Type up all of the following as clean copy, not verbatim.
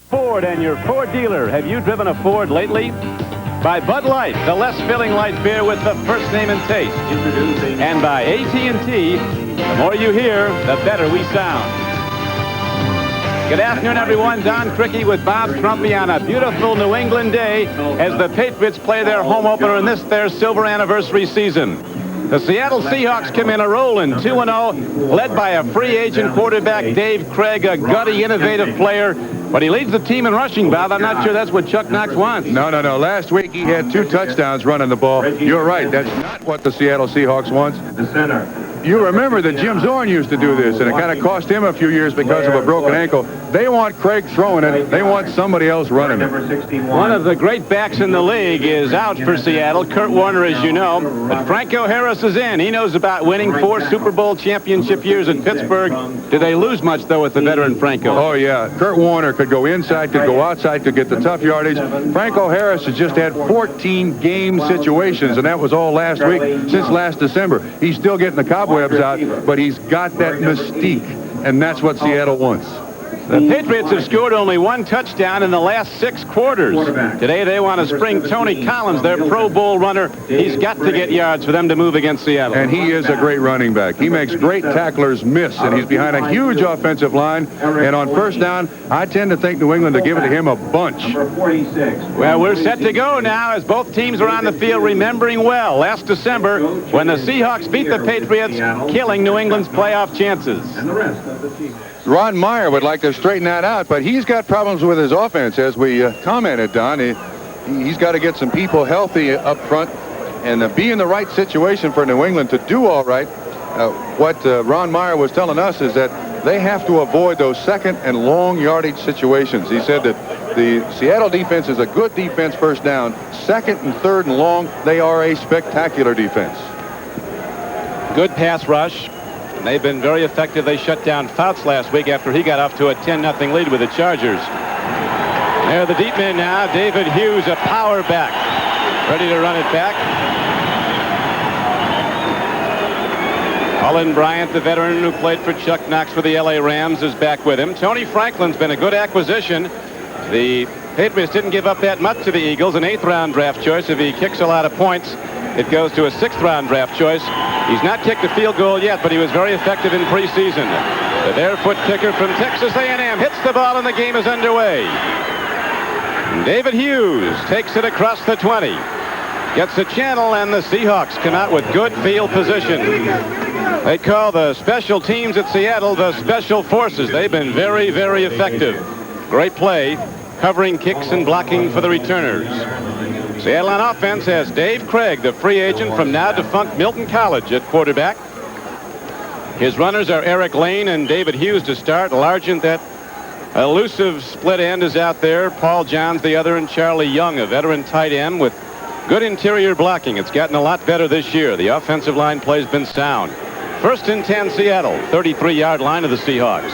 Ford and your Ford dealer. Have you driven a Ford lately? By Bud Light, the less filling light beer with the first name and taste. Introducing. And by AT&T, the more you hear, the better we sound. Good afternoon, everyone. Don Criqui with Bob Trumpy on a beautiful New England day as the Patriots play their home opener in this, their silver anniversary season. The Seattle Seahawks come in a rolling 2-0, led by a free agent quarterback, Dave Craig, a gutty, innovative player. But he leads the team in rushing, Bob. I'm not sure that's what Chuck Knox wants. No. Last week he had 2 touchdowns running the ball. You're right. That's not what the Seattle Seahawks wants. The center. You remember that Jim Zorn used to do this, and it kind of cost him a few years because of a broken ankle. They want Craig throwing it. They want somebody else running it. One of the great backs in the league is out for Seattle. Kurt Warner, as you know. But Franco Harris is in. He knows about winning 4 Super Bowl championship years at Pittsburgh. Do they lose much, though, with the veteran Franco? Oh, yeah. Kurt Warner could go inside, could go outside, could get the tough yardage. Franco Harris has just had 14 game situations, and that was all last week since last December. He's still getting the cobwebs out, but he's got that mystique, and that's what Seattle wants. The Patriots have scored only 1 touchdown in the last 6 quarters. Today they want to spring Tony Collins, their Pro Bowl runner. He's got to get yards for them to move against Seattle. And he is a great running back. He makes great tacklers miss, and he's behind a huge offensive line. And on first down, I tend to think New England to give it to him a bunch. Well, we're set to go now as both teams are on the field, remembering well last December when the Seahawks beat the Patriots, killing New England's playoff chances. Ron Meyer would like to straighten that out, but he's got problems with his offense, as we commented, Don. He's got to get some people healthy up front and be in the right situation for New England to do all right. What Ron Meyer was telling us is that they have to avoid those second and long yardage situations. He said that the Seattle defense is a good defense first down. Second and third and long, they are a spectacular defense. Good pass rush. And they've been very effective. They shut down Fouts last week after he got off to a 10-0 lead with the Chargers. There, the deep man now, David Hughes, a power back, ready to run it back. Colin Bryant, the veteran who played for Chuck Knox for the L.A. Rams, is back with him. Tony Franklin's been a good acquisition. The Patriots didn't give up that much to the Eagles, an 8th-round draft choice. If he kicks a lot of points, it goes to a 6th-round draft choice. He's not kicked a field goal yet, but he was very effective in preseason. The barefoot kicker from Texas A&M hits the ball and the game is underway. David Hughes takes it across the 20. Gets a channel, and the Seahawks come out with good field position. They call the special teams at Seattle the Special Forces. They've been very, very effective. Great play, covering kicks and blocking for the returners. Seattle on offense has Dave Craig, the free agent from now defunct Milton College, at quarterback. His runners are Eric Lane and David Hughes to start. Largent, that elusive split end, is out there. Paul Johns the other, and Charlie Young, a veteran tight end with good interior blocking. It's gotten a lot better this year. The offensive line play's been sound. 1st and 10 Seattle, 33-yard line of the Seahawks.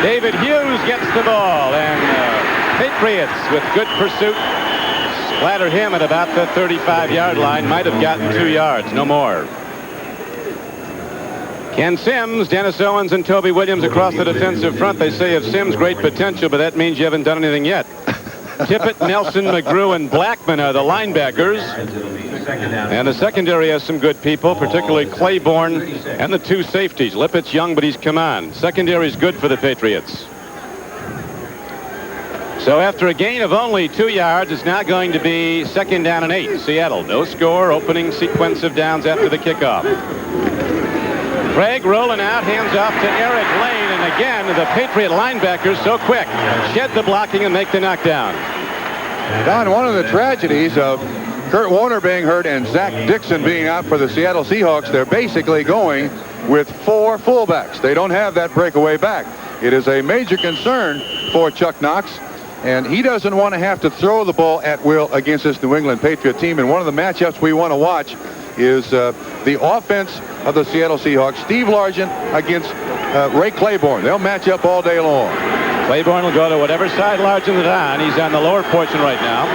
David Hughes gets the ball, and Patriots with good pursuit splatter him at about the 35-yard line. Might have gotten 2 yards, no more. Ken Sims, Dennis Owens, and Toby Williams across the defensive front. They say of Sims great potential, but that means you haven't done anything yet. Tippett, Nelson, McGrew, and Blackman are the linebackers. And the secondary has some good people, particularly Claiborne and the 2 safeties. Lippett's young, but he's come on. Secondary's good for the Patriots. So after a gain of only 2 yards, it's now going to be 2nd down and 8. Seattle, no score, opening sequence of downs after the kickoff. Craig rolling out, hands off to Eric Lane, and again, the Patriot linebackers so quick. Shed the blocking and make the knockdown. Don, one of the tragedies of Kurt Warner being hurt and Zach Dixon being out for the Seattle Seahawks, they're basically going with 4 fullbacks. They don't have that breakaway back. It is a major concern for Chuck Knox. And he doesn't want to have to throw the ball at will against this New England Patriot team. And one of the matchups we want to watch is the offense of the Seattle Seahawks. Steve Largent against Ray Claiborne. They'll match up all day long. Claiborne will go to whatever side Largent is on. He's on the lower portion right now.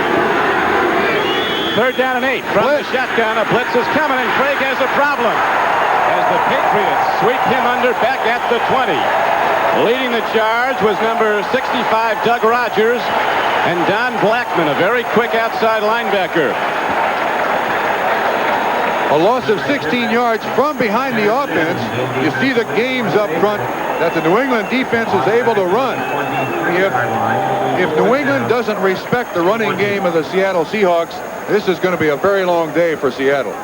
3rd down and 8. From the shotgun, a blitz is coming, and Craig has a problem as the Patriots sweep him under back at the 20. Leading the charge was number 65, Doug Rogers, and Don Blackman, a very quick outside linebacker. A loss of 16 yards from behind the offense. You see the games up front that the New England defense is able to run. If New England doesn't respect the running game of the Seattle Seahawks, this is going to be a very long day for Seattle.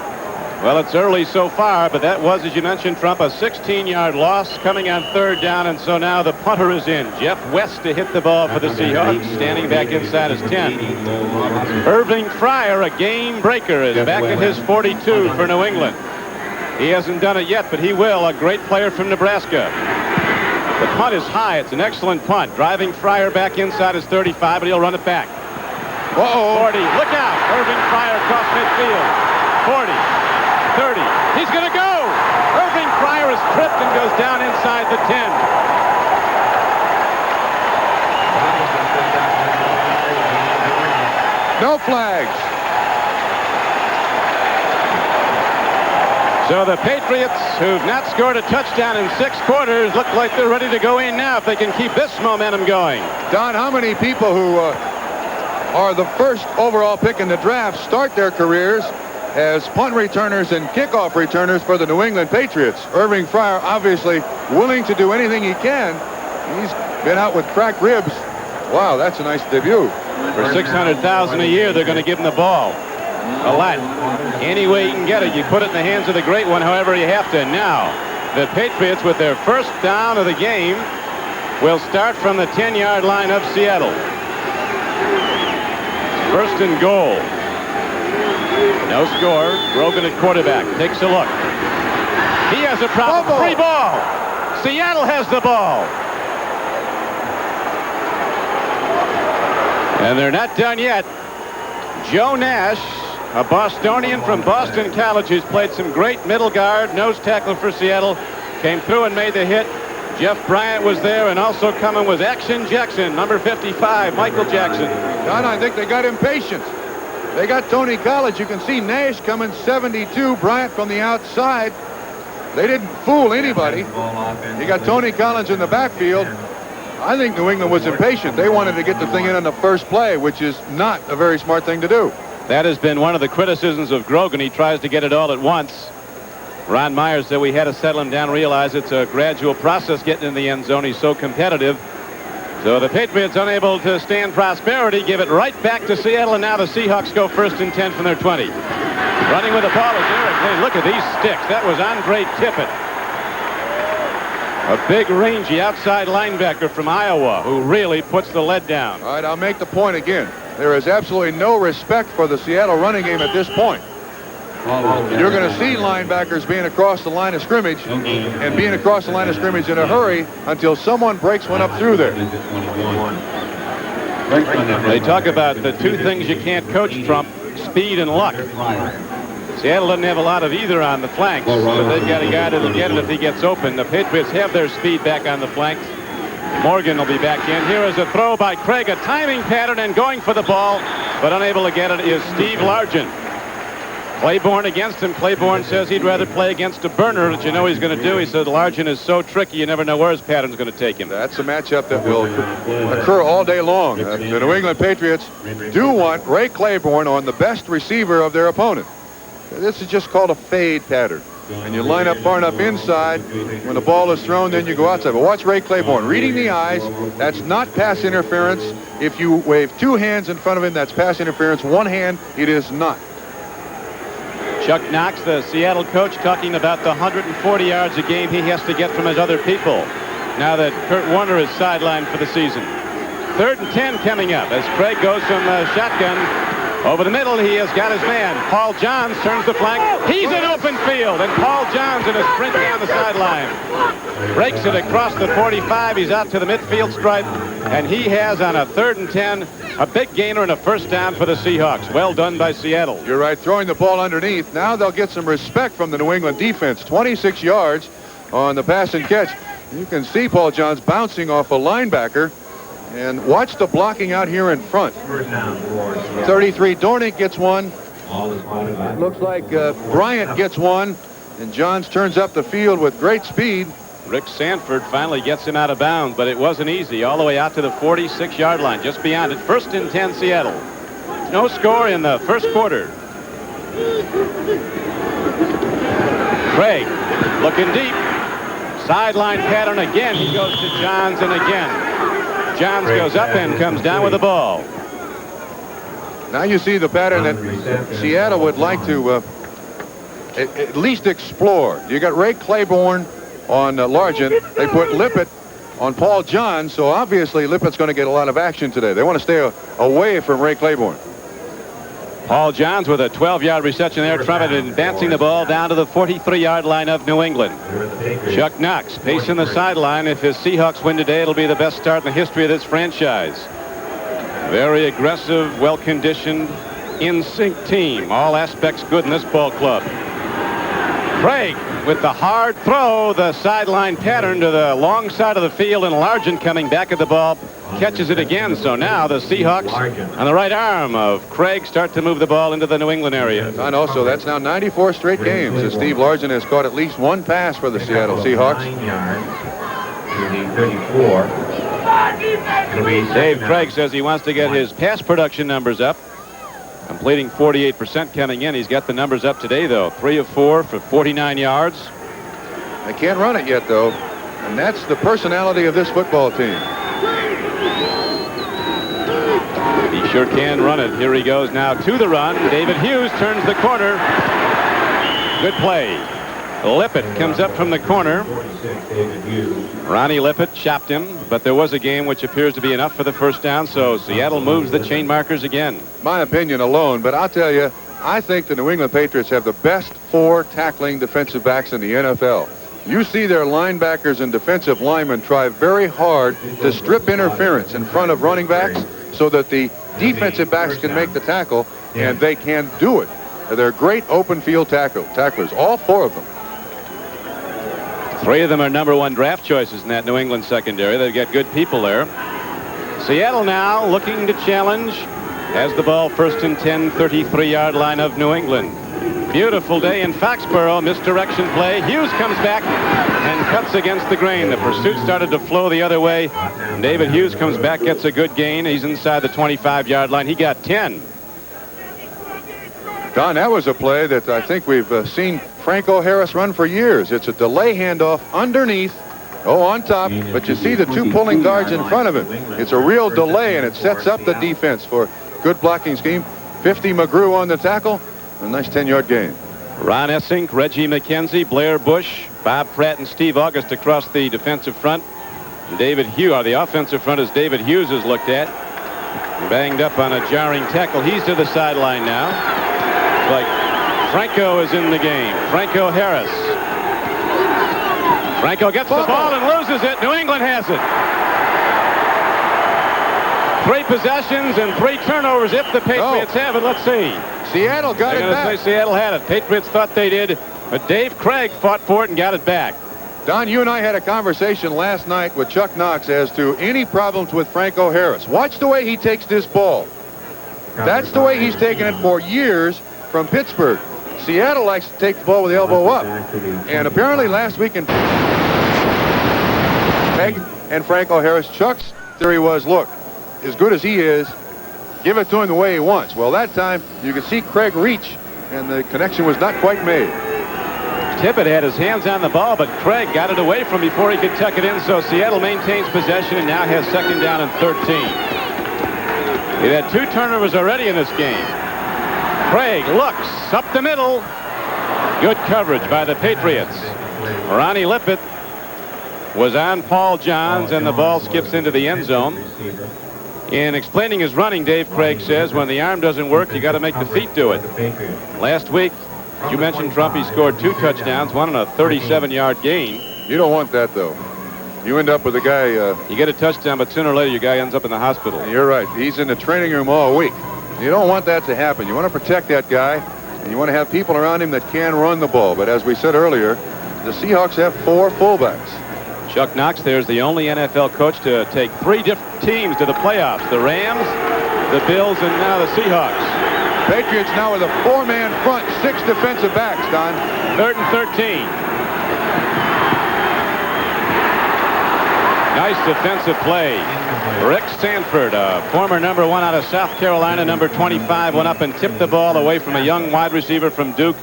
Well, it's early so far, but that was, as you mentioned, Trump, a 16-yard loss coming on third down, and so now the punter is in. Jeff West to hit the ball for the Seahawks, standing back inside his 10. Irving Fryer, a game breaker, is back at his 42 for New England. He hasn't done it yet, but he will. A great player from Nebraska. The punt is high. It's an excellent punt. Driving Fryer back inside his 35, but he'll run it back. 40. Look out. Irving Fryer across midfield. 40. 30. He's going to go. Irving Fryer is tripped and goes down inside the 10. No flags. So the Patriots, who've not scored a touchdown in 6 quarters, look like they're ready to go in now if they can keep this momentum going. Don, how many people who are the first overall pick in the draft start their careers as punt returners and kickoff returners for the New England Patriots? Irving Fryer obviously willing to do anything he can. He's been out with cracked ribs. Wow, that's a nice debut. For $600,000 a year, they're going to give him the ball. A lot. Any way you can get it, you put it in the hands of the great one, however you have to. Now, the Patriots, with their first down of the game, will start from the 10-yard line of Seattle. First and goal. No score. Grogan at quarterback. Takes a look. He has a problem. Bubble. Free ball. Seattle has the ball. And they're not done yet. Joe Nash, a Bostonian from Boston College, who's played some great middle guard, nose tackle for Seattle, came through and made the hit. Jeff Bryant was there, and also coming was Action Jackson, number 55, Michael Jackson. Don, I think they got impatient. They got Tony Collins. You can see Nash coming 72, Bryant from the outside. They didn't fool anybody. You got Tony Collins in the backfield. I think New England was impatient. They wanted to get the thing in on the first play, which is not a very smart thing to do. That has been one of the criticisms of Grogan. He tries to get it all at once. Ron Myers said we had to settle him down, realize it's a gradual process getting in the end zone. He's so competitive. So the Patriots, unable to stand prosperity, give it right back to Seattle, and now the Seahawks go first and 10 from their 20. Running with the ball is Eric Lane. Look at these sticks. That was Andre Tippett, a big, rangy outside linebacker from Iowa who really puts the lead down. All right, I'll make the point again. There is absolutely no respect for the Seattle running game at this point. You're going to see linebackers being across the line of scrimmage and being across the line of scrimmage in a hurry until someone breaks one up through there. They talk about the two things you can't coach, Trump, speed and luck. Seattle doesn't have a lot of either on the flanks, but they've got a guy that'll get it if he gets open. The Patriots have their speed back on the flanks. Morgan will be back in. Here is a throw by Craig, a timing pattern and going for the ball, but unable to get it is Steve Largent. Claiborne against him. Claiborne says he'd rather play against a burner, that you know he's going to do. He said Largent is so tricky, you never know where his pattern's going to take him. That's a matchup that will occur all day long. The New England Patriots do want Ray Claiborne on the best receiver of their opponent. This is just called a fade pattern. And you line up far enough inside. When the ball is thrown, then you go outside. But watch Ray Claiborne reading the eyes. That's not pass interference. If you wave two hands in front of him, that's pass interference. One hand, it is not. Chuck Knox, the Seattle coach, talking about the 140 yards a game he has to get from his other people now that Kurt Warner is sidelined for the season. 3rd and 10 coming up as Craig goes from shotgun. Over the middle, he has got his man. Paul Johns turns the flank. He's in open field, and Paul Johns in a sprint down the sideline. Breaks it across the 45. He's out to the midfield stripe, and he has on a 3rd and 10 a big gainer and a first down for the Seahawks. Well done by Seattle. You're right, throwing the ball underneath. Now they'll get some respect from the New England defense. 26 yards on the pass and catch. You can see Paul Johns bouncing off a linebacker. And watch the blocking out here in front. 33, Dornick gets one. Looks like Bryant gets one. And Johns turns up the field with great speed. Rick Sanford finally gets him out of bounds, but it wasn't easy. All the way out to the 46-yard line, just beyond it. 1st and 10, Seattle. No score in the first quarter. Craig looking deep. Sideline pattern again. He goes to Johns, and again Johns goes up and comes down with the ball. Now you see the pattern that Seattle would like to at least explore. You got Ray Claiborne on Largent. They put Lippett on Paul Johns, so obviously Lippett's going to get a lot of action today. They want to stay away from Ray Claiborne. Paul Johns with a 12-yard reception there, Trumpet advancing the ball down to the 43-yard line of New England. Chuck Knox pacing the sideline. If his Seahawks win today, it'll be the best start in the history of this franchise. Very aggressive, well-conditioned, in-sync team. All aspects good in this ball club. Craig with the hard throw, the sideline pattern to the long side of the field, and Largent coming back at the ball. Catches it again, so now the Seahawks on the right arm of Craig start to move the ball into the New England area. And also, that's now 94 straight games as Steve Largent has caught at least one pass for the Seattle Seahawks. Dave Craig says he wants to get his pass production numbers up. Completing 48% coming in. He's got the numbers up today, though. 3 of 4 for 49 yards. They can't run it yet, though, and that's the personality of this football team. He sure can run it. Here he goes now to the run. David Hughes turns the corner. Good play. Lippett comes up from the corner. Ronnie Lippett chopped him, but there was a game which appears to be enough for the first down, so Seattle moves the chain markers again. My opinion alone, but I'll tell you, I think the New England Patriots have the best 4 tackling defensive backs in the NFL. You see their linebackers and defensive linemen try very hard to strip interference in front of running backs so that the defensive backs can make the tackle, and they can do it. They're great open field tacklers, all 4 of them. 3 of them are #1 draft choices in that New England secondary. They've got good people there. Seattle now looking to challenge. Has the ball 1st and 10, 33-yard line of New England. Beautiful day in Foxborough. Misdirection play. Hughes comes back and cuts against the grain. The pursuit started to flow the other way. David Hughes comes back, gets a good gain. He's inside the 25-yard line. He got 10. Don, that was a play that I think we've seen Franco Harris run for years. It's a delay handoff underneath, on top, but you see the 2 pulling guards in front of him. It's a real delay, and it sets up the defense for good blocking scheme. 50 McGrew on the tackle. A nice 10-yard gain. Ron Essink, Reggie McKenzie, Blair Bush, Bob Pratt, and Steve August across the defensive front. David Hughes, or the offensive front, as David Hughes is looked at. Banged up on a jarring tackle. He's to the sideline now. Like Franco is in the game. Franco Harris. Franco gets the ball and loses it. New England has it. 3 possessions and 3 turnovers if the Patriots have it. Let's see. Seattle got it back. Say Seattle had it. Patriots thought they did, but Dave Craig fought for it and got it back. Don, you and I had a conversation last night with Chuck Knox as to any problems with Franco Harris. Watch the way he takes this ball. That's the way he's taken it for years from Pittsburgh. Seattle likes to take the ball with the elbow up. And apparently last week in Peg and Franco Harris, Chuck's theory was, look, as good as he is, give it to him the way he wants. Well, that time you could see Craig reach, and the connection was not quite made. Tippett had his hands on the ball, but Craig got it away from him before he could tuck it in, so Seattle maintains possession and now has 2nd down and 13. They've had 2 turnovers already in this game. Craig looks up the middle. Good coverage by the Patriots. Ronnie Lippett was on Paul Johns, and the ball skips into the end zone. In explaining his running, Dave Craig says when the arm doesn't work, you got to make the feet do it. Last week, you mentioned Trump, he scored 2 touchdowns, one on a 37-yard gain. You don't want that, though. You end up with a guy... you get a touchdown, but sooner or later, your guy ends up in the hospital. You're right. He's in the training room all week. You don't want that to happen. You want to protect that guy, and you want to have people around him that can run the ball. But as we said earlier, the Seahawks have 4 fullbacks. Chuck Knox there's the only NFL coach to take 3 different teams to the playoffs. The Rams, the Bills, and now the Seahawks. Patriots now with a 4-man front, 6 defensive backs, Don. 3rd and 13. Nice defensive play. Rick Sanford, former number 1 out of South Carolina, number 25, went up and tipped the ball away from a young wide receiver from Duke,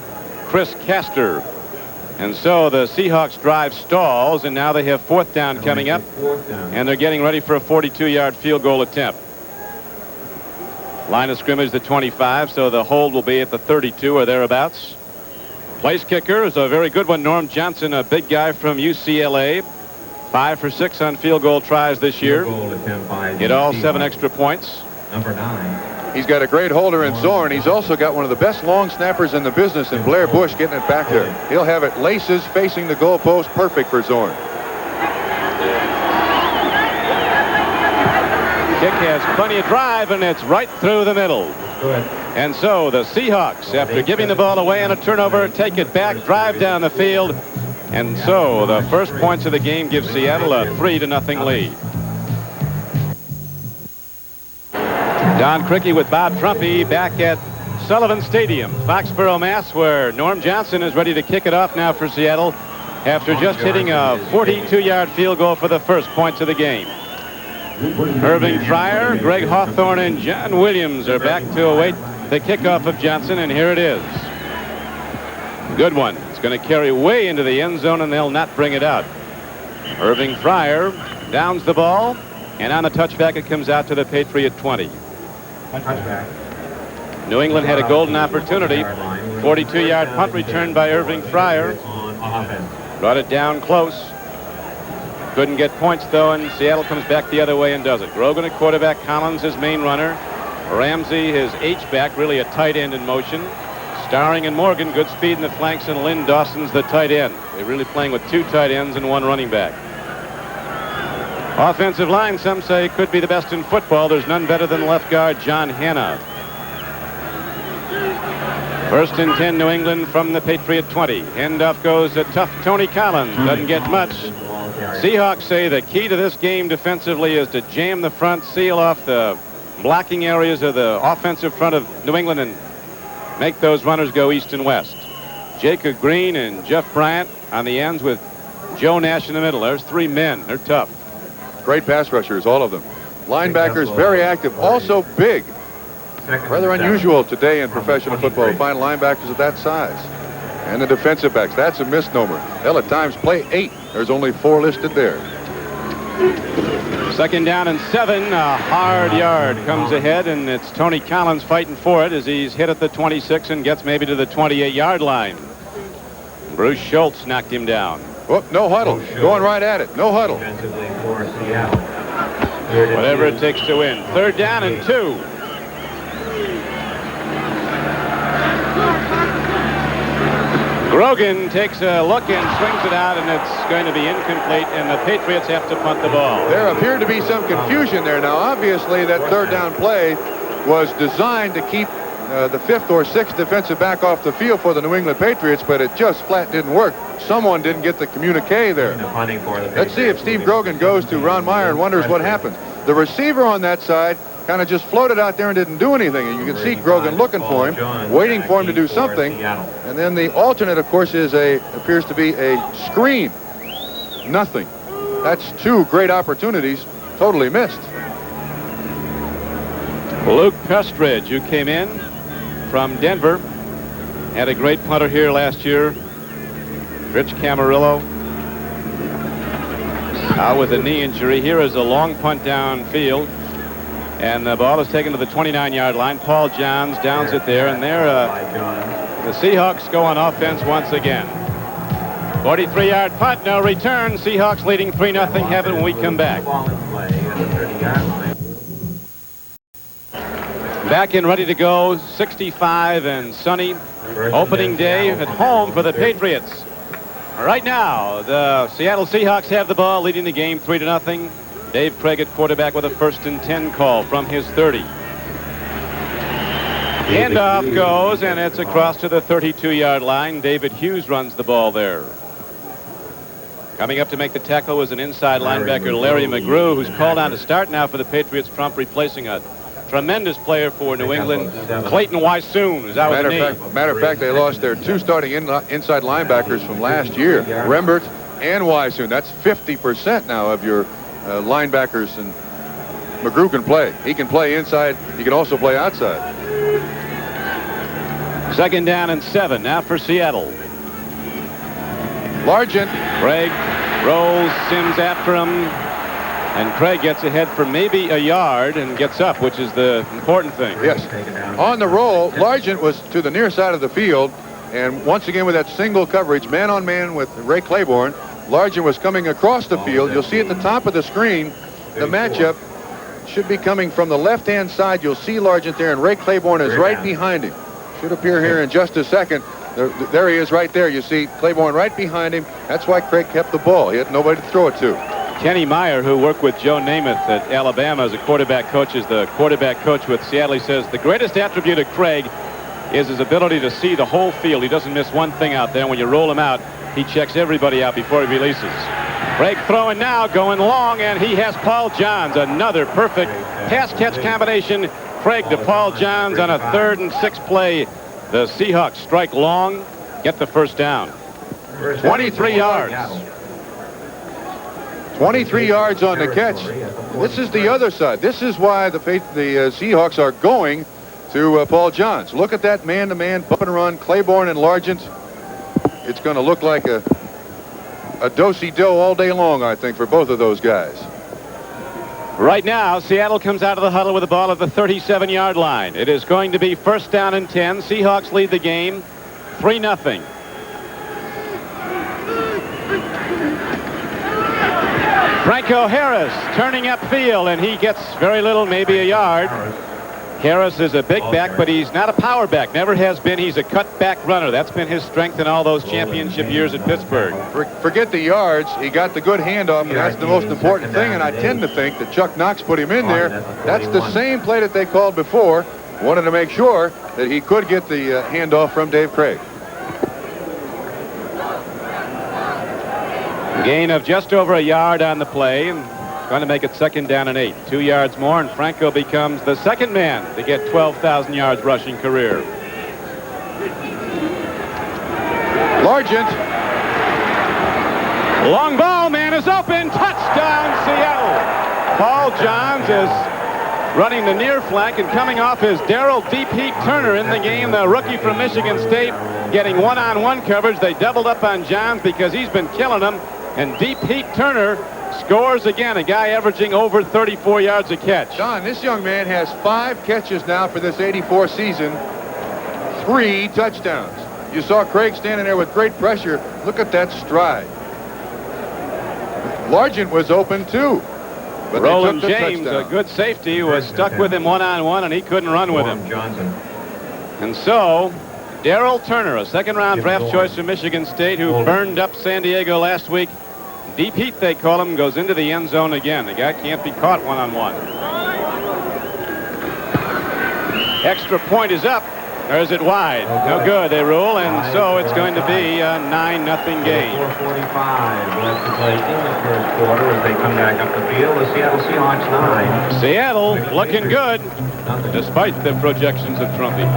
Chris Castor. And so the Seahawks drive stalls, and now they have 4th down coming up, and they're getting ready for a 42-yard field goal attempt. Line of scrimmage the 25, so the hold will be at the 32 or thereabouts. Place kicker is a very good one. Norm Johnson, a big guy from UCLA. 5 for 6 on field goal tries this year. Hit all 7 extra points. Number 9. He's got a great holder in Zorn. He's also got one of the best long snappers in the business in Blair Bush getting it back there. He'll have it laces facing the goalpost. Perfect for Zorn. Kick has plenty of drive, and it's right through the middle. And so the Seahawks, after giving the ball away on a turnover, take it back, drive down the field. And so the first points of the game give Seattle a 3-0 lead. Don Criqui with Bob Trumpy back at Sullivan Stadium, Foxborough, Mass, where Norm Johnson is ready to kick it off now for Seattle after just hitting a 42-yard field goal for the first points of the game. Irving Fryer, Greg Hawthorne, and John Williams are back to await the kickoff of Johnson, and here it is. Good one. It's going to carry way into the end zone, and they'll not bring it out. Irving Fryer downs the ball, and on the touchback it comes out to the Patriot 20. New England had a golden opportunity. 42-yard punt return by Irving Fryer. Brought it down close. Couldn't get points, though, and Seattle comes back the other way and does it. Grogan at quarterback, Collins his main runner. Ramsey his H-back, really a tight end in motion. Starring and Morgan, good speed in the flanks, and Lynn Dawson's the tight end. They're really playing with 2 tight ends and 1 running back. Offensive line, some say, could be the best in football. There's none better than left guard John Hanna. 1st and 10, New England from the Patriot 20. Handoff goes to tough Tony Collins. Doesn't get much. Seahawks say the key to this game defensively is to jam the front, seal off the blocking areas of the offensive front of New England, and make those runners go east and west. Jacob Green and Jeff Bryant on the ends with Joe Nash in the middle. There's 3 men. They're tough. Great pass rushers, all of them. Linebackers very active, also big. Rather unusual today in professional football to find linebackers of that size. And the defensive backs, that's a misnomer. They'll at times play 8. There's only 4 listed there. 2nd down and 7. A hard yard comes ahead, and it's Tony Collins fighting for it as he's hit at the 26 and gets maybe to the 28-yard line. Bruce Schultz knocked him down. Oh, no huddle. Going right at it. No huddle. Whatever it takes to win. 3rd down and 2. Grogan takes a look and swings it out, and it's going to be incomplete, and the Patriots have to punt the ball. There appeared to be some confusion there. Now, obviously, that 3rd down play was designed to keep the 5th or 6th defensive back off the field for the New England Patriots, but it just flat didn't work. Someone didn't get the communique there. Let's see if Steve Grogan goes to Ron Meyer and wonders what happened. The receiver on that side kind of just floated out there and didn't do anything. And you can see Grogan looking for him, waiting for him to do something. And then the alternate, of course, appears to be a screen. Nothing. That's 2 great opportunities totally missed. Luke Pestridge, who came in from Denver, had a great punter here last year. Rich Camarillo out with a knee injury. Here is a long punt downfield, and the ball is taken to the 29-yard line. Paul Johns downs it there, and there the Seahawks go on offense once again. 43-yard punt, no return. Seahawks leading 3-0. Have it when we come back. Back and ready to go. 65 and sunny. Opening day at home for the Patriots. Right now, the Seattle Seahawks have the ball, leading the game 3-0. Dave Craig at quarterback with a 1st and 10 call from his 30. Handoff goes, and it's across to the 32-yard line. David Hughes runs the ball there. Coming up to make the tackle was an inside linebacker, Larry McGrew, who's called on to start now for the Patriots. Trump replacing a tremendous player for New England, Clayton Weissoon, is out with the knee. Matter of fact, they lost their 2 starting inside linebackers from last year, Rembert and Weissoon. That's 50% now of your linebackers and McGrew can play. He can play inside. He can also play outside. 2nd down and 7 now for Seattle. Largent. Craig rolls, Sims after him, and Craig gets ahead for maybe a yard and gets up, which is the important thing. Yes. On the roll, Largent was to the near side of the field, and once again with that single coverage, man on man with Ray Claiborne, Largent was coming across the field. You'll see at the top of the screen, the matchup should be coming from the left-hand side. You'll see Largent there, and Ray Claiborne is right behind him. Should appear here in just a second. There he is right there. You see Claiborne right behind him. That's why Craig kept the ball. He had nobody to throw it to. Kenny Meyer, who worked with Joe Namath at Alabama as a quarterback coach, is the quarterback coach with Seattle. He says the greatest attribute of Craig is his ability to see the whole field. He doesn't miss one thing out there. When you roll him out, he checks everybody out before he releases. Craig throwing now, going long, and he has Paul Johns. Another perfect pass-catch combination. Craig to Paul Johns on a 3rd and 6 play. The Seahawks strike long, get the first down. 23 yards. 23 yards on the catch. This is the other side. This is why the Seahawks are going to Paul Johns. Look at that man-to-man bump and run. Claiborne and Largent. It's going to look like a do-si-do all day long, I think, for both of those guys. Right now, Seattle comes out of the huddle with the ball at the 37-yard line. It is going to be 1st down and 10. Seahawks lead the game 3-0. Franco Harris turning upfield, and he gets very little, maybe a yard. Harris is a big back, but he's not a power back. Never has been. He's a cutback runner. That's been his strength in all those championship years at Pittsburgh. Forget the yards. He got the good handoff, and that's the most important thing. And I tend to think that Chuck Knox put him in there. That's the same play that they called before. Wanted to make sure that he could get the handoff from Dave Craig. Gain of just over a yard on the play, and going to make it 2nd down and 8. 2 yards more, and Franco becomes the 2nd man to get 12,000 yards rushing career. Largent. Long ball, man is open. Touchdown, Seattle. Paul Johns is running the near flank and coming off his Darrell Deep Heat Turner in the game, the rookie from Michigan State, getting one-on-one coverage. They doubled up on Johns because he's been killing them, and Deep Heat Turner scores again, a guy averaging over 34 yards a catch. Don, this young man has 5 catches now for this 84 season, 3 touchdowns. You saw Craig standing there with great pressure. Look at that stride. Largent was open too. But Roland James, a good safety, was stuck with him one-on-one, and he couldn't run with him. And so, Darrell Turner, a 2nd-round draft choice from Michigan State, who burned up San Diego last week. Deep Heat, they call him, goes into the end zone again. The guy can't be caught one-on-one. Extra point is up. Or is it wide? No good, they rule, and so it's going to be a 9-0 game. 4:45 left to play in the 1st quarter as they come back up the field. The Seattle Seahawks 9. Seattle looking good, despite the projections of Trumpy.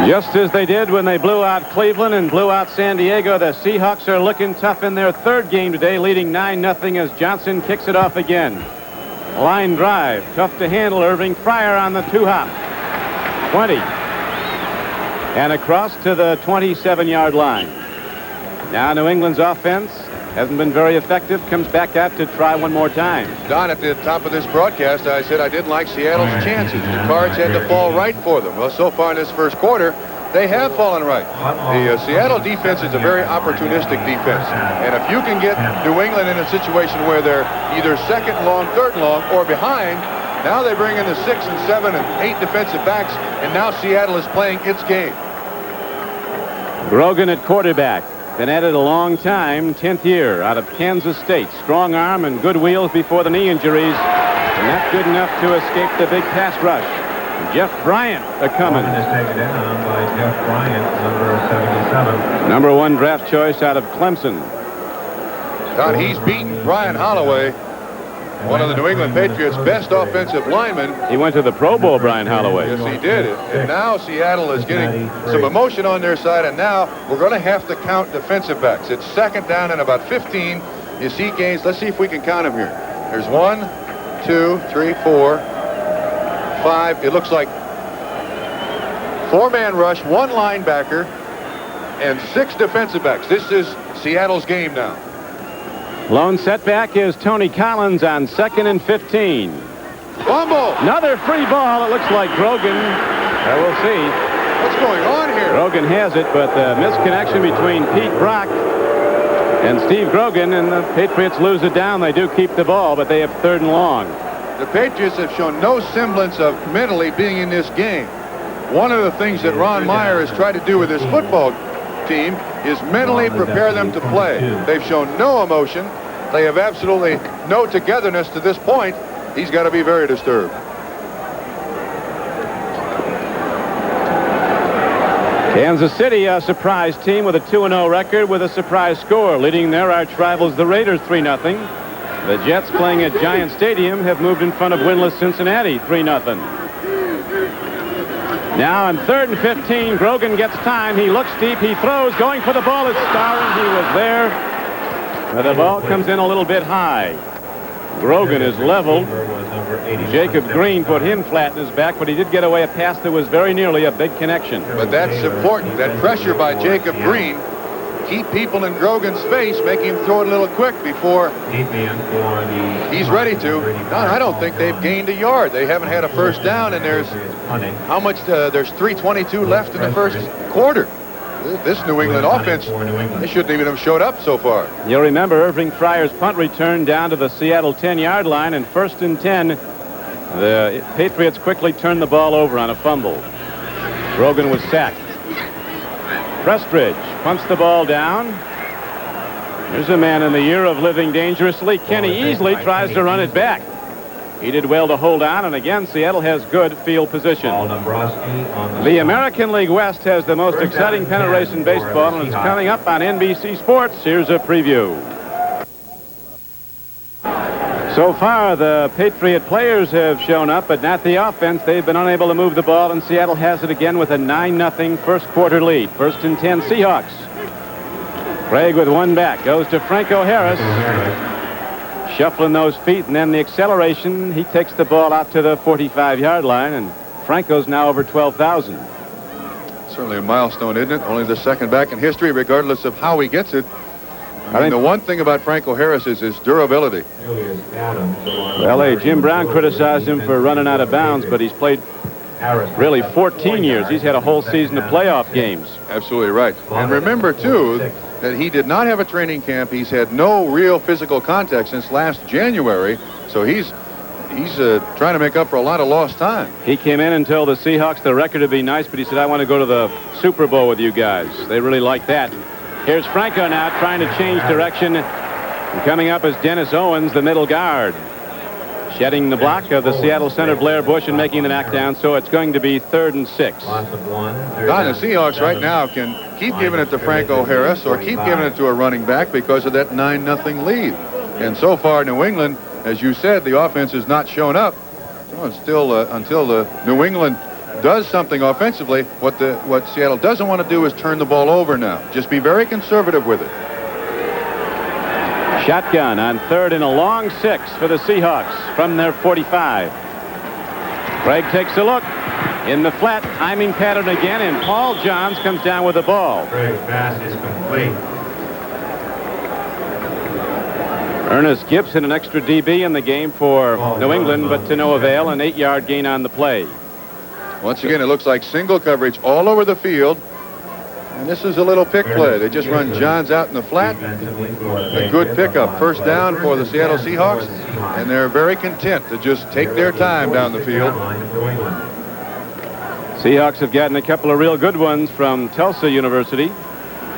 Just as they did when they blew out Cleveland and blew out San Diego, the Seahawks are looking tough in their 3rd game today, leading 9-0 as Johnson kicks it off again. Line drive, tough to handle. Irving Fryer on the 2-hop. 20. And across to the 27-yard line. Now New England's offense hasn't been very effective. Comes back out to try one more time. Don, at the top of this broadcast, I said I didn't like Seattle's chances. The cards had to fall right for them. Well, so far in this 1st quarter, they have fallen right. The Seattle defense is a very opportunistic defense. And if you can get New England in a situation where they're either 2nd and long, 3rd and long, or behind, now they bring in the 6 and 7 and 8 defensive backs, and now Seattle is playing its game. Grogan at quarterback. Been at it a long time, 10th year out of Kansas State. Strong arm and good wheels before the knee injuries. And not good enough to escape the big pass rush. Jeff Bryant a-coming. Is taken down by Jeff Bryant, number 77. Number 1 draft choice out of Clemson. Don, he's beaten Brian Holloway one of the New England Patriots' best offensive linemen. He went to the Pro Bowl, Brian Holloway. Yes, he did. And now Seattle is getting some emotion on their side, and now we're going to have to count defensive backs. It's second down and about 15. You see gains. Let's see if we can count them here. There's 1, 2, 3, 4, 5. It looks like 4-man rush, 1 linebacker, and 6 defensive backs. This is Seattle's game now. Lone setback is Tony Collins on 2nd and 15. Fumble. Another free ball. It looks like Grogan. We'll see. What's going on here? Grogan has it, but the misconnection between Pete Brock and Steve Grogan, and the Patriots lose it down. They do keep the ball, but they have 3rd and long. The Patriots have shown no semblance of mentally being in this game. One of the things that Ron Meyer has tried to do with his football team is mentally prepare them to play. They've shown no emotion. They have absolutely no togetherness to this point. He's got to be very disturbed. Kansas City, a surprise team with a 2-0 record with a surprise score. Leading their arch rivals, the Raiders, 3-0. The Jets, playing at Giant Stadium, have moved in front of winless Cincinnati, 3-0. Now on 3rd and 15, Grogan gets time. He looks deep. He throws. Going for the ball. It's Starling. He was there. But the ball comes in a little bit high. Grogan is leveled. Jacob Green put him flat in his back, but he did get away a pass that was very nearly a big connection. But that's important. That pressure by Jacob Green. Keep people in Grogan's face, make him throw it a little quick before he's ready to. No, I don't think they've gained a yard. They haven't had a first down, and there's how much? There's 3:22 left in the first quarter. This New England offense, they shouldn't even have showed up so far. You'll remember Irving Fryer's punt return down to the Seattle 10-yard line, and 1st and 10. The Patriots quickly turned the ball over on a fumble. Grogan was sacked. Prestridge punts the ball down. There's a man in the year of living dangerously. Kenny easily tries to run it back. He did well to hold on, and again, Seattle has good field position. The American League West has the most exciting pennant race in baseball, and it's coming up on NBC Sports. Here's a preview. So far, the Patriot players have shown up, but not the offense. They've been unable to move the ball, and Seattle has it again with a 9-0 first quarter lead. 1st and 10 Seahawks. Craig with 1 back. Goes to Franco Harris. Shuffling those feet, and then the acceleration. He takes the ball out to the 45-yard line, and Franco's now over 12,000. Certainly a milestone, isn't it? Only the 2nd back in history, regardless of how he gets it. I mean, the one thing about Franco Harris is his durability. Well, Jim Brown criticized him for running out of bounds, but he's played really 14 years. He's had a whole season of playoff games. Absolutely right. And remember, too, that he did not have a training camp. He's had no real physical contact since last January. So he's trying to make up for a lot of lost time. He came in and told the Seahawks the record would be nice, but he said, I want to go to the Super Bowl with you guys. They really like that. Here's Franco now trying to change direction. And coming up is Dennis Owens, the middle guard. Shedding the block of the Seattle center Blair Bush and making the knockdown, so it's going to be 3rd and 6. Don, the Seahawks right now can keep giving it to Franco Harris or keep giving it to a running back because of that 9-0 lead. And so far, New England, as you said, the offense has not shown up. So until the New England does something offensively, what Seattle doesn't want to do is turn the ball over now. Just be very conservative with it. Shotgun on 3rd and a long 6 for the Seahawks from their 45. Craig takes a look in the flat, timing pattern again, and Paul Johns comes down with the ball. Craig's pass is complete. Ernest Gibson, an extra DB in the game for New England, but to no avail. An 8-yard gain on the play. Once again, it looks like single coverage all over the field. And this is a little pick play. They just run Johns out in the flat. A good pickup. First down for the Seattle Seahawks. And they're very content to just take their time down the field. Seahawks have gotten a couple of real good ones from Tulsa University.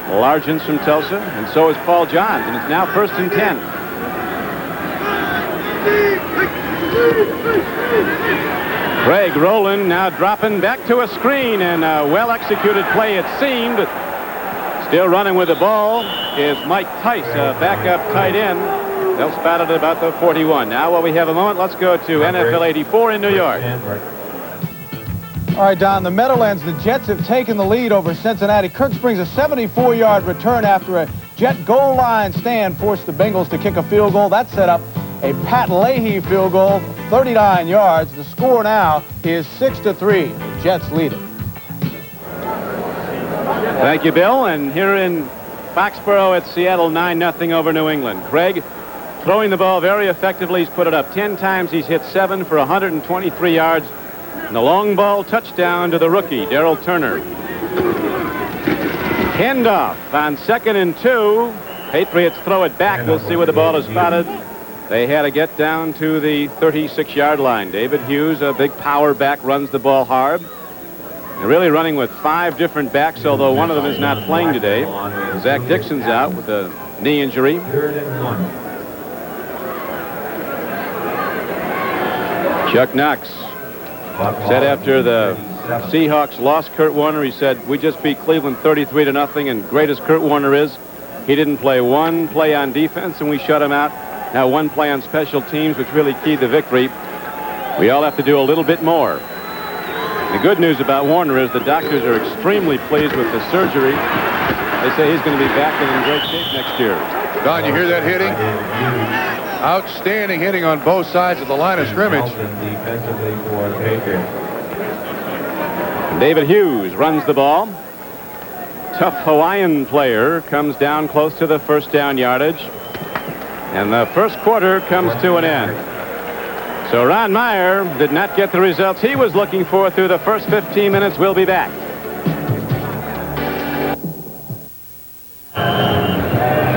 Largents from Tulsa, and so is Paul Johns. And it's now 1st and 10. Craig Rowland now dropping back to a screen, and a well-executed play it seemed. Still running with the ball is Mike Tice, a backup tight end. They'll spot it at about the 41. Now, while we have a moment, let's go to NFL 84 in New York. All right, Don, the Meadowlands, the Jets have taken the lead over Cincinnati. Kirk Springs, a 74-yard return after a Jet goal line stand forced the Bengals to kick a field goal. That set up a Pat Leahy field goal, 39 yards. The score now is 6-3. The Jets lead it. Thank you, Bill. And here in Foxborough, it's Seattle 9-0 over New England. Craig throwing the ball very effectively. He's put it up 10 times. He's hit 7 for 123 yards. And the long ball touchdown to the rookie, Darrell Turner. Handoff on 2nd and 2. Patriots throw it back. We'll see where the ball is spotted. They had to get down to the 36-yard line. David Hughes, a big power back, runs the ball hard. They're really running with 5 different backs, although one of them is not playing today. Zach Dixon's out with a knee injury. Chuck Knox said after the Seahawks lost Kurt Warner, he said, we just beat Cleveland 33-0, and great as Kurt Warner is, he didn't play one play on defense, and we shut him out. Now 1 play on special teams, which really keyed the victory. We all have to do a little bit more. The good news about Warner is the doctors are extremely pleased with the surgery. They say he's going to be back and in great shape next year. Don, you hear that hitting? Outstanding hitting on both sides of the line of scrimmage. David Hughes runs the ball. Tough Hawaiian player comes down close to the first down yardage. And the first quarter comes to an end. So Ron Meyer did not get the results he was looking for through the first 15 minutes. We'll be back.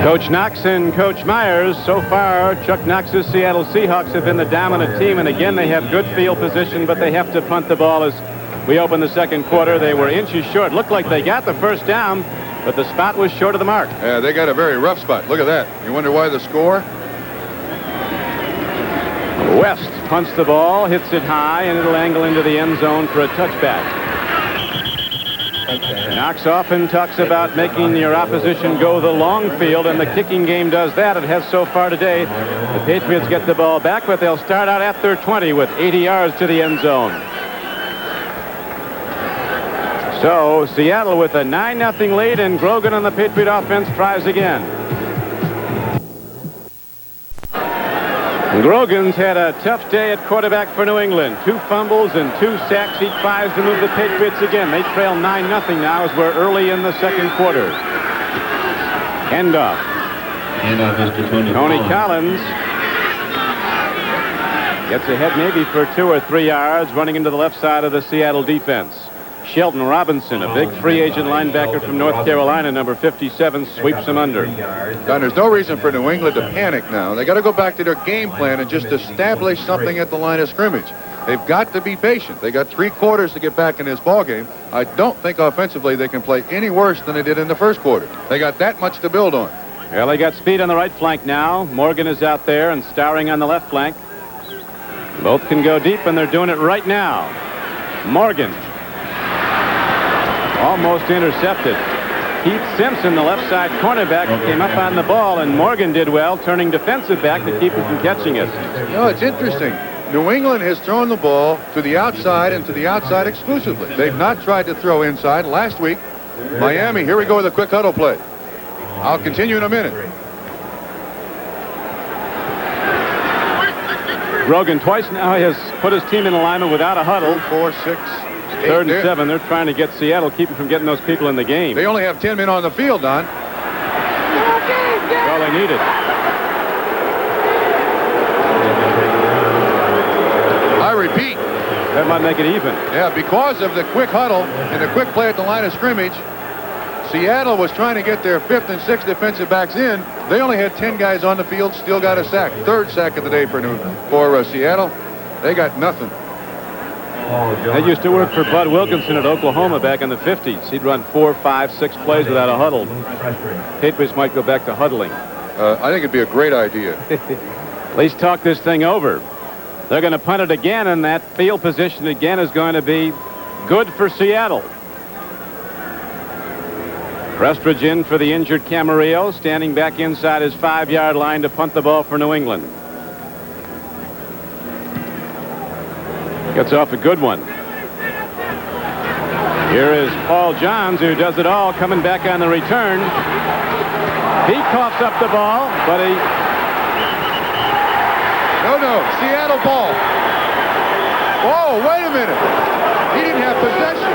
Coach Knox and Coach Myers, so far, Chuck Knox's Seattle Seahawks have been the dominant team, and again, they have good field position, but they have to punt the ball as we open the second quarter. They were inches short. Looked like they got the first down, but the spot was short of the mark. Yeah, they got a very rough spot. Look at that. You wonder why the score? West punts the ball, hits it high, and it'll angle into the end zone for a touchback. Knox often talks about making your opposition go the long field, and the kicking game does that. It has so far today. The Patriots get the ball back, but they'll start out at their 20 with 80 yards to the end zone. So Seattle with a 9-0 lead, and Grogan on the Patriot offense tries again. Grogan's had a tough day at quarterback for New England. 2 fumbles and 2 sacks. He tries to move the Patriots again. They trail 9-0 now as we're early in the second quarter. Handoff. Tony Collins gets ahead maybe for 2 or 3 yards, running into the left side of the Seattle defense. Sheldon Robinson, a big free agent linebacker from North Carolina, number 57, sweeps him under. Don, there's no reason for New England to panic now. They got to go back to their game plan and just establish something at the line of scrimmage. They've got to be patient. They got 3 quarters to get back in this ball game. I don't think offensively they can play any worse than they did in the first quarter. They got that much to build on. Well, they got speed on the right flank now. Morgan is out there and Starring on the left flank. Both can go deep, and they're doing it right now. Morgan. Almost intercepted. Keith Simpson, the left side cornerback, came up on the ball, and Morgan did well, turning defensive back to keep him from catching it. You know, it's interesting. New England has thrown the ball to the outside and to the outside exclusively. They've not tried to throw inside. Last week, Miami, here we go with a quick huddle play. I'll continue in a minute. Grogan twice now has put his team in alignment without a huddle. 2, 4, 6, 8. 3rd and 7. They're trying to get Seattle, keep them from getting those people in the game. They only have 10 men on the field, Don. Well, they need it. I repeat. That might make it even. Yeah, because of the quick huddle and the quick play at the line of scrimmage, Seattle was trying to get their 5th and 6th defensive backs in. They only had 10 guys on the field, still got a sack. 3rd sack of the day for Seattle. They got nothing. That used to work for Bud Wilkinson at Oklahoma back in the 50s. He'd run 4, 5, 6 plays without a huddle. Patriots might go back to huddling. I think it'd be a great idea. At least talk this thing over. They're going to punt it again, and that field position again is going to be good for Seattle. Prestridge in for the injured Camarillo, standing back inside his 5-yard line to punt the ball for New England. Gets off a good one. Here is Paul Johns, who does it all, coming back on the return. He coughs up the ball, but he... No, Seattle ball. Oh, wait a minute. He didn't have possession.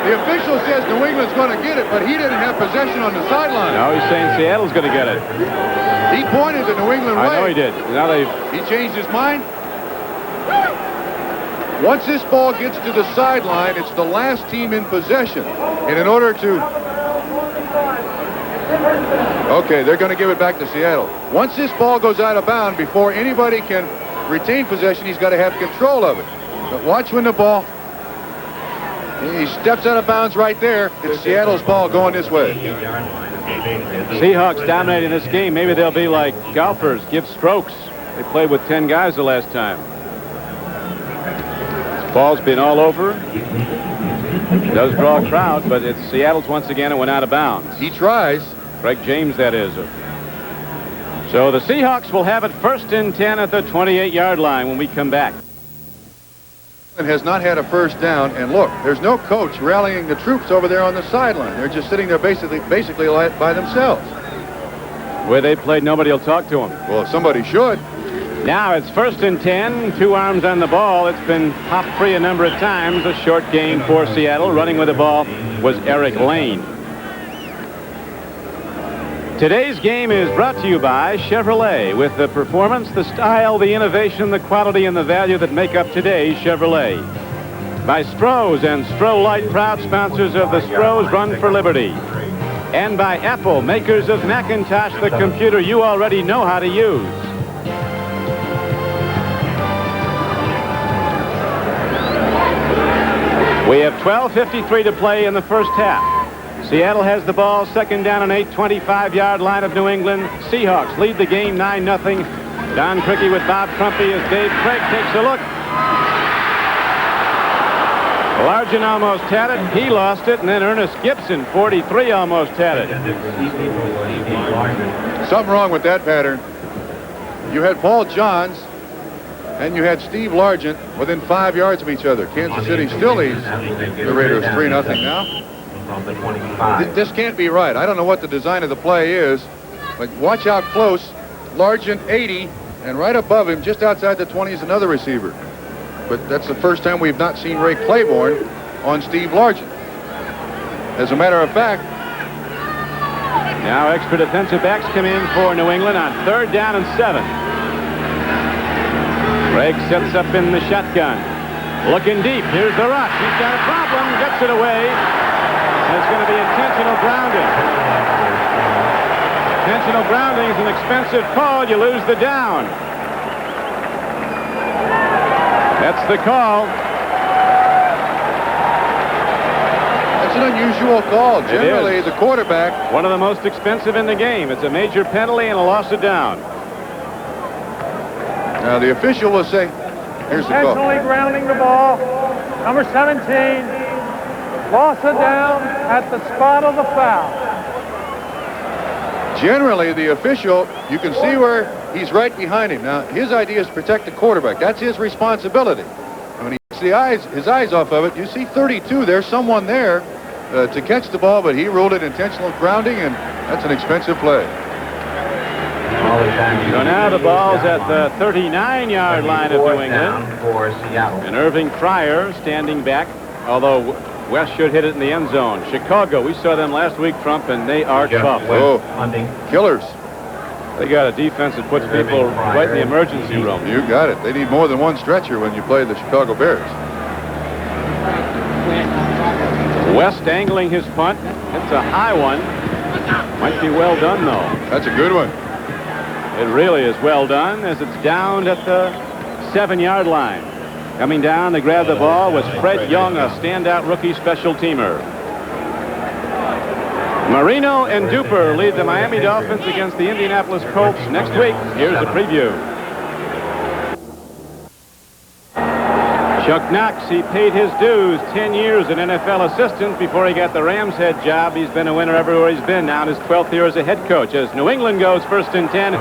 The official says New England's going to get it, but he didn't have possession on the sideline. No, he's saying Seattle's going to get it. He pointed the New England way. I know he did. Now he changed his mind. Once this ball gets to the sideline, it's the last team in possession. And in order to... Okay, they're going to give it back to Seattle. Once this ball goes out of bounds, before anybody can retain possession, he's got to have control of it. But watch when the ball... He steps out of bounds right there. It's Seattle's ball going this way. Seahawks dominating this game. Maybe they'll be like golfers, give strokes. They played with 10 guys the last time. This ball's been all over. It does draw a crowd, but it's Seattle's once again. It went out of bounds. He tries. Greg James, that is. So the Seahawks will have it 1st and 10 at the 28-yard line when we come back. Has not had a first down, and look, there's no coach rallying the troops over there on the sideline. They're just sitting there basically by themselves. Where they played, nobody will talk to them. Well, somebody should. Now it's 1st and 10, 2 arms on the ball. It's been popped free a number of times. A short gain for Seattle. Running with the ball was Eric Lane. Today's game is brought to you by Chevrolet, with the performance, the style, the innovation, the quality, and the value that make up today's Chevrolet. By Stroh's and Stroh Light, proud sponsors of the Stroh's Run for Liberty. And by Apple, makers of Macintosh, the computer you already know how to use. We have 12:53 to play in the first half. Seattle has the ball, 2nd down and 8, 25-yard line of New England. Seahawks lead the game 9-0. Don Criqui with Bob Crumpy as Dave Craig takes a look. Largent almost had it. He lost it, and then Ernest Gibson, 43, almost had it. Something wrong with that pattern. You had Paul Johns and you had Steve Largent within 5 yards of each other. Kansas City still leads the Raiders 3-0 now. This can't be right. I don't know what the design of the play is, but watch out close. Largent 80, and right above him, just outside the 20, is another receiver. But that's the first time we've not seen Ray Claiborne on Steve Largent. As a matter of fact, now extra defensive backs come in for New England on 3rd down and 7. Craig sets up in the shotgun. Looking deep. Here's the rush. He's got a problem. Gets it away. It's going to be intentional grounding. Intentional grounding is an expensive call. You lose the down. That's the call. That's an unusual call. Generally, the quarterback... One of the most expensive in the game. It's a major penalty and a loss of down. Now, the official will say, here's the call. Intentionally grounding the ball. Number 17. Loss of down at the spot of the foul. Generally, the official, you can see where he's right behind him. Now, his idea is to protect the quarterback. That's his responsibility. When he gets his eyes off of it, you see 32. There's someone there to catch the ball, but he ruled it intentional grounding, and that's an expensive play. So now the ball's at the 39-yard line of New England. And Irving Fryer standing back, although West should hit it in the end zone. Chicago, we saw them last week, Trump, and they are tough. Oh, killers. They got a defense that puts people right in the emergency room. You got it. They need more than one stretcher when you play the Chicago Bears. West angling his punt. It's a high one. Might be well done, though. That's a good one. It really is well done, as it's down at the 7-yard line. Coming down to grab the ball was Fred Young, a standout rookie special teamer. Marino and Duper lead the Miami Dolphins against the Indianapolis Colts next week. Here's a preview. Chuck Knox, he paid his dues, 10 years an NFL assistant before he got the Rams head job. He's been a winner everywhere he's been now in his 12th year as a head coach. As New England goes first and 10,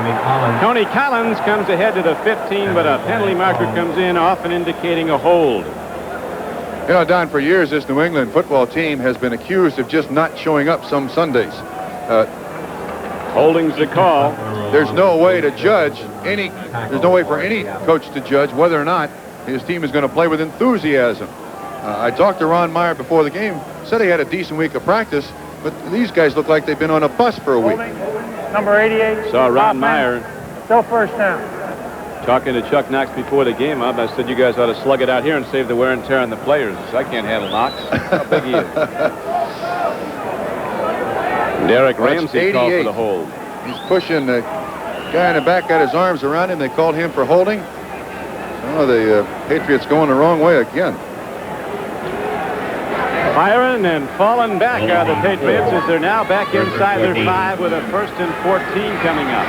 Tony Collins comes ahead to the 15, but a penalty marker comes in, often indicating a hold. You know, Don, for years this New England football team has been accused of just not showing up some Sundays. Holding's the call. There's no way to judge there's no way for any coach to judge whether or not his team is going to play with enthusiasm. I talked to Ron Meyer before the game, said he had a decent week of practice, but these guys look like they've been on a bus for a week. Number 88. Saw Ron Meyer Still first down. talking to Chuck Knox before the game. I said you guys ought to slug it out here and save the wear and tear on the players. I can't handle Knox. How big he is. Derek Ramsey called for the hold. He's pushing the guy in the back, got his arms around him. They called him for holding. Oh, the Patriots going the wrong way again. Firing and falling back are the Patriots as they're now back inside their 5 with a 1st and 14 coming up.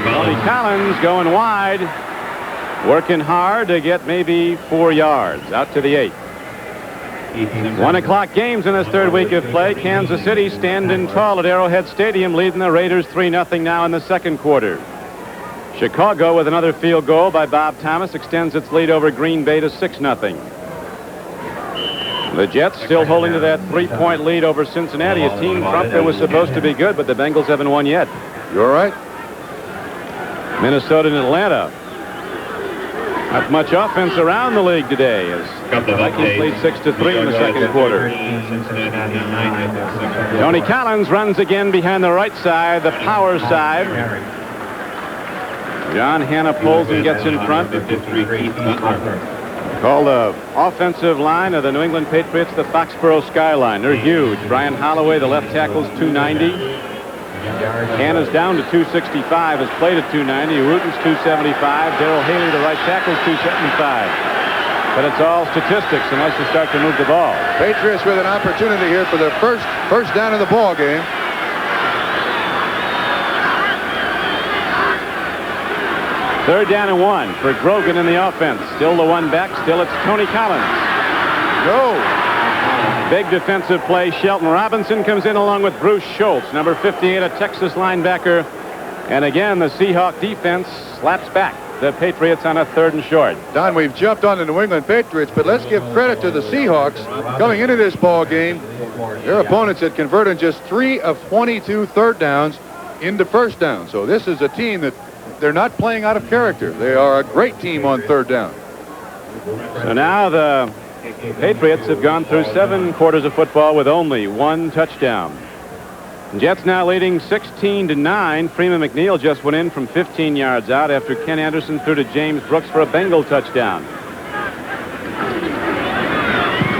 Tony Collins going wide, working hard to get maybe 4 yards out to the 8. 1 o'clock games in this third week of play. Kansas City standing tall at Arrowhead Stadium, leading the Raiders 3-0 now in the second quarter. Chicago with another field goal by Bob Thomas extends its lead over Green Bay to 6-0. The Jets still holding to that 3-point lead over Cincinnati, a team Trump that was supposed to be good, but the Bengals haven't won yet. You all right? Minnesota and Atlanta. Not much offense around the league today as the Vikings lead 6-3 in the second quarter. Tony Collins runs again behind the right side, the power side. John Hanna pulls and gets in front. Called the offensive line of the New England Patriots the Foxborough Skyline. They're huge. Brian Holloway, the left tackle, is 290. Hanna's down to 265, has played at 290. Wooten's 275. Darrell Haley, the right tackle, is 275. But it's all statistics unless you start to move the ball. Patriots with an opportunity here for their first down of the ball game. Third down and 1 for Grogan in the offense. Still the one back. Still it's Tony Collins. Go. Big defensive play. Shelton Robinson comes in along with Bruce Schultz, number 58, a Texas linebacker. And again, the Seahawk defense slaps back the Patriots on a 3rd and short. Don, we've jumped on the New England Patriots, but let's give credit to the Seahawks coming into this ball game. Their opponents had converted just 3 of 22 third downs into first down. So this is a team that they're not playing out of character. They are a great team on third down. So now the Patriots have gone through 7 quarters of football with only 1 touchdown. Jets now leading 16-9. Freeman McNeil just went in from 15 yards out after Ken Anderson threw to James Brooks for a Bengal touchdown.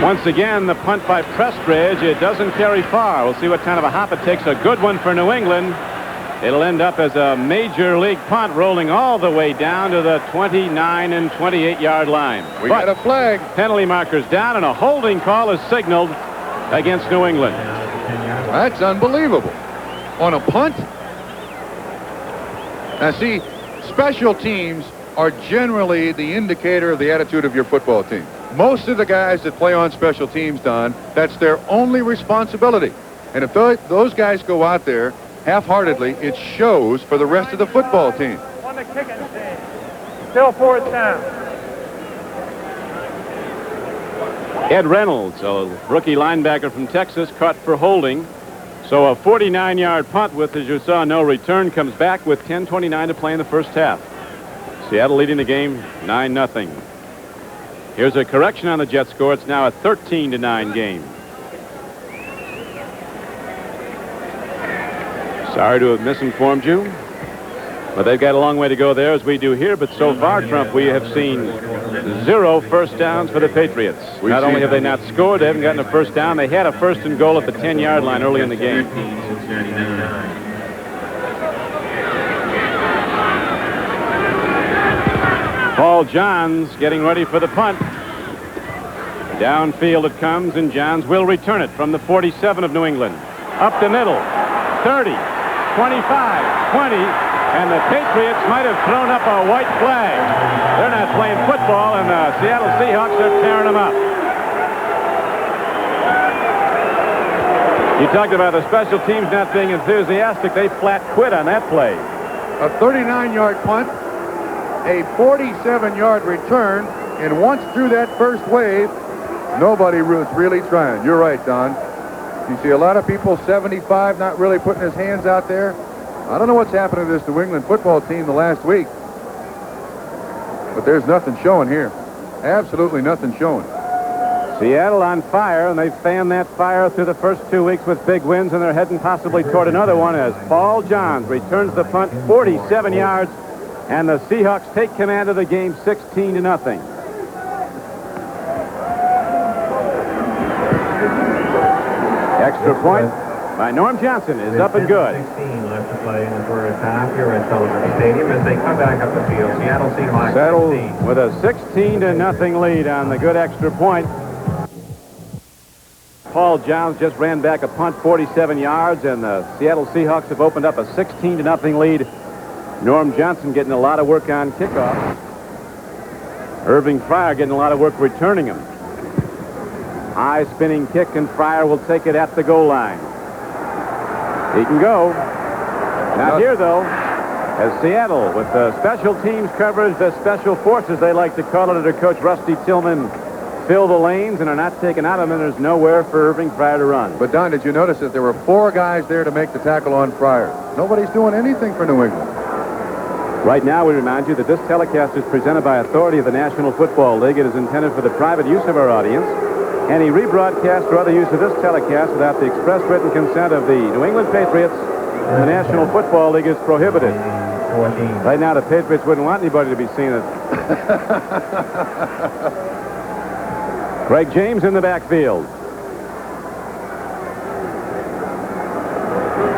Once again, the punt by Prestridge. It doesn't carry far. We'll see what kind of a hop it takes. A good one for New England. It'll end up as a major league punt rolling all the way down to the 29 and 28 yard line. We got a flag. Penalty markers down and a holding call is signaled against New England. That's unbelievable. On a punt? Now see, special teams are generally the indicator of the attitude of your football team. Most of the guys that play on special teams, Don, that's their only responsibility. And if those guys go out there half-heartedly, it shows for the rest of the football team. On the kicking team. Still 4th down. Ed Reynolds, a rookie linebacker from Texas, caught for holding. So a 49-yard punt with, as you saw, no return comes back with 10:29 to play in the first half. Seattle leading the game 9-0. Here's a correction on the Jet score. It's now a 13-9 game. Sorry to have misinformed you, but they've got a long way to go there as we do here. But so far, Trump, we have seen 0 first downs for the Patriots. Not only have they not scored, they haven't gotten a first down. They had a 1st and goal at the 10-yard line early in the game. Paul Johns getting ready for the punt. Downfield it comes, and Johns will return it from the 47 of New England. Up the middle, 30, 25, 20, and the Patriots might have thrown up a white flag. They're not playing football, and the Seattle Seahawks are tearing them up. You talked about the special teams not being enthusiastic. They flat quit on that play. A 39-yard punt, a 47-yard return, and once through that first wave, nobody was really trying. You're right, Don. You see a lot of people, 75, not really putting his hands out there. I don't know what's happened to this New England football team the last week, but there's nothing showing here. Absolutely nothing showing. Seattle on fire, and they've fanned that fire through the first 2 weeks with big wins, and they're heading possibly toward another one as Paul Johns returns the punt 47 yards, and the Seahawks take command of the game 16-0. Extra point by Norm Johnson is up and good. 16 left to play in the first half here at Sullivan Stadium as they come back up the field. Seattle Seahawks Settled 16. with a 16-0 lead on the good extra point. Paul Johns just ran back a punt 47 yards, and the Seattle Seahawks have opened up a 16-0 lead. Norm Johnson getting a lot of work on kickoff. Irving Fryer getting a lot of work returning him. High spinning kick, and Fryer will take it at the goal line. He can go. Not here, though, as Seattle, with the special teams coverage, the special forces, they like to call it, under Coach Rusty Tillman, fill the lanes and are not taken out of them, and there's nowhere for Irving Fryer to run. But, Don, did you notice that there were 4 guys there to make the tackle on Fryer? Nobody's doing anything for New England. Right now, we remind you that this telecast is presented by authority of the National Football League. It is intended for the private use of our audience. Any rebroadcast or other use of this telecast without the express written consent of the New England Patriots and the National Football League is prohibited. 14. Right now, the Patriots wouldn't want anybody to be seeing it. Greg James in the backfield.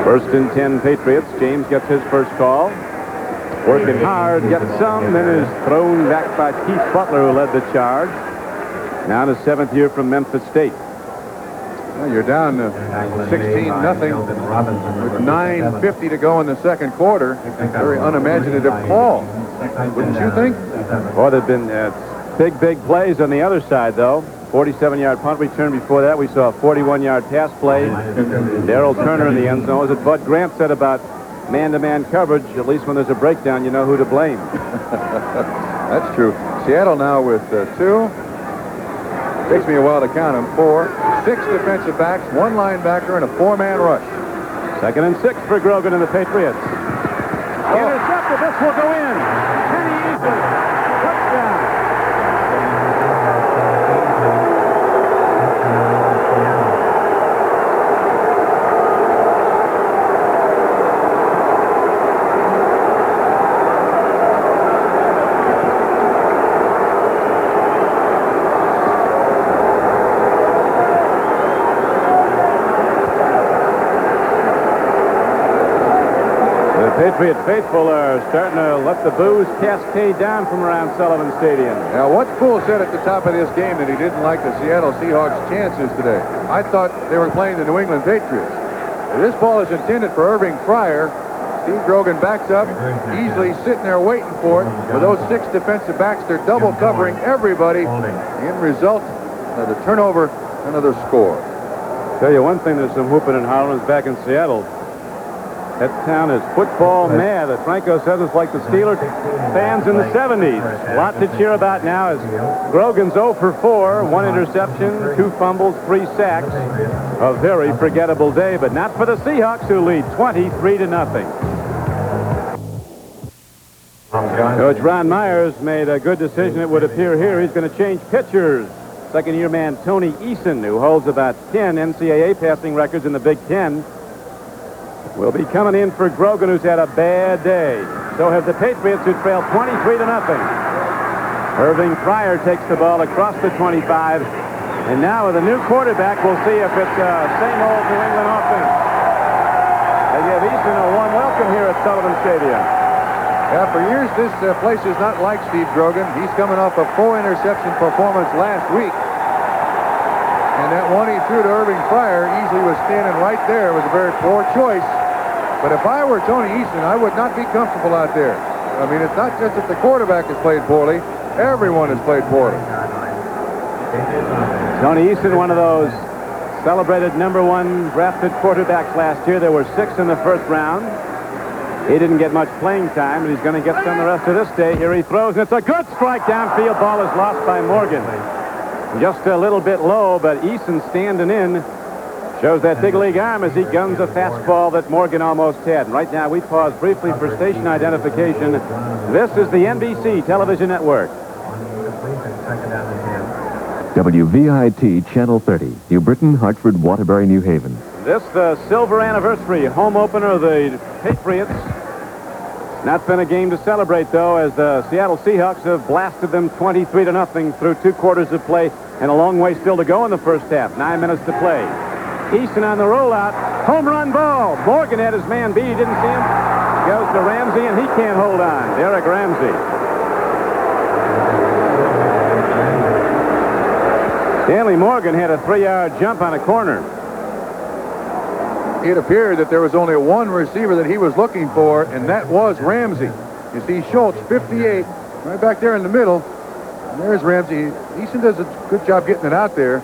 First and 10 Patriots. James gets his first call. Working hard, gets some, then is thrown back by Keith Butler, who led the charge. Now in his 7th year from Memphis State. Well, you're down 16-0 with 9:50 to go in the second quarter. Very unimaginative call, wouldn't you think? Boy, there have been big plays on the other side, though. 47-yard punt return. Before that, we saw a 41-yard pass play. Darrell Turner in the end zone. As Bud Grant said about man-to-man coverage, at least when there's a breakdown, you know who to blame. That's true. Seattle now with 2. Takes me a while to count them. 4, 6 defensive backs, 1 linebacker, and a 4-man rush. 2nd and 6 for Grogan and the Patriots. Intercepted. This will go in. Kenny Easley. Touchdown. Patriot faithful are starting to let the boos cascade down from around Sullivan Stadium. Now, what Poole said at the top of this game that he didn't like the Seattle Seahawks' chances today. I thought they were playing the New England Patriots. This ball is intended for Irving Fryer. Steve Grogan backs up, easily sitting there waiting for it. With those 6 defensive backs, they're double covering everybody. The end result, the turnover, another score. Tell you one thing, there's some whooping and hollering back in Seattle. That town is football mad. As Franco says, it's like the Steelers fans in the 70s. A lot to cheer about now as Grogan's 0 for 4, 1 interception, 2 fumbles, 3 sacks. A very forgettable day, but not for the Seahawks, who lead 23-0. Coach Ron Myers made a good decision, it would appear here. He's going to change pitchers. Second-year man Tony Eason, who holds about 10 NCAA passing records in the Big Ten, will be coming in for Grogan, who's had a bad day. So have the Patriots, who trail 23-0. Irving Fryer takes the ball across the 25. And now with a new quarterback, we'll see if it's same old New England offense. They give Eason a warm welcome here at Sullivan Stadium. Yeah, for years, this place is not like Steve Grogan. He's coming off a 4-interception performance last week. And that one he threw to Irving Fryer, easily was standing right there. It was a very poor choice. But if I were Tony Easton, I would not be comfortable out there. I mean, it's not just that the quarterback has played poorly. Everyone has played poorly. Tony Easton, one of those celebrated #1 drafted quarterbacks last year. There were 6 in the first round. He didn't get much playing time, but he's going to get some the rest of this day. Here he throws, and it's a good strike downfield. Ball is lost by Morgan. Just a little bit low, but Easton standing in. Shows that big league arm as he guns a fastball that Morgan almost had. And right now, we pause briefly for station identification. This is the NBC television network. WVIT Channel 30, New Britain, Hartford, Waterbury, New Haven. This, the silver anniversary home opener of the Patriots. Not been a game to celebrate, though, as the Seattle Seahawks have blasted them 23-0 through 2 quarters of play, and a long way still to go in the first half. 9 minutes to play. Easton on the rollout. Home run ball. Morgan had his man beat. He didn't see him. Goes to Ramsey, and he can't hold on. Derek Ramsey. Stanley Morgan had a 3-yard jump on a corner. It appeared that there was only one receiver that he was looking for, and that was Ramsey. You see Schultz, 58, right back there in the middle. And there's Ramsey. Easton does a good job getting it out there.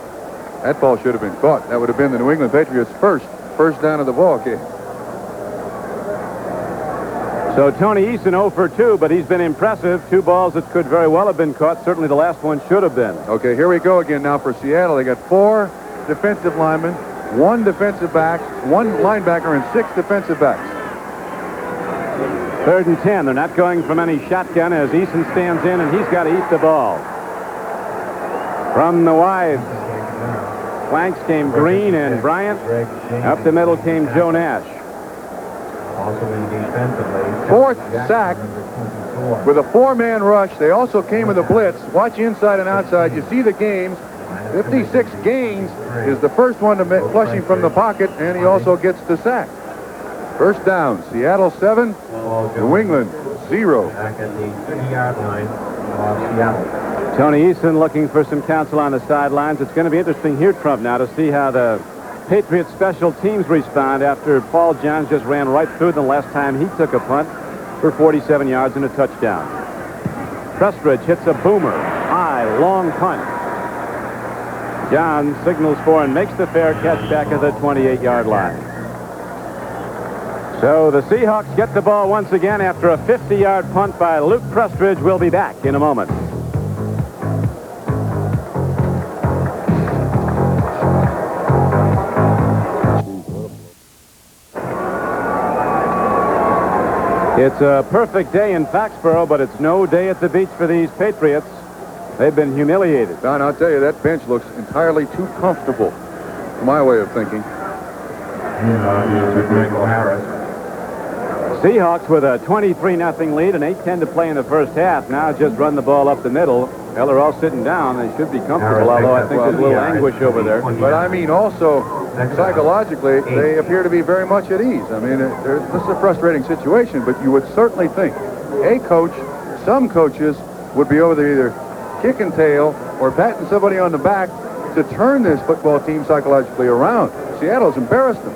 That ball should have been caught. That would have been the New England Patriots' first down of the ball game. So Tony Easton 0 for 2, but he's been impressive. 2 balls that could very well have been caught. Certainly the last one should have been. Okay, here we go again now for Seattle. They got 4 defensive linemen, 1 defensive back, 1 linebacker, and 6 defensive backs. 3rd and 10. They're not going from any shotgun as Easton stands in, and he's got to eat the ball. From the wide flanks came Green and Bryant. Up the middle came Joe Nash. 4th sack with a 4-man rush. They also came with a blitz. Watch inside and outside. You see the games. 56 Gaines is the first one to flushing from the pocket, and he also gets the sack. First down, Seattle 7, New England 0. Back at the 30-yard line of Seattle. Tony Easton looking for some counsel on the sidelines. It's going to be interesting here, Trump, now to see how the Patriots special teams respond after Paul Johns just ran right through them last time he took a punt for 47 yards and a touchdown. Prestridge hits a boomer. High, long punt. Johns signals for and makes the fair catch back at the 28-yard line. So the Seahawks get the ball once again after a 50-yard punt by Luke Prestridge. We'll be back in a moment. It's a perfect day in Foxborough, but it's no day at the beach for these Patriots. They've been humiliated. Don, I'll tell you, that bench looks entirely too comfortable, to my way of thinking. Seahawks with a 23-0 lead and 8:10 to play in the first half. Now just run the ball up the middle. Well, they're all sitting down. They should be comfortable, although I think there's a little anguish over there. But I mean, also, psychologically, they appear to be very much at ease. I mean, this is a frustrating situation, but you would certainly think a coach, some coaches, would be over there either kicking tail or patting somebody on the back to turn this football team psychologically around. Seattle's embarrassed them.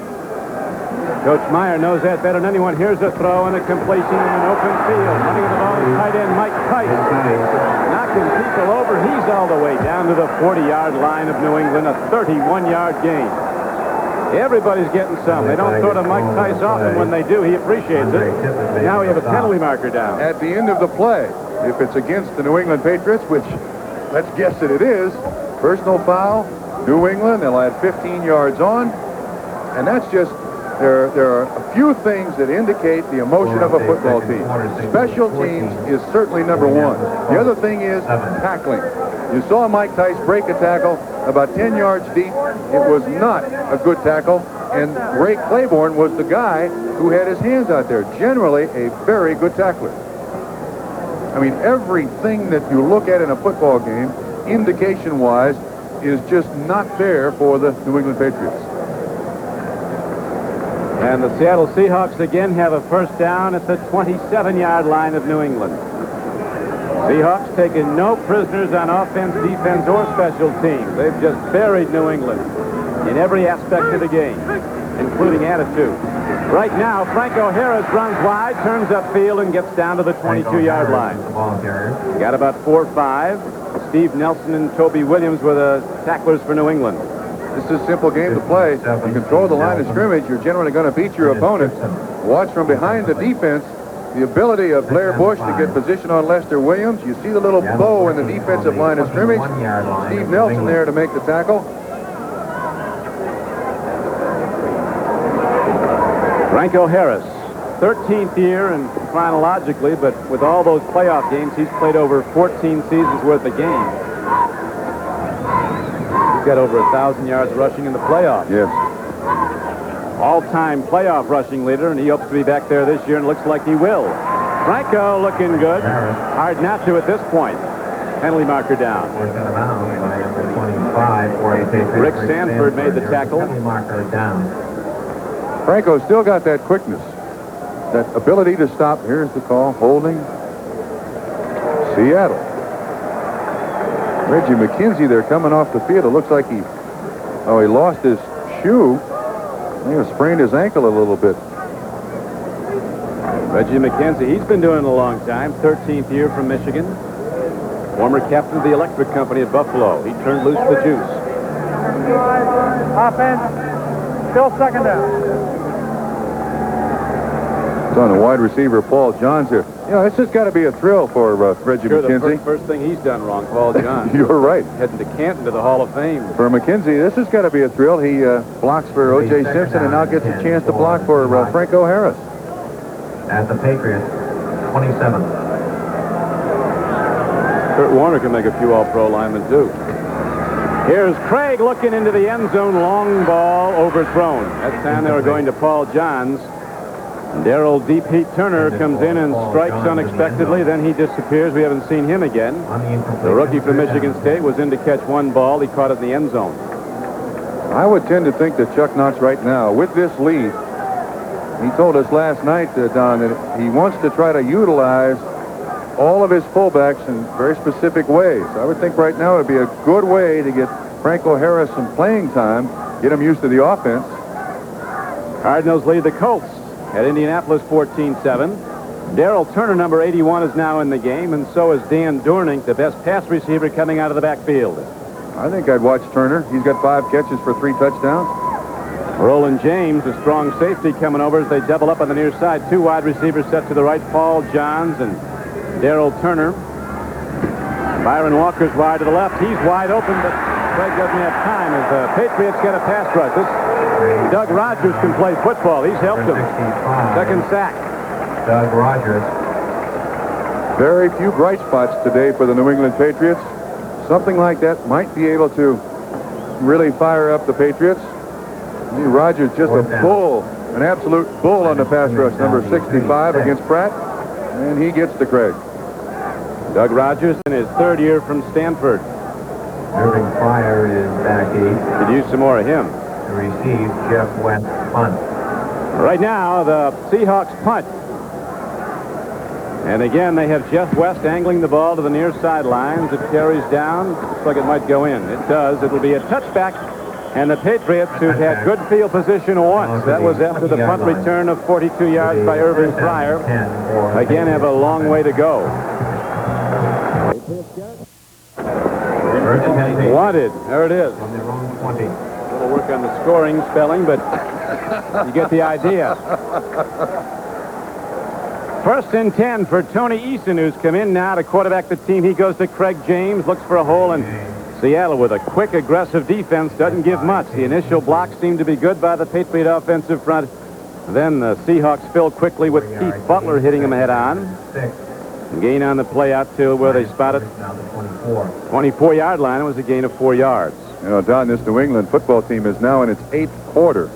Coach Meyer knows that better than anyone. Here's a throw and a completion in an open field. Running the ball is tight end Mike Tice. Knocking people over. He's all the way down to the 40-yard line of New England. A 31-yard gain. Everybody's getting some. They don't throw to Mike Tice often. When they do, he appreciates it. Now we have a penalty marker down. At the end of the play, if it's against the New England Patriots, which let's guess that it is, personal foul, New England, they'll add 15 yards on. And that's just, there are a few things that indicate the emotion of a football team. Special teams is certainly number one. The other thing is tackling. You saw Mike Tice break a tackle about 10 yards deep. It was not a good tackle. And Ray Claiborne was the guy who had his hands out there. Generally a very good tackler. I mean, everything that you look at in a football game, indication-wise, is just not there for the New England Patriots. And the Seattle Seahawks again have a first down at the 27-yard line of New England. Seahawks taking no prisoners on offense, defense, or special teams. They've just buried New England in every aspect of the game, including attitude. Right now, Franco Harris runs wide, turns upfield, and gets down to the 22-yard line. Got about 4 or 5. Steve Nelson and Toby Williams were the tacklers for New England. This is a simple game to play. You control the line of scrimmage. You're generally going to beat your opponent. Watch from behind the defense. The ability of Blair Bush to get position on Lester Williams. You see the little bow in the defensive line of scrimmage. Steve Nelson there to make the tackle. Franco Harris, 13th year and chronologically, but with all those playoff games, he's played over 14 seasons worth of games. He's got over 1,000 yards rushing in the playoffs. Yes. All-time playoff rushing leader, and he hopes to be back there this year, and looks like he will. Franco looking good. Hard not to at this point. Penalty marker down. Rick Sanford made the tackle. Franco still got that quickness, that ability to stop. Here's the call, holding. Seattle. Reggie McKenzie there coming off the field. It looks like he lost his shoe. I think he sprained his ankle a little bit. Reggie McKenzie, he's been doing it a long time. 13th year from Michigan. Former captain of the electric company at Buffalo. He turned loose the juice. Offense, still second down. It's on the wide receiver, Paul Johns here. You know, it's just got to be a thrill for Reggie McKenzie. The first thing he's done wrong, Paul Johns. You're right. Heading to Canton to the Hall of Fame. For McKenzie, this has got to be a thrill. He blocks for O.J. Simpson and now gets a chance to block for Franco Harris. At the Patriots, 27. Kurt Warner can make a few All-Pro linemen, too. Here's Craig looking into the end zone. Long ball overthrown. That time they were going to Paul Johns. Darrell Deep Heat Turner comes in and strikes unexpectedly. Then he disappears. We haven't seen him again. The rookie from Michigan State was in to catch one ball. He caught it in the end zone. I would tend to think that Chuck Knox right now, with this lead, he told us last night, Don, that he wants to try to utilize all of his fullbacks in very specific ways. I would think right now it would be a good way to get Franco Harris some playing time, get him used to the offense. Cardinals lead the Colts at Indianapolis 14-7. Darrell Turner, number 81, is now in the game, and so is Dan Dorning, the best pass receiver coming out of the backfield. I think I'd watch Turner. He's got 5 catches for 3 touchdowns. Roland James, a strong safety, coming over as they double up on the near side. 2 wide receivers set to the right, Paul Johns and Darrell Turner. Byron Walker's wide to the left. He's wide open, but Craig doesn't have time as the Patriots get a pass rush. Doug Rogers can play football. He's helped him. Second sack. Doug Rogers. Very few bright spots today for the New England Patriots. Something like that might be able to really fire up the Patriots. Rogers just a bull, an absolute bull on the pass rush, number 65 against Pratt, and he gets to Craig. Doug Rogers in his 3rd year from Stanford. Irving Fryer is back 8. Could use some more of him. To receive, Jeff West punt. Right now, the Seahawks punt. And again, they have Jeff West angling the ball to the near sidelines. It carries down. Looks like it might go in. It does. It'll be a touchback. And the Patriots, who've had good field position once, that was after the punt return of 42 yards by Irving Fryer, again have a long way to go. Wanted. There it is. On their own 20. A little work on the scoring spelling, but you get the idea. 1st and 10 for Tony Eason, who's come in now to quarterback the team. He goes to Craig James, looks for a hole, and Seattle with a quick, aggressive defense doesn't give much. The initial blocks seem to be good by the Patriot offensive front. Then the Seahawks fill quickly with Keith Butler hitting him head on. Gain on the play out to where they spotted 24-yard line. It was a gain of 4 yards. You know, Don, this New England football team is now in its 8th quarter,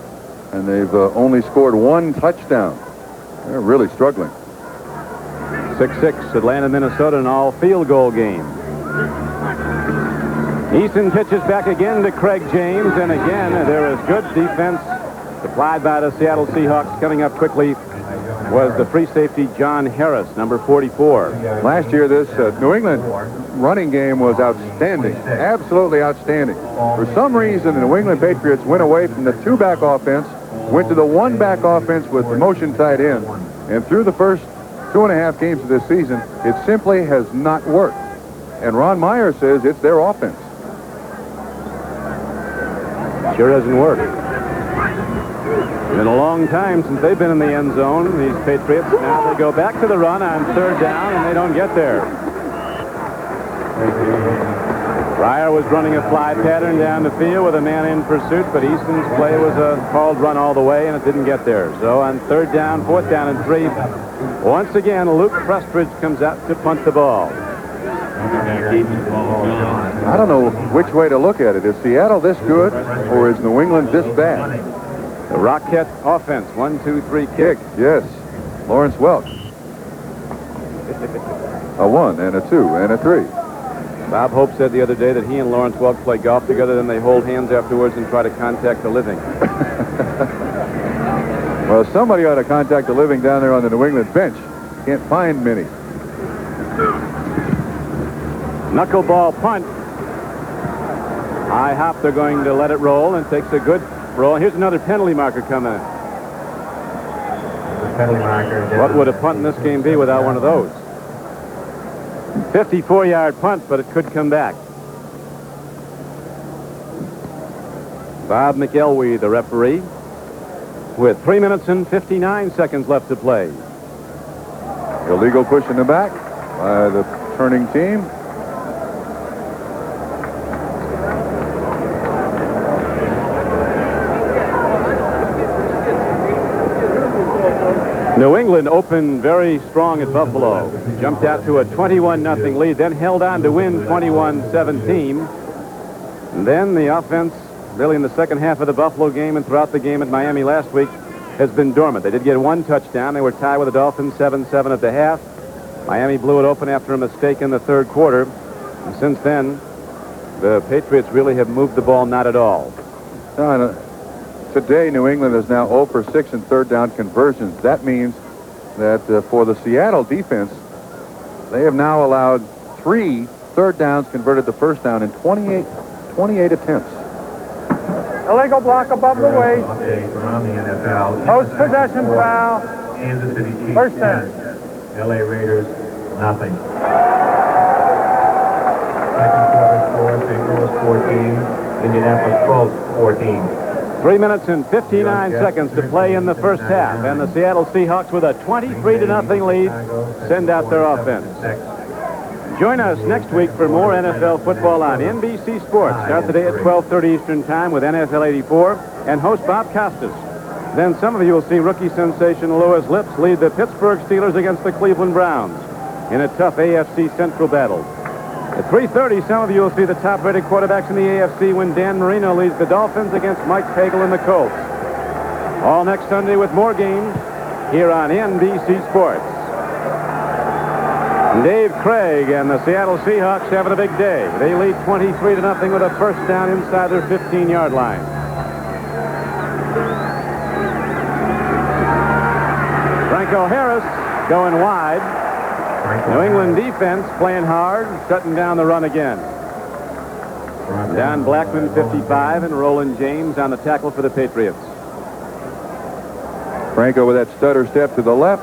and they've only scored 1 touchdown. They're really struggling. 6-6, Atlanta, Minnesota, an all field goal game. Eason pitches back again to Craig James, and again there is good defense supplied by the Seattle Seahawks. Coming up quickly was the free safety John Harris, number 44. Last year, this New England running game was outstanding, absolutely outstanding. For some reason, the New England Patriots went away from the 2-back offense went to the one-back offense with the motion tight end, and through the first 2.5 games of this season, it simply has not worked. And Ron Meyer says it's their offense. Sure hasn't worked. Been a long time since they've been in the end zone, these Patriots. Now they go back to the run on 3rd down, and they don't get there. Pryor was running a fly pattern down the field with a man in pursuit, but Easton's play was a called run all the way, and it didn't get there. So on 3rd down, 4th down, and 3, once again, Luke Prestridge comes out to punt the ball. I don't know which way to look at it. Is Seattle this good, or is New England this bad? The Rocket offense, 1, 2, 3 kick. Yes, Lawrence Welk. A 1 and a 2 and a 3. Bob Hope said the other day that he and Lawrence Welk play golf together, then they hold hands afterwards and try to contact the living. Well, somebody ought to contact the living down there on the New England bench. Can't find many. Knuckleball punt. High hop, they're going to let it roll, and takes a good roll. Here's another penalty marker coming in. Penalty marker. What would a punt in this game be without one of those? 54-yard punt, but it could come back. Bob McElwee, the referee, with 3 minutes and 59 seconds left to play. Illegal push in the back by the turning team. New England opened very strong at Buffalo. Jumped out to a 21-0 lead, then held on to win 21-17. And then the offense, really in the second half of the Buffalo game and throughout the game at Miami last week, has been dormant. They did get 1 touchdown. They were tied with the Dolphins 7-7 at the half. Miami blew it open after a mistake in the 3rd quarter. And since then, the Patriots really have moved the ball not at all. Today, New England is now 0 for 6 in 3rd down conversions. That means that for the Seattle defense, they have now allowed 3 3rd downs converted to 1st down in 28 attempts. Illegal block above the waist. Around the NFL. Post-possession foul. Kansas City Chiefs. 1st down. LA Raiders, nothing. Second quarter score, St. Louis 14, Indianapolis 12-14. 3 minutes and 59 seconds to play in the first half, and the Seattle Seahawks with a 23-0 lead send out their offense. Join us next week for more NFL football on NBC Sports. Start the day at 12:30 Eastern Time with NFL 84 and host Bob Costas. Then some of you will see rookie sensation Louis Lips lead the Pittsburgh Steelers against the Cleveland Browns in a tough AFC Central battle. At 3:30, some of you will see the top-rated quarterbacks in the AFC when Dan Marino leads the Dolphins against Mike Pagel and the Colts. All next Sunday with more games here on NBC Sports. Dave Craig and the Seattle Seahawks having a big day. They lead 23-0 with a 1st down inside their 15-yard line. Franco Harris going wide. New England defense playing hard, shutting down the run again. Don Blackman, 55, and Roland James on the tackle for the Patriots. Franco with that stutter step to the left.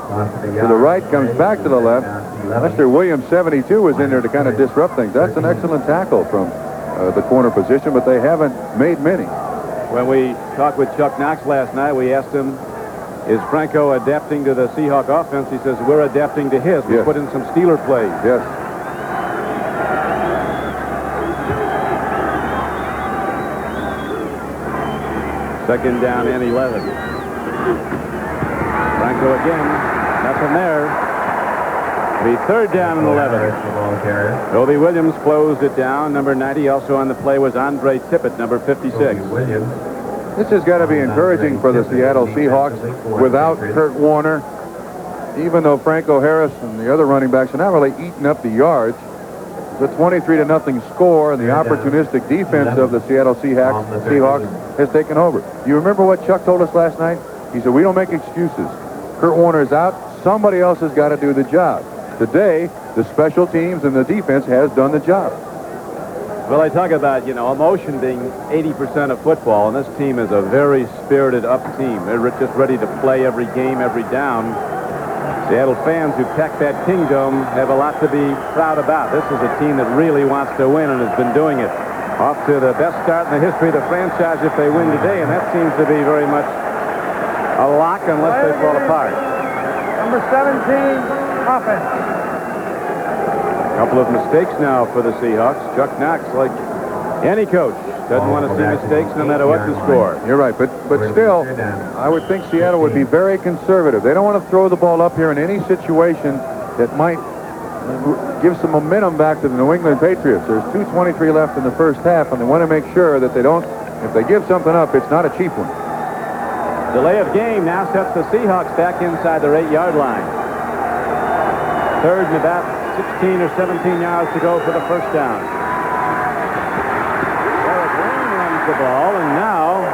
To the right, comes back to the left. Mr. Williams, 72, was in there to kind of disrupt things. That's an excellent tackle from the corner position, but they haven't made many. When we talked with Chuck Knox last night, we asked him, is Franco adapting to the Seahawk offense? He says, we're adapting to his. We put in some Steeler plays. Yes. Second down and 11. Franco again. Nothing there. The 3rd down and 11. Toby Williams closed it down. Number 90 also on the play was Andre Tippett, number 56. This has got to be encouraging for the Seattle Seahawks without Kurt Warner. Even though Franco Harris and the other running backs are not really eating up the yards, the 23-0 score and the opportunistic defense of the Seattle Seahawks has taken over. You remember what Chuck told us last night? He said, we don't make excuses. Kurt Warner is out. Somebody else has got to do the job. Today, the special teams and the defense has done the job. Well, I talk about, emotion being 80% of football, and this team is a very spirited up team. They're just ready to play every game, every down. Seattle fans who packed that Kingdome have a lot to be proud about. This is a team that really wants to win and has been doing it. Off to the best start in the history of the franchise if they win today, and that seems to be very much a lock unless they fall apart. Number 17, offense. A couple of mistakes now for the Seahawks. Chuck Knox, like any coach, doesn't want to see mistakes no matter what the score. You're right, but still, I would think Seattle would be very conservative. They don't want to throw the ball up here in any situation that might give some momentum back to the New England Patriots. There's 2:23 left in the first half, and they want to make sure that they don't, if they give something up, it's not a cheap one. Delay of game now sets the Seahawks back inside their 8-yard line. Third and about 16 or 17 yards to go for the first down. Derek Wayne runs the ball, and now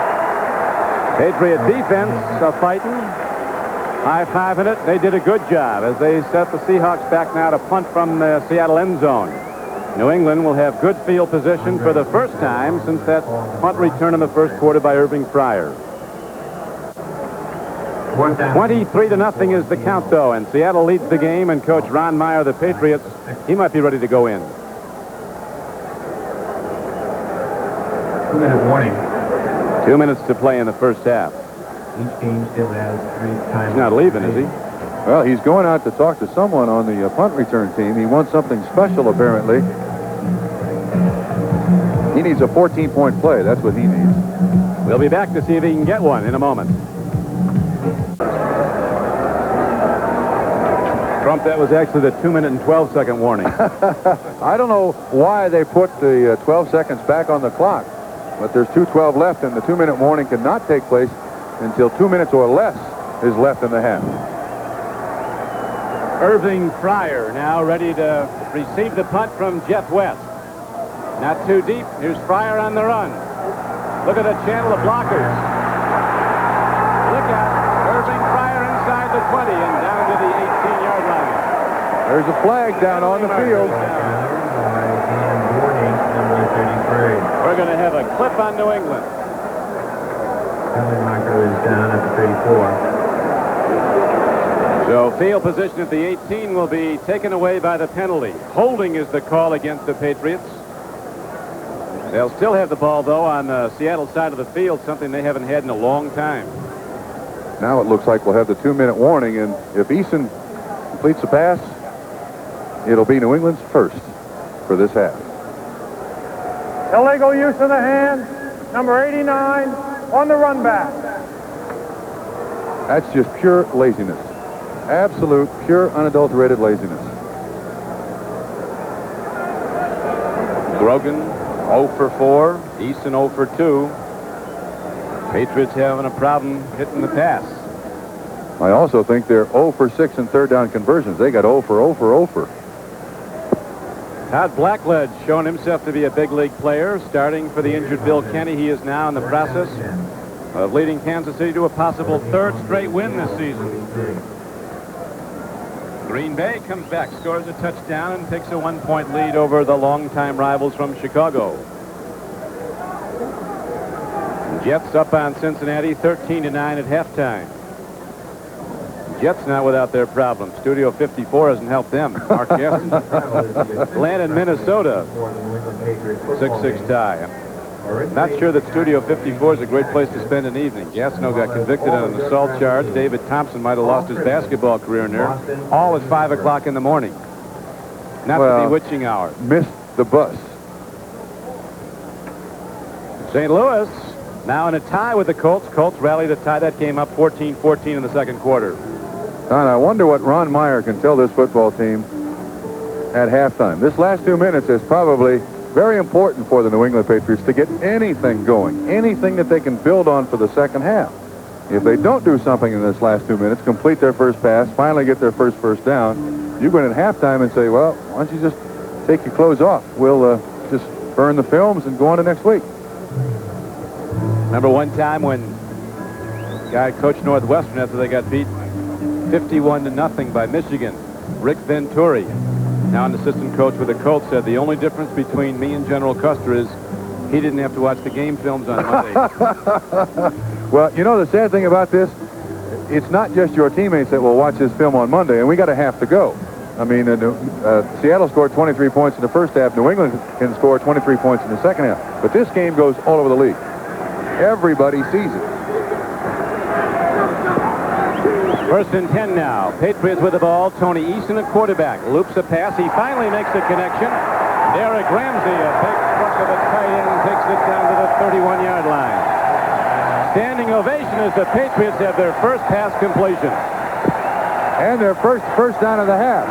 Patriot defense fighting, high-fiving it. They did a good job as they set the Seahawks back now to punt from the Seattle end zone. New England will have good field position for the first time since that punt return in the first quarter by Irving Fryer. 23-0 is the count, though, and Seattle leads the game, and Coach Ron Meyer, the Patriots, he might be ready to go in. 2-minute warning. 2 minutes to play in the first half. Each team still has 3 times. He's not leaving, is he? Well, he's going out to talk to someone on the punt return team. He wants something special, apparently. He needs a 14-point play. That's what he needs. We'll be back to see if he can get one in a moment. Trump, that was actually the 2-minute and 12-second warning. I don't know why they put the 12 seconds back on the clock, but there's 2:12 left, and the 2-minute warning cannot take place until 2 minutes or less is left in the half. Irving Fryer now ready to receive the punt from Jeff West. Not too deep. Here's Fryer on the run. Look at the channel of blockers. Look out. Irving Fryer inside the 20 and down to the 18-yard line. There's a flag down on the field. We're going to have a clip on New England. Penalty marker is down at the 34. So field position at the 18 will be taken away by the penalty. Holding is the call against the Patriots. They'll still have the ball, though, on the Seattle side of the field, something they haven't had in a long time. Now it looks like we'll have the 2-minute warning, and if Eason completes the pass, it'll be New England's first for this half. Illegal use of the hand. Number 89 on the run back. That's just pure laziness. Absolute, pure, unadulterated laziness. Grogan 0 for 4. Easton 0 for 2. Patriots having a problem hitting the pass. I also think they're 0 for 6 in third down conversions. They got 0 for 0 for 0 for. Todd Blackledge showing himself to be a big league player, starting for the injured Bill Kenny. He is now in the process of leading Kansas City to a possible third straight win this season. Green Bay comes back, scores a touchdown, and takes a 1-point lead over the longtime rivals from Chicago. Jets up on Cincinnati 13-9 at halftime. Jets now without their problems. Studio 54 hasn't helped them. Mark Jefferson. Atlanta and Minnesota. 6-6 tie. Not sure that Studio 54 is a great place to spend an evening. Gastineau got convicted on an assault charge. David Thompson might have lost his basketball career in there. All at 5 o'clock in the morning. Not the bewitching hour. Missed the bus. St. Louis now in a tie with the Colts. Colts rally to tie that game up 14-14 in the second quarter. And I wonder what Ron Meyer can tell this football team at halftime. This last 2 minutes is probably very important for the New England Patriots to get anything going, anything that they can build on for the second half. If they don't do something in this last 2 minutes, complete their first pass, finally get their first down, you go in at halftime and say, well, why don't you just take your clothes off? We'll just burn the films and go on to next week. Remember one time when a guy coached Northwestern after they got beat 51-0 by Michigan, Rick Venturi. now an assistant coach with the Colts, said the only difference between me and General Custer is he didn't have to watch the game films on Monday. Well, you know, the sad thing about this, it's not just your teammates that will watch this film on Monday, and we got to have to go. I mean, Seattle scored 23 points in the first half. New England can score 23 points in the second half. But this game goes all over the league. Everybody sees it. First and 10 now. Patriots with the ball. Tony Eason at quarterback. Loops a pass. He finally makes the connection. Derek Ramsey, a big truck of a tight end, takes it down to the 31-yard line. Standing ovation as the Patriots have their first pass completion. And their first down of the half.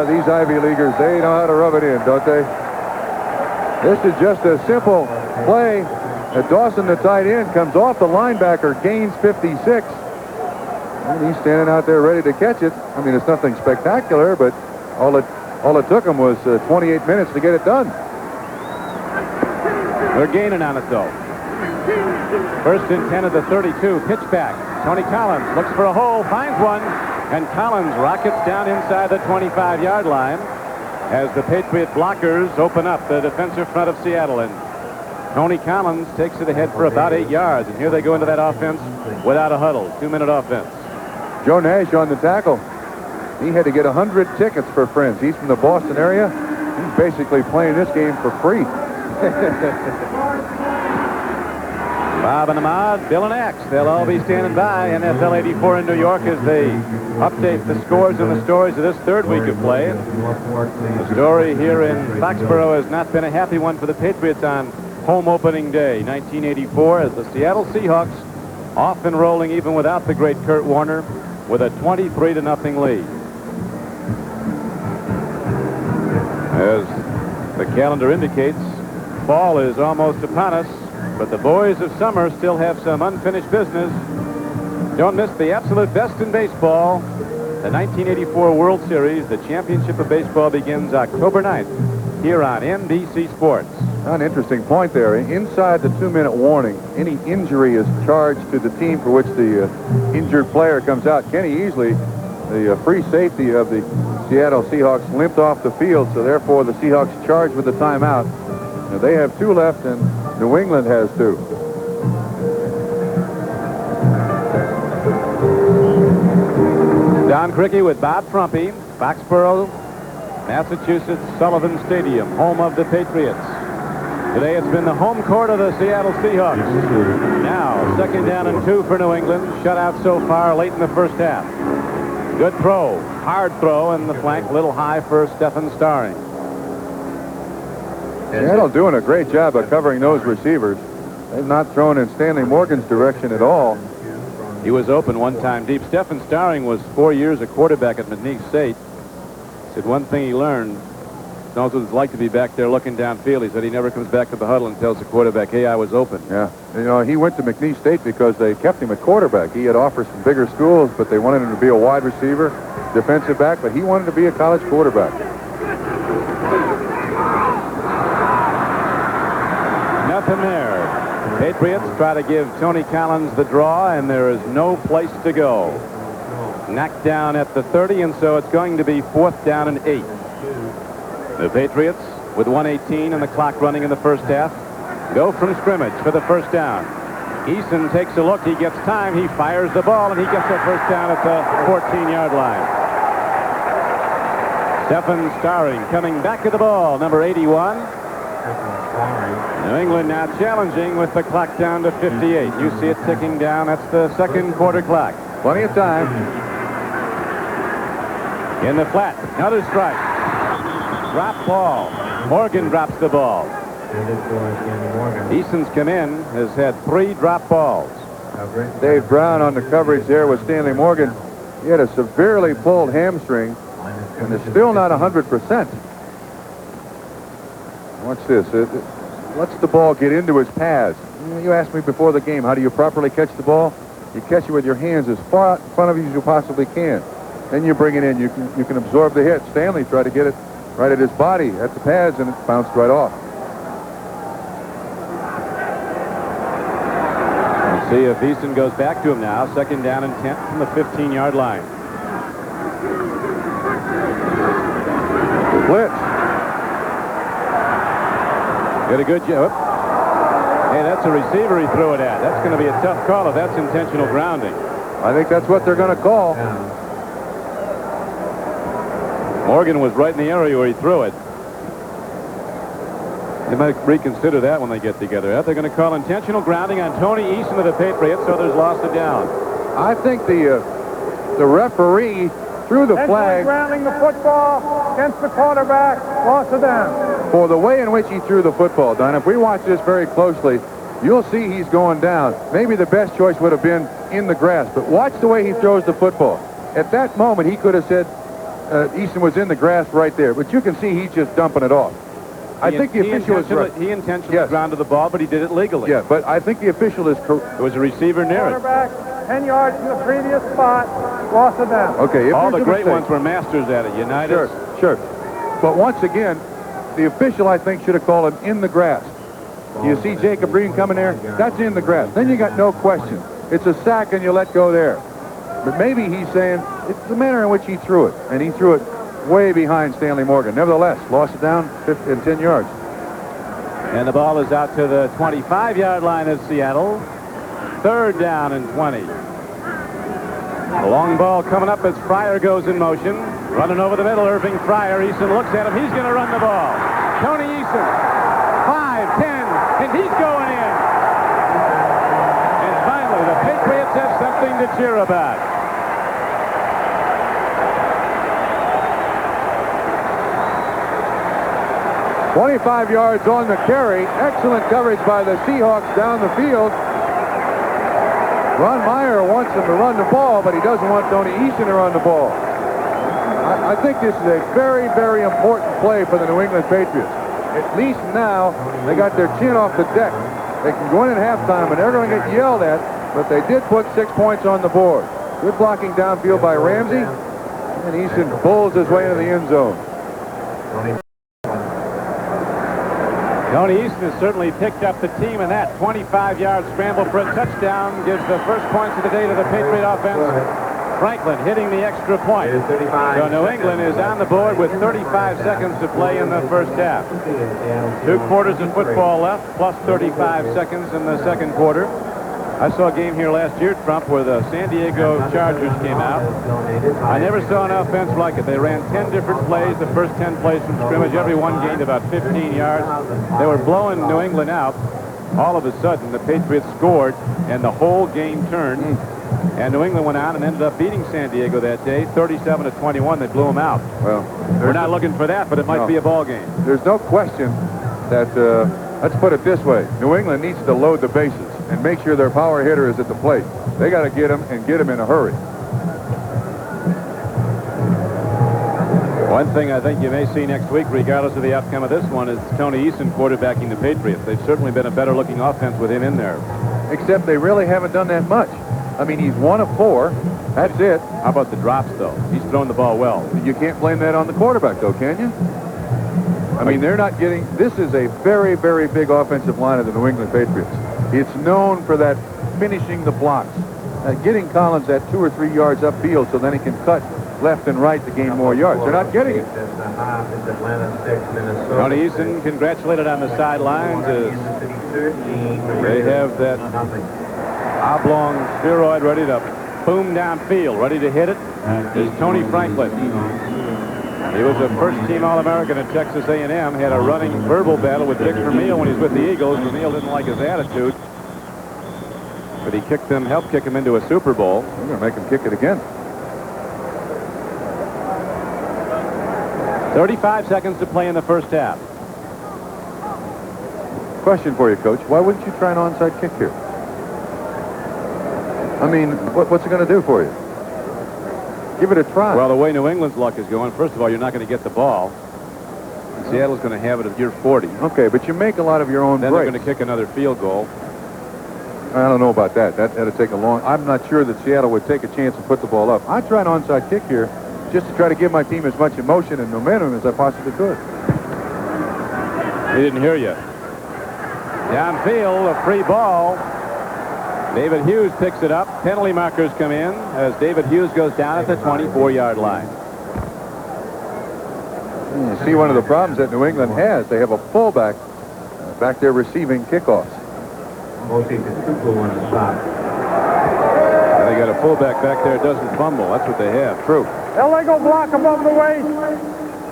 These Ivy Leaguers, they know how to rub it in, don't they? This is just a simple play. Dawson, the tight end, comes off the linebacker, gains 56. And he's standing out there ready to catch it. I mean, it's nothing spectacular, but all it took him was 28 minutes to get it done. They're gaining on it, though. First and 10 of the 32. Pitch back. Tony Collins looks for a hole, finds one, and Collins rockets down inside the 25-yard line as the Patriot blockers open up the defensive front of Seattle. And Tony Collins takes it ahead for about 8 yards. And here they go into that offense without a huddle. 2-minute offense. Joe Nash on the tackle. He had to get 100 tickets for friends. He's from the Boston area. He's basically playing this game for free. Bob and Ahmad, Bill and X, they'll all be standing by. NFL 84 in New York as they update the scores and the stories of this third week of play. The story here in Foxborough has not been a happy one for the Patriots on home opening day, 1984, as the Seattle Seahawks, off and rolling even without the great Kurt Warner, with a 23-0 lead. As the calendar indicates, fall is almost upon us, but the boys of summer still have some unfinished business. Don't miss the absolute best in baseball. The 1984 World Series, the championship of baseball, begins October 9th here on NBC Sports. An interesting point there. Inside the 2-minute warning, any injury is charged to the team for which the injured player comes out. Kenny Easley, the free safety of the Seattle Seahawks, limped off the field, so therefore the Seahawks charged with the timeout. Now, they have 2 left, and New England has 2. Don Criqui with Bob Trumpy, Foxborough, Massachusetts, Sullivan Stadium, home of the Patriots. Today it's been the home court of the Seattle Seahawks. Now, 2nd down and 2 for New England. Shutout so far late in the first half. Good throw. Hard throw in the flank. Little high for Stephen Starring. Seattle doing a great job of covering those receivers. They've not thrown in Stanley Morgan's direction at all. He was open one time deep. Stephen Starring was 4 years a quarterback at McNeese State. Said one thing he learned, knows what it's like to be back there looking downfield. He said he never comes back to the huddle and tells the quarterback, hey, I was open. Yeah. You know, he went to McNeese State because they kept him at quarterback. He had offers from bigger schools, but they wanted him to be a wide receiver, defensive back, but he wanted to be a college quarterback. Nothing there. Patriots try to give Tony Collins the draw, and there is no place to go. Knocked down at the 30, and so it's going to be 4th down and 8. The Patriots, with 1:18 and the clock running in the first half, go from scrimmage for the first down. Eason takes a look. He gets time. He fires the ball, and he gets the first down at the 14-yard line. Stephen Starring coming back to the ball, number 81. New England now challenging with the clock down to 58. You see it ticking down. That's the second quarter clock. Plenty of time. In the flat, another strike. Drop ball. Morgan drops the ball. Eason's come in, has had 3 drop balls. Dave Brown on the coverage there with Stanley Morgan. He had a severely pulled hamstring and is still not 100%. Watch this. Lets the ball get into his pads. You asked me before the game, how do you properly catch the ball? You catch it with your hands as far out in front of you as you possibly can. Then you bring it in. You can absorb the hit. Stanley tried to get it right at his body, at the pads, and it bounced right off. We'll see if Eason goes back to him now. 2nd down and 10 from the 15-yard line. Blitz. Did a good job. Hey, that's a receiver he threw it at. That's going to be a tough call if that's intentional grounding. I think that's what they're going to call. Morgan was right in the area where he threw it. They might reconsider that when they get together. They're going to call intentional grounding on Tony Eason of the Patriots, so there's lost it down. I think the referee threw the flag grounding the football against the quarterback, loss of down. for the way in which he threw the football, Don. If we watch this very closely, you'll see he's going down. Maybe the best choice would have been in the grass, but watch the way he throws the football. At that moment, he could have said Eason was in the grass right there, but you can see he's just dumping it off. I think the official is right. He intentionally grounded the ball, but he did it legally. Yeah, but I think the official is correct. There was a receiver near it. Quarterback, 10 yards from the previous spot, loss of down. Okay, if All there's the a great mistake- ones were masters at it. United. Sure. But once again, the official, I think, should have called him in the grass. You see Jacob Green coming there? That's in the grass. Then you got no question. It's a sack and you let go there. But maybe he's saying it's the manner in which he threw it. And he threw it way behind Stanley Morgan. Nevertheless, lost it down 10 yards. And the ball is out to the 25-yard line of Seattle. 3rd down and 20. The long ball coming up as Fryer goes in motion. Running over the middle, Irving Fryer. Eason looks at him. He's going to run the ball. Tony Eason. 5, 10, and he's going in. And finally, the Patriots have something to cheer about. "25 yards on the carry. Excellent coverage by the Seahawks down the field. Ron Meyer wants him to run the ball, but he doesn't want Tony Eason to run the ball. I think this is a very, very important play for the New England Patriots. At least now they got their chin off the deck. They can go in at halftime, and they're going to get yelled at, but they did put 6 points on the board. Good blocking downfield by Ramsey, and Eason pulls his way into the end zone. Tony Eason has certainly picked up the team in that 25-yard scramble for a touchdown. Gives the first points of the day to the Patriot offense. Franklin hitting the extra point. So New England is on the board with 35 seconds to play in the first half. 2 quarters of football left, plus 35 seconds in the second quarter. I saw a game here last year, Trump, where the San Diego Chargers came out. I never saw an offense like it. They ran 10 different plays. The first 10 plays from scrimmage, every one gained about 15 yards. They were blowing New England out. All of a sudden, the Patriots scored, and the whole game turned. And New England went on and ended up beating San Diego that day, 37-21. They blew them out. Well, we're not looking for that, but it might be a ball game. There's no question that, let's put it this way, New England needs to load the bases and make sure their power hitter is at the plate. They got to get him and get him in a hurry. One thing I think you may see next week, regardless of the outcome of this one, is Tony Eason quarterbacking the Patriots. They've certainly been a better looking offense with him in there. Except they really haven't done that much. I mean, he's 1 of 4. That's it. How about the drops, though? He's thrown the ball well. You can't blame that on the quarterback, though, can you? I mean, they're not getting... This is a very, very big offensive line of the New England Patriots. It's known for that finishing the blocks. Getting Collins that 2 or 3 yards upfield so then he can cut left and right to gain more yards. They're not getting it. Tony Eason congratulated on the sidelines as they have that oblong spheroid ready to boom downfield, ready to hit it, is Tony Franklin. He was a first-team All-American at Texas A&M, had a running verbal battle with Dick Vermeil when he was with the Eagles. Vermeil didn't like his attitude, but he helped kick him into a Super Bowl. We're going to make him kick it again. 35 seconds to play in the first half. Question for you, Coach. Why wouldn't you try an onside kick here? I mean, what's it going to do for you? Give it a try. Well, the way New England's luck is going, first of all, you're not going to get the ball. And Seattle's going to have it at year 40. Okay, but you make a lot of your own Then breaks. they're going to kick another field goal. I don't know about that. That'll take a long... I'm not sure that Seattle would take a chance and put the ball up. I'd try an onside kick here just to try to give my team as much emotion and momentum as I possibly could. He didn't hear you. Downfield, a free ball. David Hughes picks it up. Penalty markers come in as David Hughes goes down at the 24-yard line. You see one of the problems that New England has. They have a fullback back there receiving kickoffs. Mostly the Tupu on the stop. They got a fullback back there doesn't fumble. That's what they have. True. Illegal block above the waist.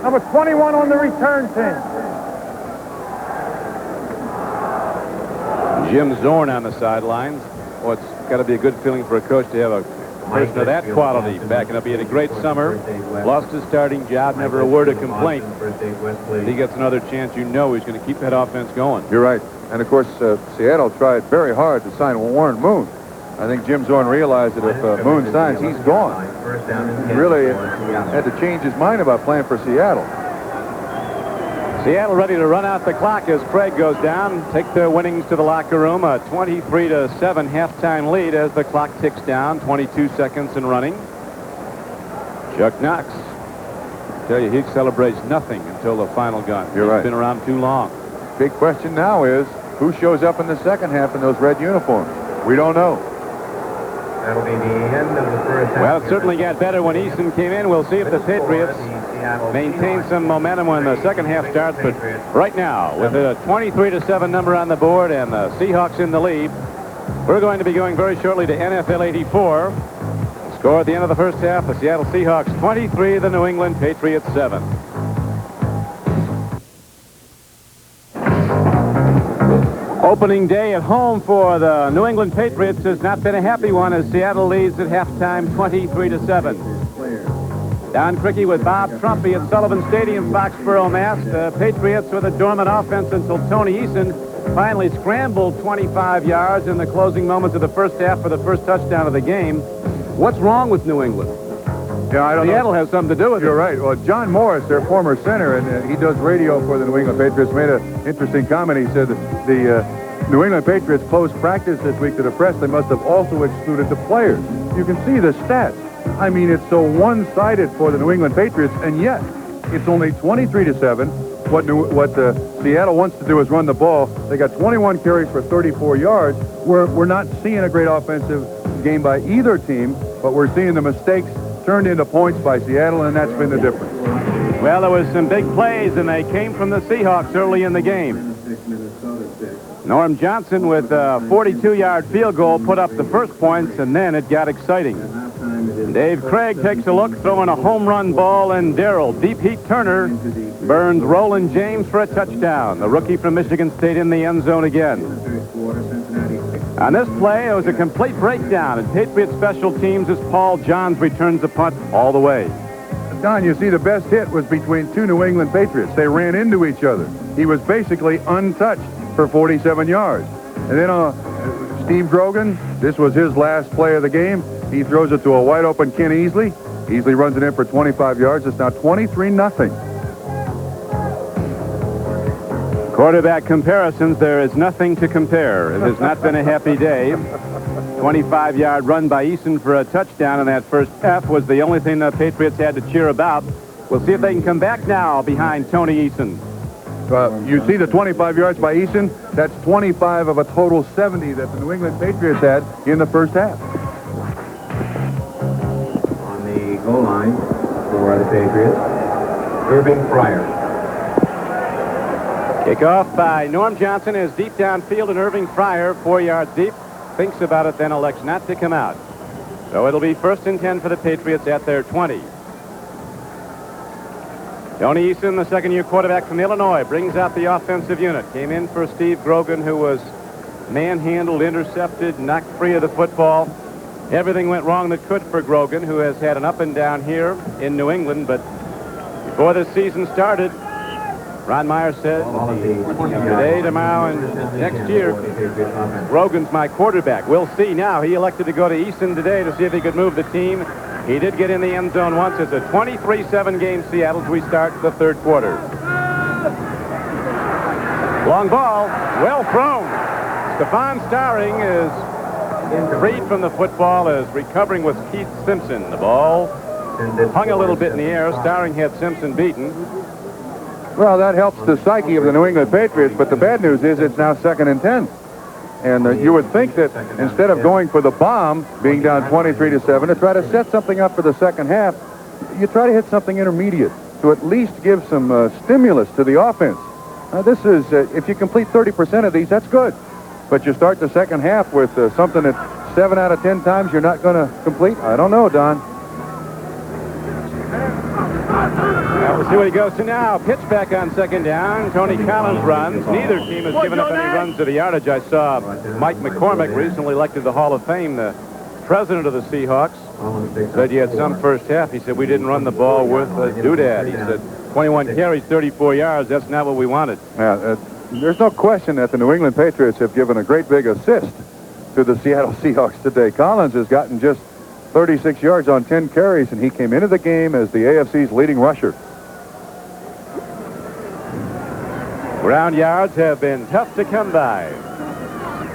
Number 21 on the return team. Jim Zorn on the sidelines. Well, it's got to be a good feeling for a coach to have a person of that quality backing up. He had a great summer, lost his starting job, never a word of complaint. If he gets another chance, you know he's going to keep that offense going. You're right. And, of course, Seattle tried very hard to sign Warren Moon. I think Jim Zorn realized that if Moon signs, he's gone. He really had to change his mind about playing for Seattle. Seattle ready to run out the clock as Craig goes down, take their winnings to the locker room. A 23-7 halftime lead as the clock ticks down, 22 seconds and running. Chuck Knox, I tell you, he celebrates nothing until the final gun. You're right. He's been around too long. Big question now is, who shows up in the second half in those red uniforms? We don't know. That'll be the end of the first half. Well, it certainly got better when Eason came in. We'll see if the Patriots maintain some momentum when the second half starts. But right now, with a 23-7 number on the board and the Seahawks in the lead, we're going to be going very shortly to NFL 84. Score at the end of the first half, the Seattle Seahawks 23, the New England Patriots 7. Opening day at home for the New England Patriots has not been a happy one as Seattle leads at halftime 23-7. Don Crickey with Bob Trumpy at Sullivan Stadium, Foxborough, Mass. The Patriots with a dormant offense until Tony Eason finally scrambled 25 yards in the closing moments of the first half for the first touchdown of the game. What's wrong with New England? Yeah, I don't know. Seattle has something to do with it. You're right. Well, John Morris, their former center, and he does radio for the New England Patriots, made an interesting comment. He said that the New England Patriots closed practice this week to the press. They must have also excluded the players. You can see the stats. I mean, it's so one-sided for the New England Patriots, and yet it's only 23-7. What Seattle wants to do is run the ball. They got 21 carries for 34 yards. We're not seeing a great offensive game by either team, but we're seeing the mistakes turned into points by Seattle, and that's been the difference. Well, there was some big plays, and they came from the Seahawks early in the game. Norm Johnson with a 42-yard field goal put up the first points, and then it got exciting. Dave Craig takes a look, throwing a home run ball, and Darrell Deep Heat Turner burns Roland James for a touchdown. The rookie from Michigan State in the end zone again. On this play, it was a complete breakdown, and Patriot special teams as Paul Johns returns the punt all the way. Don, you see, the best hit was between two New England Patriots. They ran into each other. He was basically untouched for 47 yards. And then Steve Grogan, this was his last play of the game. He throws it to a wide-open Ken Easley. Easley runs it in for 25 yards. It's now 23-0. Quarterback comparisons, there is nothing to compare. It has not been a happy day. 25-yard run by Eason for a touchdown in that first half was the only thing the Patriots had to cheer about. We'll see if they can come back now behind Tony Eason. You see the 25 yards by Eason? That's 25 of a total 70 that the New England Patriots had in the first half. On the goal line for the Patriots, Irving Fryer. Kickoff by Norm Johnson is deep downfield, and Irving Fryer, 4 yards deep, thinks about it, then elects not to come out. So it'll be 1st and 10 for the Patriots at their 20. Tony Eason, the second-year quarterback from Illinois, brings out the offensive unit. Came in for Steve Grogan, who was manhandled, intercepted, knocked free of the football. Everything went wrong that could for Grogan, who has had an up and down here in New England. But before the season started, Ron Meyer said, today, tomorrow, and next year, Grogan's my quarterback. We'll see now. He elected to go to Eason today to see if he could move the team. He did get in the end zone once. It's a 23-7 game, Seattle, as we start the third quarter. Long ball, well thrown. Stephon Starring is freed from the football, as recovering with Keith Simpson. The ball hung a little bit in the air. Starring had Simpson beaten. Well, that helps the psyche of the New England Patriots, but the bad news is it's now 2nd and 10. And you would think that instead of going for the bomb, being down 23-7, to try to set something up for the second half, you try to hit something intermediate. to at least give some stimulus to the offense. This is, if you complete 30% of these, that's good. But you start the second half with something that 7 out of 10 times you're not going to complete? I don't know, Don. We'll see what he goes to now. Pitch back on second down. Tony Collins runs. Neither team has given up any runs to the yardage. I saw Mike McCormick, recently elected to the Hall of Fame, the president of the Seahawks, said you had some first half. He said we didn't run the ball worth a doodad. He said 21 carries, 34 yards. That's not what we wanted. Yeah, there's no question that the New England Patriots have given a great big assist to the Seattle Seahawks today. Collins has gotten just 36 yards on 10 carries, and he came into the game as the AFC's leading rusher. Ground yards have been tough to come by.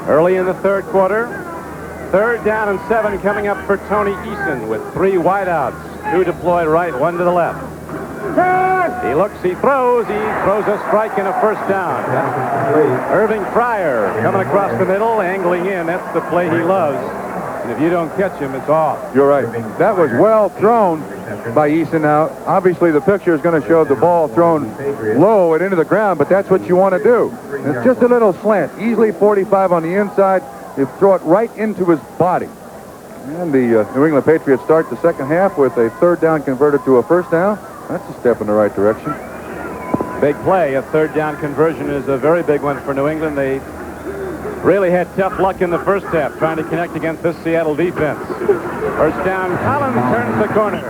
Early in the third quarter, 3rd down and 7 coming up for Tony Eason with 3 wideouts, 2 deployed right, 1 to the left. He looks, he throws a strike and a first down. Irving Fryer coming across the middle, angling in. That's the play he loves. And if you don't catch him, it's off. You're right. That was well thrown by Eason. Now, obviously, the picture is going to show the ball thrown low and into the ground, but that's what you want to do. It's just a little slant, easily 45 on the inside. You throw it right into his body. And the New England Patriots start the second half with a 3rd down converted to a first down. That's a step in the right direction. Big play. A 3rd down conversion is a very big one for New England. They really had tough luck in the first half trying to connect against this Seattle defense. First down, Collins turns the corner.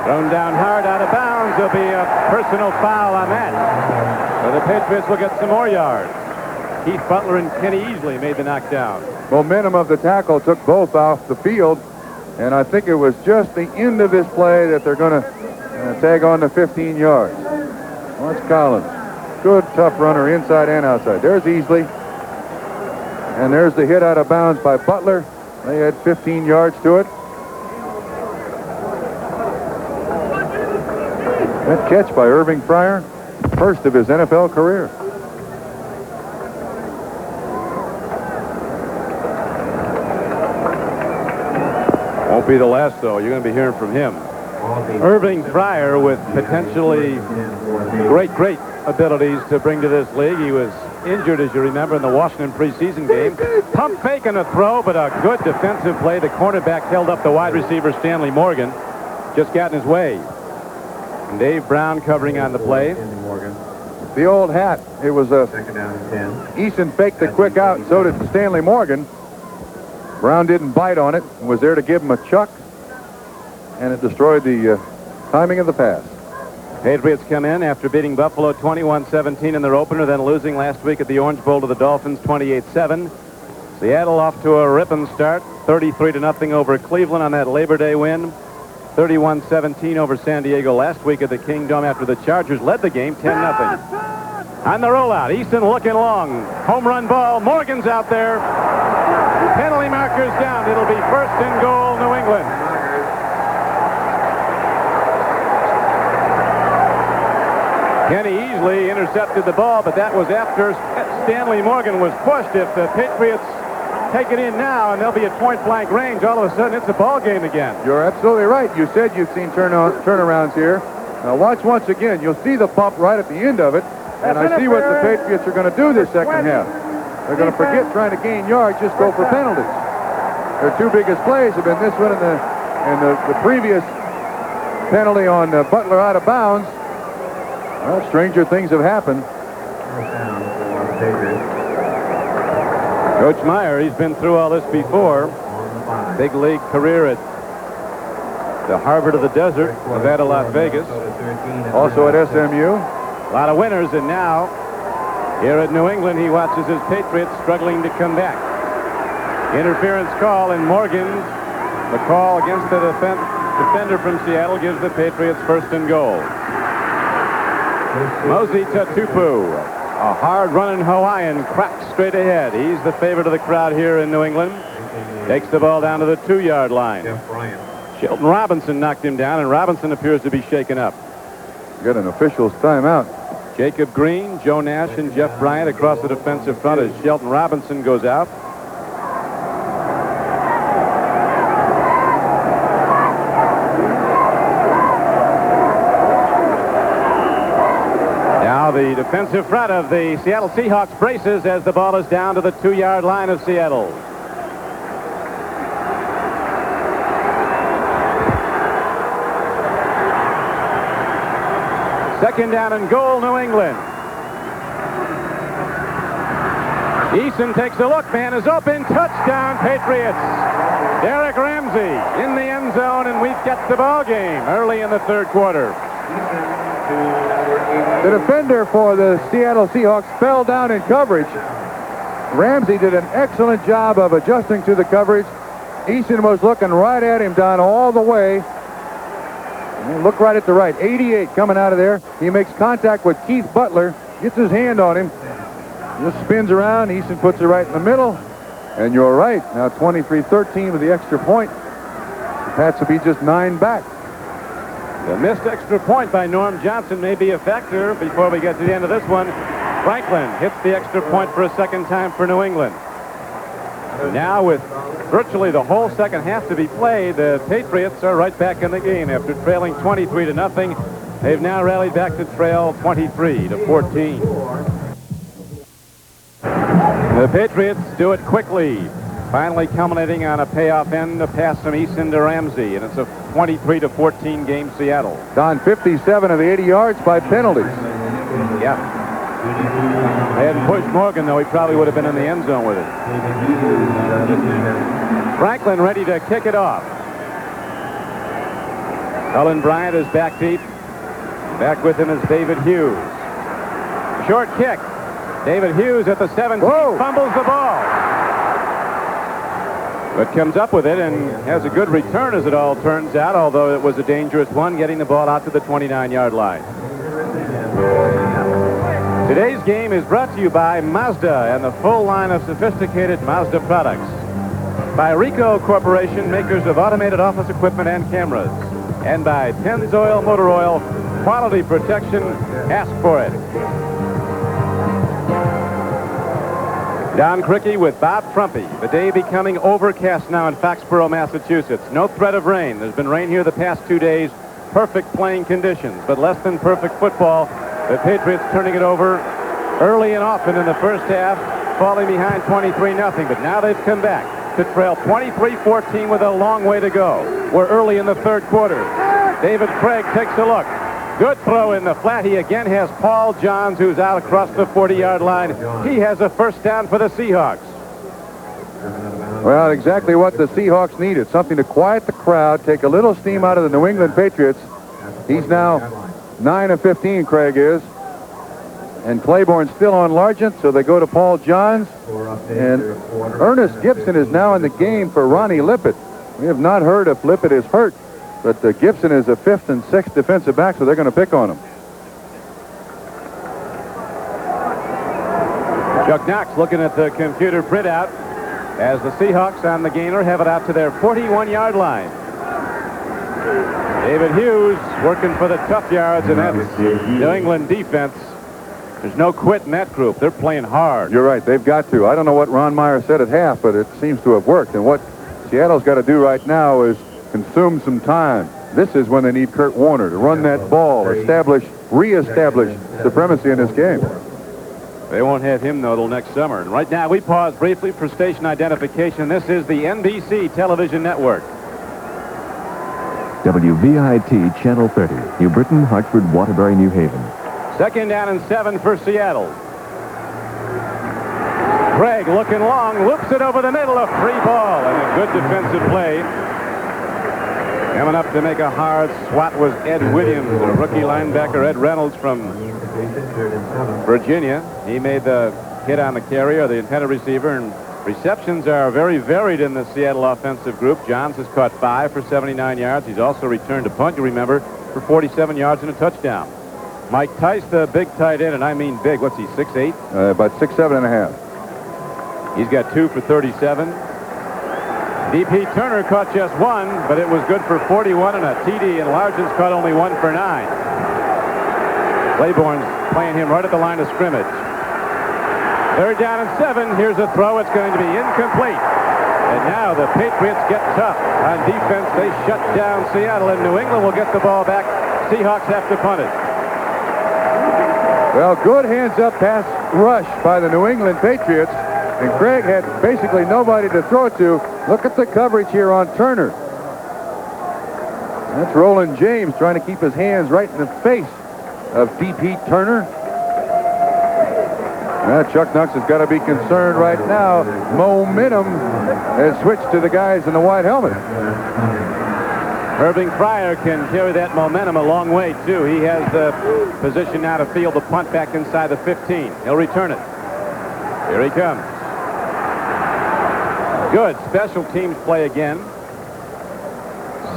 Thrown down hard, out of bounds. There'll be a personal foul on that. So the Patriots will get some more yards. Keith Butler and Kenny Easley made the knockdown. Momentum of the tackle took both off the field, and I think it was just the end of this play that they're going to tag on to 15 yards. Well, that's Collins. Good, tough runner inside and outside. There's Easley. And there's the hit out of bounds by Butler. They had 15 yards to it. That catch by Irving Fryer, first of his NFL career. Won't be the last, though. You're going to be hearing from him. Irving Fryer with potentially great abilities to bring to this league. He was injured, as you remember, in the Washington preseason game. Pump fake on a throw, but a good defensive play. The cornerback held up the wide receiver, Stanley Morgan. Just got in his way. And Dave Brown covering on the play. The old hat. It was a Eason faked the quick out, and so did Stanley Morgan. Brown didn't bite on it and was there to give him a chuck, and it destroyed the timing of the pass. Patriots come in after beating Buffalo 21-17 in their opener, then losing last week at the Orange Bowl to the Dolphins 28-7. Seattle off to a ripping start, 33-0 over Cleveland on that Labor Day win. 31-17 over San Diego last week at the Kingdome after the Chargers led the game 10-0. On the rollout, Easton looking long. Home run ball. Morgan's out there. Penalty markers down. It'll be 1st and goal, New England. Kenny Easley intercepted the ball, but that was after Stanley Morgan was pushed. If the Patriots take it in now and they'll be at point-blank range, all of a sudden it's a ball game again. You're absolutely right. You said you've seen turnarounds here. Now watch once again. You'll see the pump right at the end of it, and I see what the Patriots are going to do this second half. They're going to forget trying to gain yards, just go for penalties. Their 2 biggest plays have been this one and the previous penalty on Butler out of bounds. Well, stranger things have happened. Coach Meyer, he's been through all this before. Big league career at the Harvard of the Desert, Nevada, Las Vegas. Also at SMU. A lot of winners, and now here at New England, he watches his Patriots struggling to come back. Interference call, and Morgan, the call against the defender from Seattle, gives the Patriots 1st and goal. Mosey Tatupu, a hard-running Hawaiian, cracks straight ahead. He's the favorite of the crowd here in New England. Takes the ball down to the 2-yard line. Shelton Robinson knocked him down, and Robinson appears to be shaken up. Get an official's timeout. Jacob Green, Joe Nash, and Jeff Bryant across the defensive front as Shelton Robinson goes out. defensive front of the Seattle Seahawks braces as the ball is down to the 2-yard line of Seattle. Second down and goal, New England. Eason takes a look. Man is open. Touchdown, Patriots. Derek Ramsey in the end zone, and we've got the ball game early in the third quarter. The defender for the Seattle Seahawks fell down in coverage. Ramsey did an excellent job of adjusting to the coverage. Eason was looking right at him, Don, all the way. Look right at the right. 88 coming out of there. He makes contact with Keith Butler, gets his hand on him, just spins around. Eason puts it right in the middle. And you're right. Now 23-13 with the extra point. The Pats will be just 9 back. The missed extra point by Norm Johnson may be a factor before we get to the end of this one. Franklin hits the extra point for a second time for New England. Now with virtually the whole second half to be played, the Patriots are right back in the game after trailing 23-0. They've now rallied back to trail 23-14. The Patriots do it quickly, finally culminating on a payoff end, a pass from Eason to Ramsey, and it's a 23-14 game, Seattle. Don, 57 of the 80 yards by penalties. Yeah. They hadn't pushed Morgan, though. He probably would have been in the end zone with it. Franklin ready to kick it off. Cullen Bryant is back deep. Back with him is David Hughes. Short kick. David Hughes at the 17, fumbles the ball. But comes up with it and has a good return as it all turns out, although it was a dangerous one, getting the ball out to the 29-yard line. Today's game is brought to you by Mazda and the full line of sophisticated Mazda products. By Ricoh Corporation, makers of automated office equipment and cameras. And by Pennzoil Motor Oil, quality protection, ask for it. Don Criqui with Bob Trumpy. The day becoming overcast now in Foxborough, Massachusetts. No threat of rain. There's been rain here the past 2 days. Perfect playing conditions, but less than perfect football. The Patriots turning it over early and often in the first half, falling behind 23-0. But now they've come back to trail 23-14 with a long way to go. We're early in the third quarter. David Craig takes a look. Good throw in the flat. He again has Paul Johns, who's out across the 40-yard line. He has a first down for the Seahawks. Well, exactly what the Seahawks needed. Something to quiet the crowd, take a little steam out of the New England Patriots. He's now 9 of 15, Craig is. And Claiborne's still on Largent, so they go to Paul Johns. And Ernest Gibson is now in the game for Ronnie Lippett. We have not heard if Lippett is hurt. But Gibson is a 5th and 6th defensive back, so they're going to pick on him. Chuck Knox looking at the computer printout as the Seahawks on the gainer have it out to their 41-yard line. David Hughes working for the tough yards, and that's New England defense. There's no quit in that group. They're playing hard. You're right. They've got to. I don't know what Ron Meyer said at half, but it seems to have worked. And what Seattle's got to do right now is consume some time. This is when they need Kurt Warner to run that ball, reestablish supremacy in this game. They won't have him, though, till next summer. And right now, we pause briefly for station identification. This is the NBC television network. WVIT Channel 30, New Britain, Hartford, Waterbury, New Haven. Second down and 7 for Seattle. Craig looking long, loops it over the middle, a free ball, and a good defensive play. Coming up to make a hard swat was Ed Williams, the rookie linebacker Ed Reynolds from Virginia. He made the hit on the carrier, the intended receiver, and receptions are very varied in the Seattle offensive group. Johns has caught 5 for 79 yards. He's also returned a punt, you remember, for 47 yards and a touchdown. Mike Tice, the big tight end, and I mean big. What's he, 6'8"? About 6'7" and a half. He's got 2 for 37. D.P. Turner caught just 1, but it was good for 41 and a TD, and Largent's caught only 1 for 9. Claiborne's playing him right at the line of scrimmage. Third down and 7. Here's a throw. It's going to be incomplete. And now the Patriots get tough on defense. They shut down Seattle, and New England will get the ball back. Seahawks have to punt it. Well, good hands-up pass rush by the New England Patriots, and Craig had basically nobody to throw to. Look at the coverage here on Turner. That's Roland James trying to keep his hands right in the face of D.P. Turner. Chuck Knox has got to be concerned right now. Momentum has switched to the guys in the white helmet. Irving Fryer can carry that momentum a long way, too. He has the position now to field the punt back inside the 15. He'll return it. Here he comes. Good special teams play again.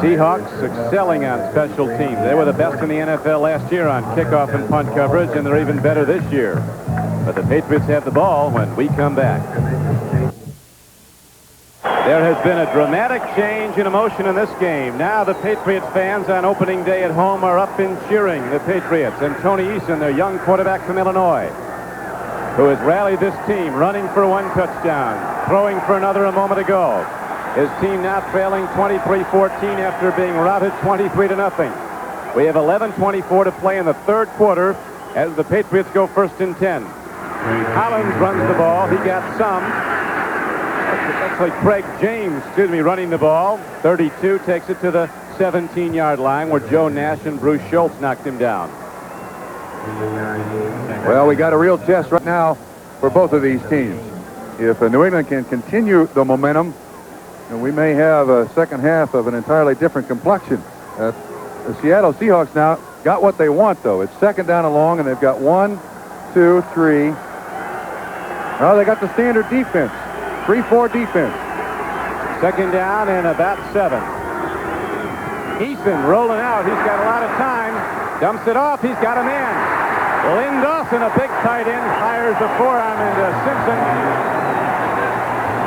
Seahawks excelling on special teams. They were the best in the NFL last year on kickoff and punt coverage, and they're even better this year. But the Patriots have the ball when we come back. There has been a dramatic change in emotion in this game. Now the Patriots fans on opening day at home are up and cheering the Patriots. And Tony Eason, their young quarterback from Illinois, who has rallied this team, running for one touchdown, throwing for another a moment ago. His team now trailing 23-14 after being routed 23-0. We have 11:24 to play in the third quarter as the Patriots go 1st and 10. Collins runs the ball. He got some. Actually, Craig James, running the ball. 32 takes it to the 17-yard line where Joe Nash and Bruce Schultz knocked him down. Well, we got a real test right now for both of these teams. If New England can continue the momentum, we may have a second half of an entirely different complexion. The Seattle Seahawks now got what they want, though. It's 2nd down and long, and they've got 1, 2, 3. Well, they got the standard defense. 3-4 defense. 2nd down and about 7. Eason rolling out. He's got a lot of time. Dumps it off. He's got a man. Lynn Dawson, a big tight end, fires a forearm into Simpson.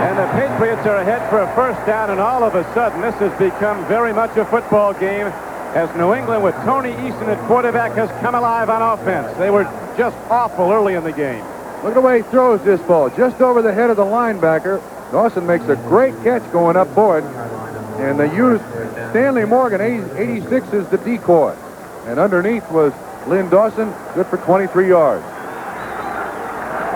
And the Patriots are ahead for a 1st down, and all of a sudden this has become very much a football game as New England with Tony Eason at quarterback has come alive on offense. They were just awful early in the game. Look at the way he throws this ball. Just over the head of the linebacker. Dawson makes a great catch going up for it. And they used Stanley Morgan, 86, as the decoy. And underneath was Lynn Dawson, good for 23 yards.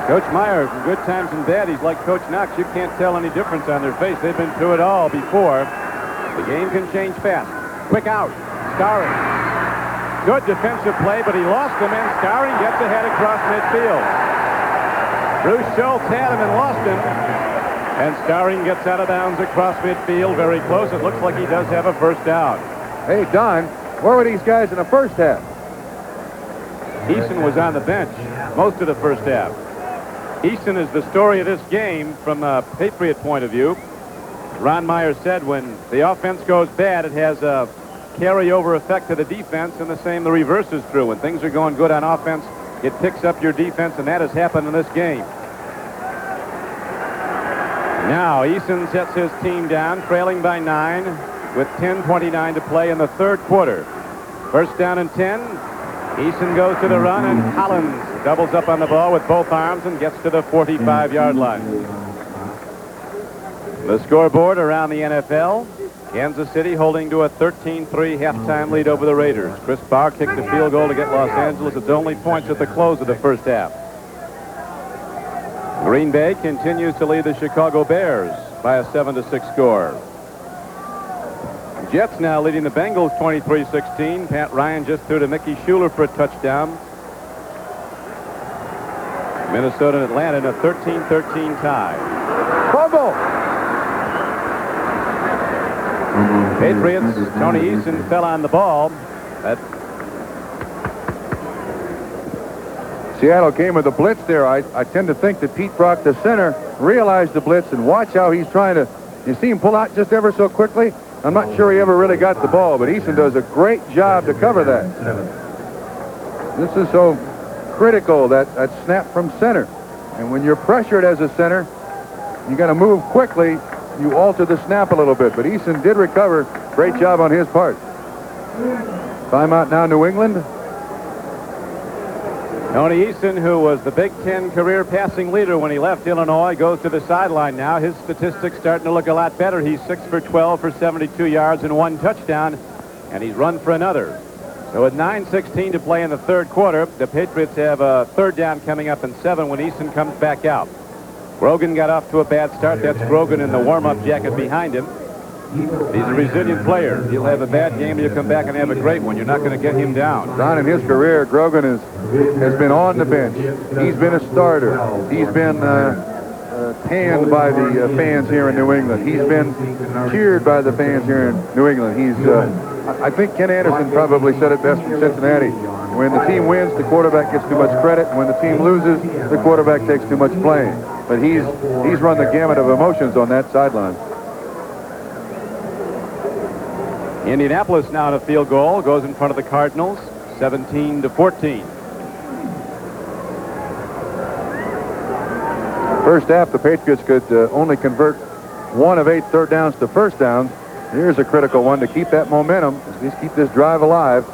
Coach Meyer, from good times and bad, he's like Coach Knox. You can't tell any difference on their face. They've been through it all before. The game can change fast. Quick out. Starring. Good defensive play, but he lost him, and Starring gets ahead across midfield. Bruce Schultz had him and lost him. And Starring gets out of bounds across midfield. Very close. It looks like he does have a 1st down. Hey, Don, where were these guys in the first half? Eason was on the bench most of the first half. Eason is the story of this game from a Patriot point of view. Ron Meyer said when the offense goes bad, it has a carryover effect to the defense, and the reverse is true. When things are going good on offense, it picks up your defense, and that has happened in this game. Now Eason sets his team down, trailing by 9 with 10:29 to play in the third quarter. 1st down and 10. Eason goes to the run, and Collins doubles up on the ball with both arms and gets to the 45-yard line. The scoreboard around the NFL. Kansas City holding to a 13-3 halftime lead over the Raiders. Chris Barr kicked the field goal to get Los Angeles its only points at the close of the first half. Green Bay continues to lead the Chicago Bears by a 7-6 score. Jets now leading the Bengals 23-16. Pat Ryan just threw to Mickey Schuler for a touchdown. Minnesota and Atlanta in a 13-13 tie. Fumble! Patriots, Tony Eason fell on the ball. Seattle came with a blitz there. I tend to think that Pete Brock, the center, realized the blitz, and watch how he's trying to, you see him pull out just ever so quickly. I'm not sure he ever really got the ball, but Eason does a great job to cover that. This is so critical, that snap from center. And when you're pressured as a center, you got to move quickly. You alter the snap a little bit, but Eason did recover. Great job on his part. Timeout now, New England. Tony Eason, who was the Big Ten career passing leader when he left Illinois, goes to the sideline now. His statistics starting to look a lot better. He's 6 for 12 for 72 yards and 1 touchdown, and he's run for another. So with 9:16 to play in the third quarter, the Patriots have a third down coming up in 7 when Easton comes back out. Grogan got off to a bad start. That's Grogan in the warm-up jacket behind him. He's a resilient player. He'll have a bad game, he'll come back and have a great one. You're not going to get him down. Don, in his career, Grogan has been on the bench. He's been a starter. He's been panned by the fans here in New England. He's been cheered by the fans here in New England. I think Ken Anderson probably said it best from Cincinnati. When the team wins, the quarterback gets too much credit. When the team loses, the quarterback takes too much blame. But he's run the gamut of emotions on that sideline. Indianapolis now in a field goal, goes in front of the Cardinals, 17-14. First half, the Patriots could only convert 1 of 8 third downs to first downs. Here's a critical one to keep that momentum, at least keep this drive alive.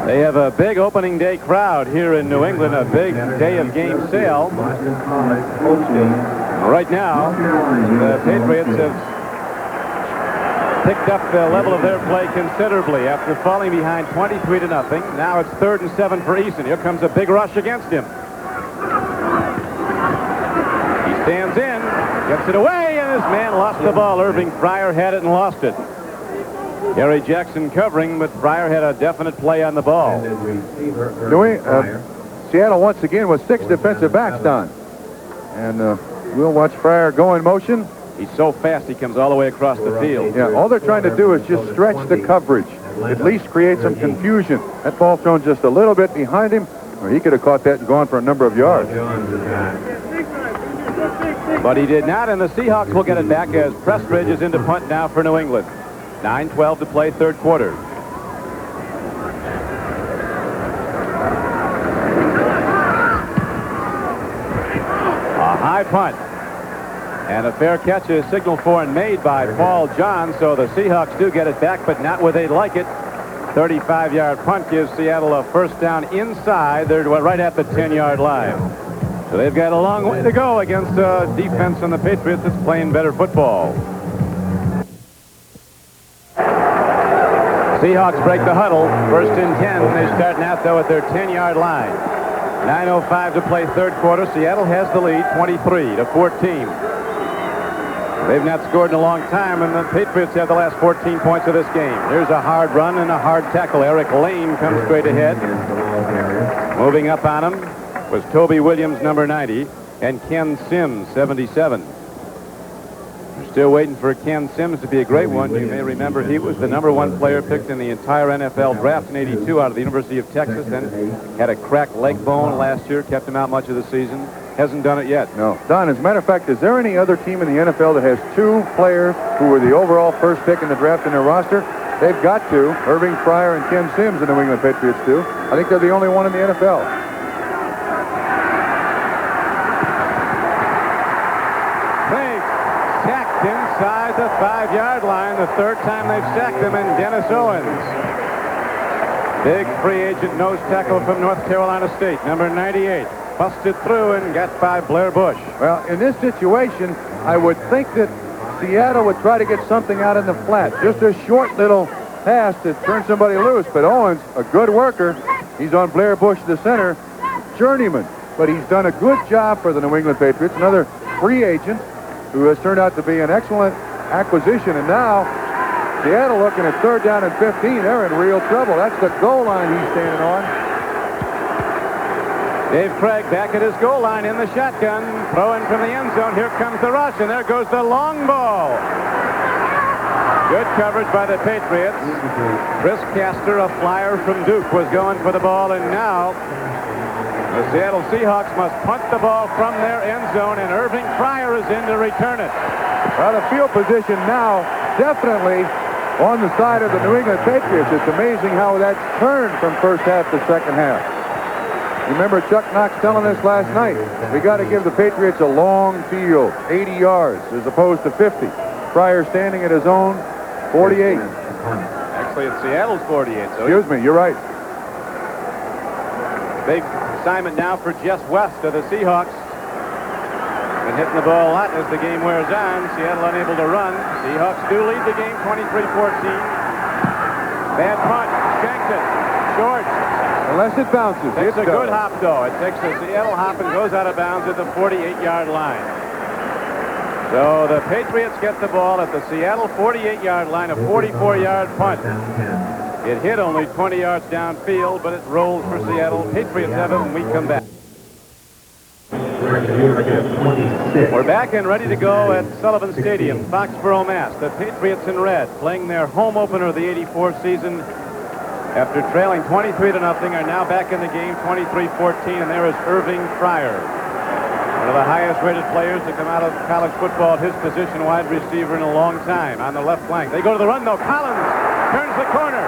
They have a big opening day crowd here in New England, a big day of game sale. Right now, the Patriots have picked up the level of their play considerably after falling behind 23-0. Now it's 3rd and 7 for Easton. Here comes a big rush against him. He stands in, gets it away, and his man lost the ball. Irving Fryer had it and lost it. Gary Jackson covering, but Fryer had a definite play on the ball. Seattle once again with 6 defensive backs done. And we'll watch Fryer go in motion. He's so fast he comes all the way across the field. Yeah, all they're trying to do is just stretch the coverage. At least create some confusion. That ball thrown just a little bit behind him, or he could have caught that and gone for a number of yards. But he did not, and the Seahawks will get it back as Prestridge is into punt now for New England. 9:12 to play, third quarter. A high punt. And a fair catch is signaled for and made by Paul John, so the Seahawks do get it back, but not where they'd like it. 35-yard punt gives Seattle a first down inside. They're right at the 10-yard line. So they've got a long way to go against a defense on the Patriots that's playing better football. Seahawks break the huddle. First and 10. They're starting out, though, at their 10-yard line. 9:05 to play third quarter. Seattle has the lead, 23-14. They've not scored in a long time, and the Patriots have the last 14 points of this game. Here's a hard run and a hard tackle. Eric Lane comes straight ahead. Moving up on him was Toby Williams, number 90, and Ken Sims, 77. We're still waiting for Ken Sims to be a great one. You may remember he was the number 1 player picked in the entire NFL draft in '82 out of the University of Texas, and had a cracked leg bone last year, kept him out much of the season. Hasn't done it yet. No. Don, as a matter of fact, is there any other team in the NFL that has 2 players who were the overall first pick in the draft in their roster? They've got to. Irving Fryer and Ken Sims, the New England Patriots do. I think they're the only one in the NFL. They've sacked inside the 5-yard line. The third time they've sacked him, and Dennis Owens. Big free agent nose tackle from North Carolina State, number 98. Busted through and got by Blair Bush. Well, in this situation, I would think that Seattle would try to get something out in the flat. Just a short little pass to turn somebody loose. But Owens, a good worker. He's on Blair Bush, the center. Journeyman. But he's done a good job for the New England Patriots. Another free agent who has turned out to be an excellent acquisition. And now, Seattle looking at 3rd down and 15. They're in real trouble. That's the goal line he's standing on. Dave Craig back at his goal line in the shotgun, throwing from the end zone. Here comes the rush, and there goes the long ball. Good coverage by the Patriots. Chris Castor, a flyer from Duke, was going for the ball, and now the Seattle Seahawks must punt the ball from their end zone, and Irving Fryer is in to return it. Well, the field position now definitely on the side of the New England Patriots. It's amazing how that's turned from first half to second half. Remember Chuck Knox telling us last night, we got to give the Patriots a long field, 80 yards as opposed to 50. Fryer standing at his own 48. Actually, it's Seattle's 48. So excuse me, you're right. Big assignment now for Jess West of the Seahawks. Been hitting the ball a lot as the game wears on. Seattle unable to run. Seahawks do lead the game 23-14. Bad punt. Shanked it. Short. Unless it bounces. Takes a good hop, though. It takes a Seattle hop and goes out of bounds at the 48-yard line. So the Patriots get the ball at the Seattle 48-yard line, a 44-yard punt. It hit only 20 yards downfield, but it rolls for Seattle. Patriots have it when we come back. We're back and ready to go at Sullivan Stadium, Foxborough, Mass. The Patriots in red, playing their home opener of the '84 season. After trailing 23-0, are now back in the game, 23-14, and there is Irving Fryer, one of the highest-rated players to come out of college football at his position, wide receiver, in a long time. On the left flank, they go to the run, though. Collins turns the corner.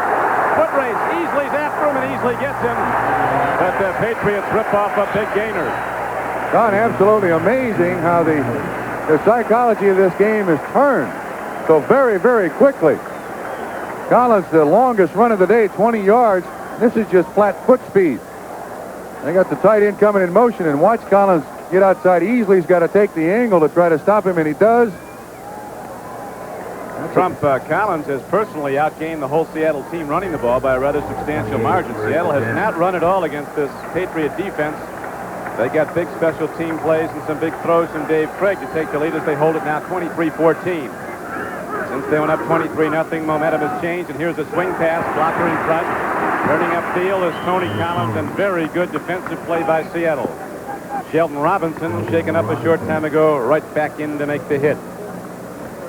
Foot race. Easley's after him and easily gets him. But the Patriots rip off a big gainer. Don, absolutely amazing how the psychology of this game is turned so very, very quickly. Collins, the longest run of the day, 20 yards. This is just flat foot speed. They got the tight end coming in motion, and watch Collins get outside. Easley's got to take the angle to try to stop him, and he does. Collins has personally outgained the whole Seattle team running the ball by a rather substantial margin. Seattle has not run at all against this Patriot defense. They got big special team plays and some big throws from Dave Craig to take the lead as they hold it now 23-14. Since they went up 23-0, momentum has changed, and here's a swing pass, blocker in front. Turning upfield is Tony Collins, and very good defensive play by Seattle. Sheldon Robinson, shaken up a short time ago, right back in to make the hit.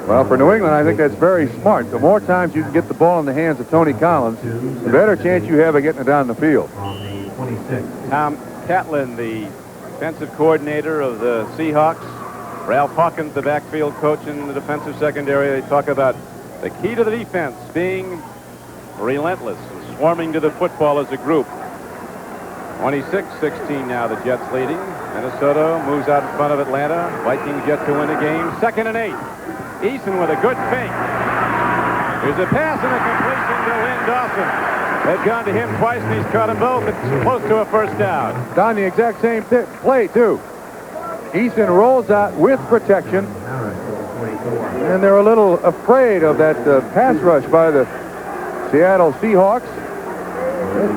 Well, for New England, I think that's very smart. The more times you can get the ball in the hands of Tony Collins, the better chance you have of getting it down the field. Tom Catlin, the defensive coordinator of the Seahawks. Ralph Hawkins, the backfield coach in the defensive secondary. They talk about the key to the defense being relentless and swarming to the football as a group. 26-16 now, the Jets leading. Minnesota moves out in front of Atlanta. Vikings yet to win the game. 2nd and 8. Eason with a good fake. Here's a pass and a completion to Lynn Dawson. They've gone to him twice, and he's caught them both. It's close to a first down. Don, the exact same play, too. Eason rolls out with protection, and they're a little afraid of that pass rush by the Seattle Seahawks.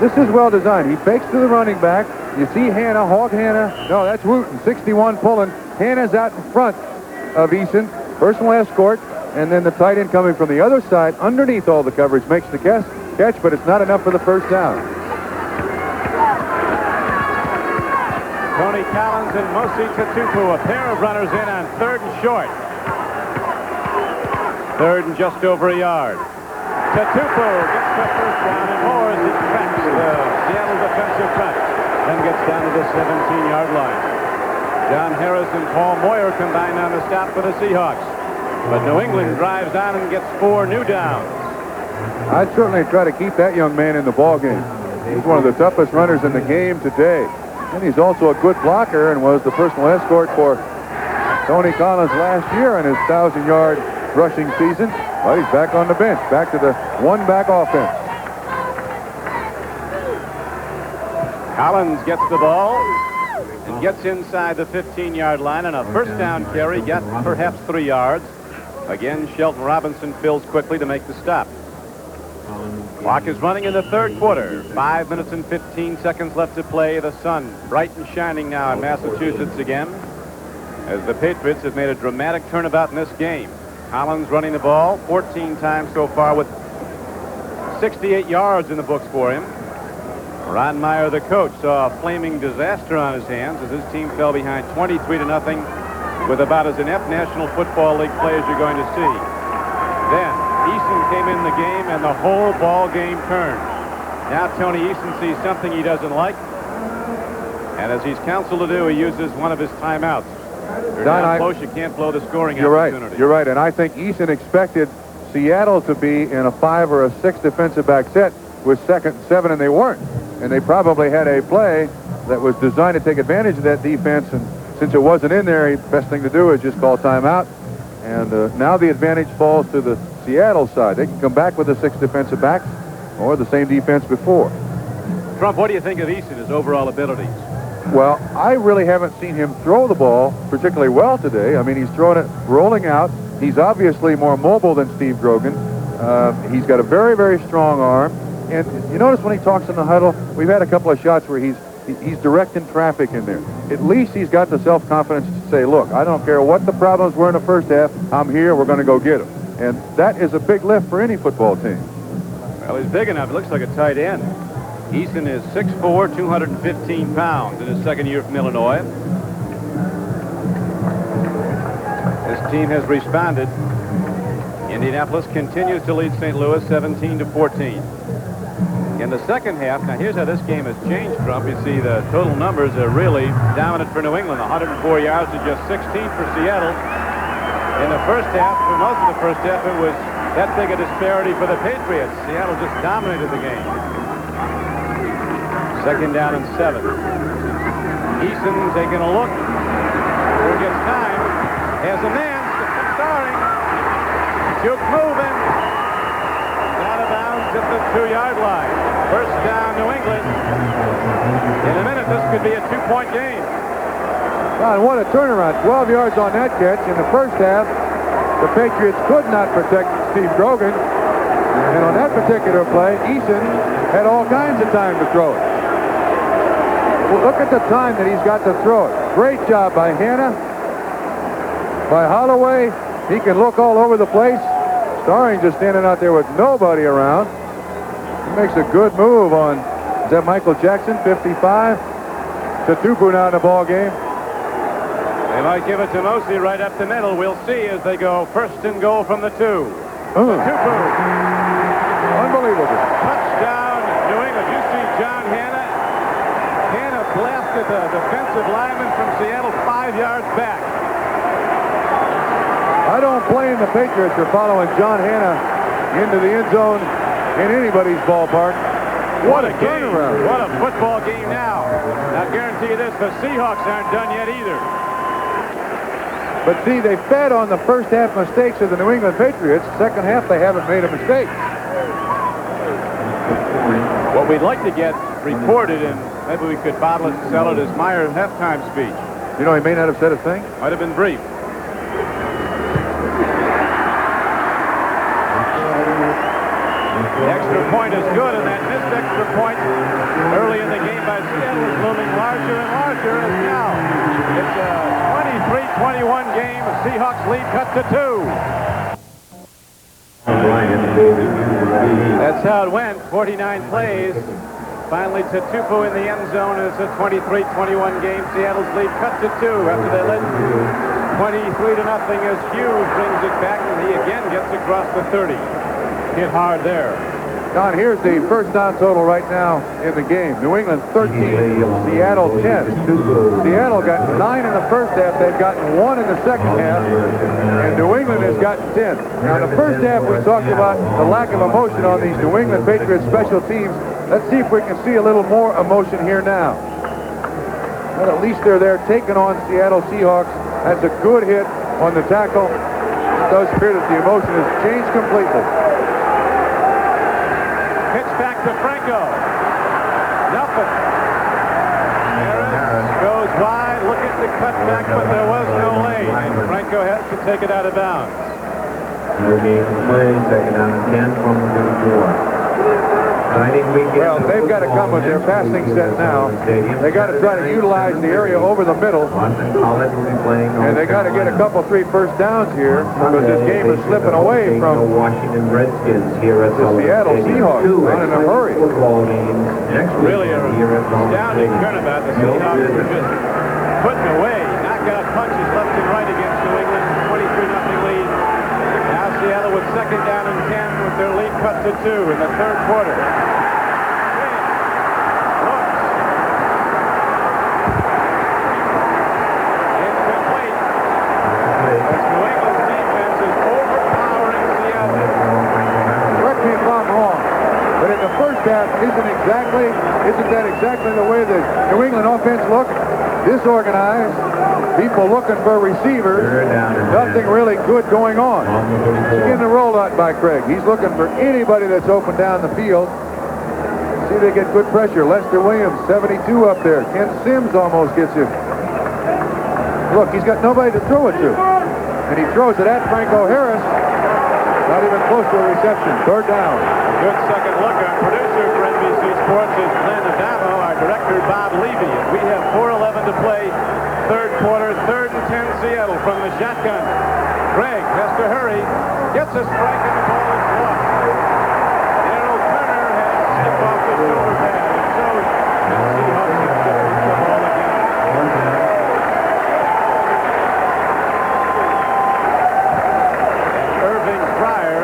This is well designed. He fakes to the running back. You see Hanna, Hawk Hanna. No, that's Wooten, 61 pulling. Hanna's out in front of Eason. Personal escort, and then the tight end coming from the other side underneath all the coverage makes the catch, but it's not enough for the first down. Tony Collins and Mosi Tatupu, a pair of runners in on 3rd and short. 3rd and just over a yard. Tatupu gets the first down and more as he cracks the Seattle defensive front and gets down to the 17-yard line. John Harris and Paul Moyer combined on the stop for the Seahawks. But New England drives on and gets 4 new downs. I'd certainly try to keep that young man in the ball game. He's one of the toughest runners in the game today. And he's also a good blocker and was the personal escort for Tony Collins last year in his 1,000-yard rushing season. But he's back on the bench, back to the one-back offense. Collins gets the ball and gets inside the 15-yard line, and a first down carry, got perhaps 3 yards. Again, Shelton Robinson fills quickly to make the stop. Clock is running in the 3rd quarter. 5 minutes and 15 seconds left to play. The sun bright and shining now in Massachusetts again, as the Patriots have made a dramatic turnabout in this game. Collins running the ball 14 times so far with 68 yards in the books for him. Ron Meyer, the coach, saw a flaming disaster on his hands as his team fell behind 23-0 with about as inept National Football League play as you're going to see. Then Eason came in the game and the whole ball game turned. Now Tony Eason sees something he doesn't like, and as he's counseled to do, he uses one of his timeouts. You're down close, you can't blow the scoring opportunity. You're right, and I think Eason expected Seattle to be in a 5 or a 6 defensive back set with 2nd and 7, and they weren't. And they probably had a play that was designed to take advantage of that defense, and since it wasn't in there, the best thing to do is just call timeout. And now the advantage falls to the Seattle side. They can come back with the 6 defensive backs or the same defense before. Trump, what do you think of Eason, his overall abilities? Well, I really haven't seen him throw the ball particularly well today. I mean, he's throwing it rolling out. He's obviously more mobile than Steve Grogan. He's got a very, very strong arm. And you notice when he talks in the huddle, we've had a couple of shots where he's directing traffic in there. At least he's got the self-confidence to say, look, I don't care what the problems were in the first half. I'm here. We're going to go get them. And that is a big lift for any football team. Well, he's big enough. It looks like a tight end. Eason is 6'4", 215 pounds in his second year from Illinois. This team has responded. Indianapolis continues to lead St. Louis 17-14. In the second half, now here's how this game has changed, Trump. You see the total numbers are really dominant for New England. 104 yards to just 16 for Seattle. In the first half, for most of the first half, it was that big a disparity for the Patriots. Seattle just dominated the game. Second down and 7. Eason taking a look. Who gets time? Has a man starring. Juke moving. Out of bounds at the 2-yard line. First down, New England. In a minute, this could be a 2-point game. God, what a turnaround. 12 yards on that catch. In the first half, the Patriots could not protect Steve Grogan. And on that particular play, Eason had all kinds of time to throw it. Well, look at the time that he's got to throw it. Great job by Hanna. By Holloway. He can look all over the place. Starring just standing out there with nobody around. He makes a good move on, is that Michael Jackson, 55? Tatupu now in the ball game. They might give it to Mosley right up the middle. We'll see as they go first and goal from the 2. Tatupu. Unbelievable. Touchdown, New England. You see John Hanna. Hanna blasted the defensive lineman from Seattle 5 yards back. I don't blame the Patriots for following John Hanna into the end zone in anybody's ballpark. What a game. What a football game now. I'll guarantee you this, the Seahawks aren't done yet either. But see, they fed on the first half mistakes of the New England Patriots. Second half, they haven't made a mistake. What we'd like to get reported, and maybe we could bottle it and sell it, is Meyer's halftime speech. You know, he may not have said a thing. Might have been brief. The extra point is good, and that missed extra point early in the game by Seattle is looming larger and larger as now. It's a 23-21 game. The Seahawks lead cut to 2. That's how it went. 49 plays. Finally, Tatupu in the end zone. It's a 23-21 game. Seattle's lead cut to 2 after they led 23-0 as Hughes brings it back, and he again gets across the 30. Hit hard there. Don, here's the first down total right now in the game. New England 13, Seattle 10. Seattle got 9 in the first half. They've gotten 1 in the second half. And New England has gotten 10. Now, in the first half, we talked about the lack of emotion on these New England Patriots special teams. Let's see if we can see a little more emotion here now. But at least they're there taking on Seattle Seahawks. That's a good hit on the tackle. It does appear that the emotion has changed completely. Back to Franco. Nothing. Harris goes wide, looking to cut back, but there was no lane. And Franco has to take it out of bounds. Second down and 10 from the 4. Well, they've got to come with their passing set now. They got to try to utilize the area over the middle. And they got to get a couple, 3 first downs here because this game is slipping away from the Seattle Seahawks. Not in a hurry. Really astounding turnabout. The Seahawks were just putting away knockout punches left and right against New England. 23-0 lead. Now Seattle with second down and 10 with their lead cut to 2 in the third quarter. Isn't that exactly the way the New England offense looked? Disorganized, people looking for receivers, nothing really good going on. He's getting the rollout by Craig. He's looking for anybody that's open down the field. See if they get good pressure. Lester Williams, 72 up there. Ken Sims almost gets you. Look, he's got nobody to throw it to. And he throws it at Franco Harris. Got Not even close to a reception. Third down. A good second look. Our producer for NBC Sports is Glenn Adamo. Our director, Bob Levy. And we have 4:11 to play. Third quarter, 3rd and 10 Seattle from the shotgun. Greg has to hurry. Gets a strike and the ball is lost. Darrell Turner has slipped off the shoulder pad. And so the Seahawks have picked the ball again. And Irving Fryer,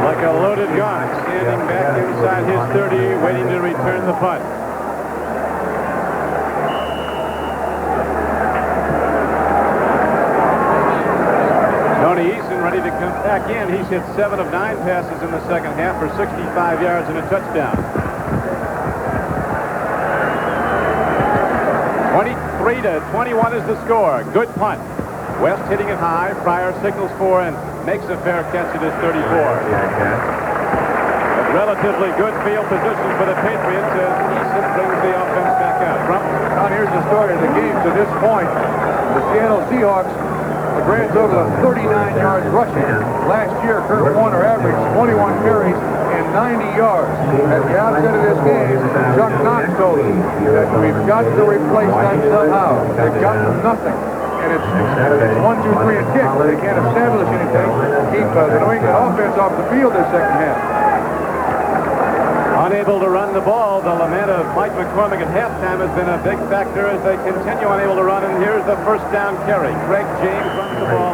like a loaded gun, standing back inside his 30, waiting to return the punt. Tony Eason ready to come back in. He's hit 7 of 9 passes in the second half for 65 yards and a touchdown. 23-21 is the score. Good punt. West hitting it high. Fryer signals for and makes a fair catch at his 34. But relatively good field position for the Patriots as Eason brings the offense back out. Now here's the story of the game to this point. The Seattle Seahawks, a grand total of 39 yards rushing. Last year, Kurt Warner averaged 21 carries and 90 yards. At the outset of this game, Chuck Knox told him that we've got to replace that somehow. They've got nothing. And it's 1, 2, 3 and kick. They can't establish anything. Keep the New England offense off the field this second half. Unable to run the ball, the lament of Mike McCormick at halftime has been a big factor as they continue unable to run. And here's the first down carry. Greg James runs the ball,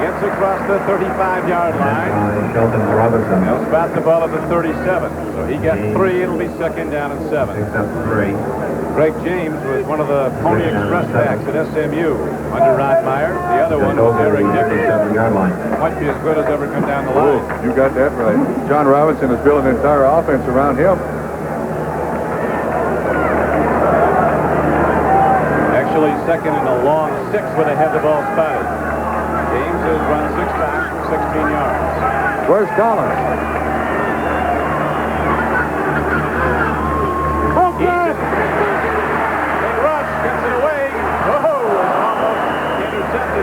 gets across the 35-yard line. They'll spot the ball at the 37. So he got 3. It'll be second down and 7. Greg James was one of the Pony Express backs at SMU under Rod Meyer. The other one was Eric Dickerson. Might be as good as ever come down the line. You got that right. John Robinson is building an entire offense around him. Actually second in a long 6 where they had the ball spotted. James has run 6 times for 16 yards. Where's Collins?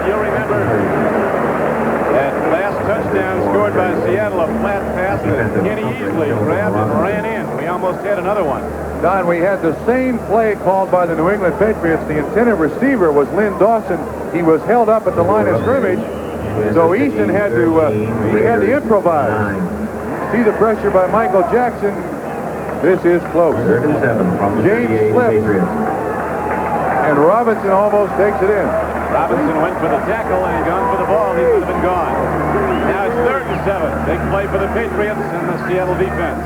You'll remember that last touchdown scored by Seattle, a flat pass that Kenny easily grabbed and ran in. We almost had another one. Don, we had the same play called by the New England Patriots. The intended receiver was Lynn Dawson. He was held up at the line of scrimmage, so Easton had to improvise. See the pressure by Michael Jackson. This is close. James slips, and Robinson almost takes it in. Robinson went for the tackle and gone for the ball. He would have been gone. Now it's 3rd and 7. Big play for the Patriots and the Seattle defense.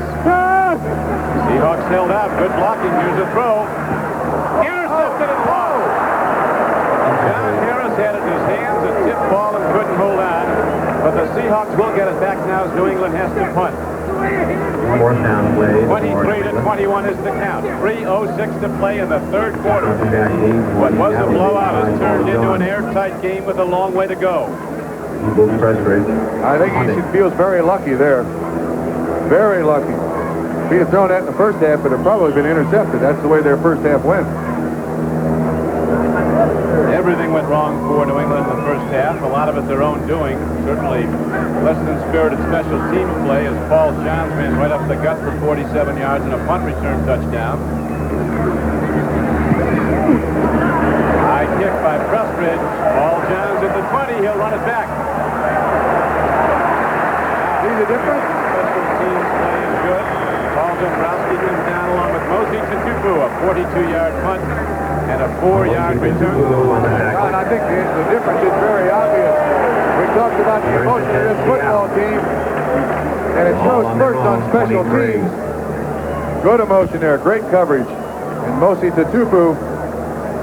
Seahawks held out. Good blocking. Here's a throw. Intercepted and low. John Harris had it in his hands. A tip ball and couldn't hold on. But the Seahawks will get it back now as New England has to punt. 23-21 is the count. 3:06 to play in the 3rd quarter. What was a blowout has turned into an airtight game with a long way to go. I think he feels very lucky there. Very lucky. If he had thrown that in the first half, it would have probably been intercepted. That's the way their first half went. Everything went wrong for New England in the first half. A lot of it their own doing. Certainly less than spirited special teams play as Paul Johns ran right up the gut for 47 yards and a punt return touchdown. High kick by Prestridge. Paul Johns at the 20. He'll run it back. See the difference? Special teams play is good. Paul Dombrowski comes down along with Mosey Tutupu, a 42-yard punt and a 4-yard return. John, I think the difference is very obvious. We talked about the emotion of this football team, and it shows first on special teams. Good emotion there, great coverage. And Mosey Tutupu,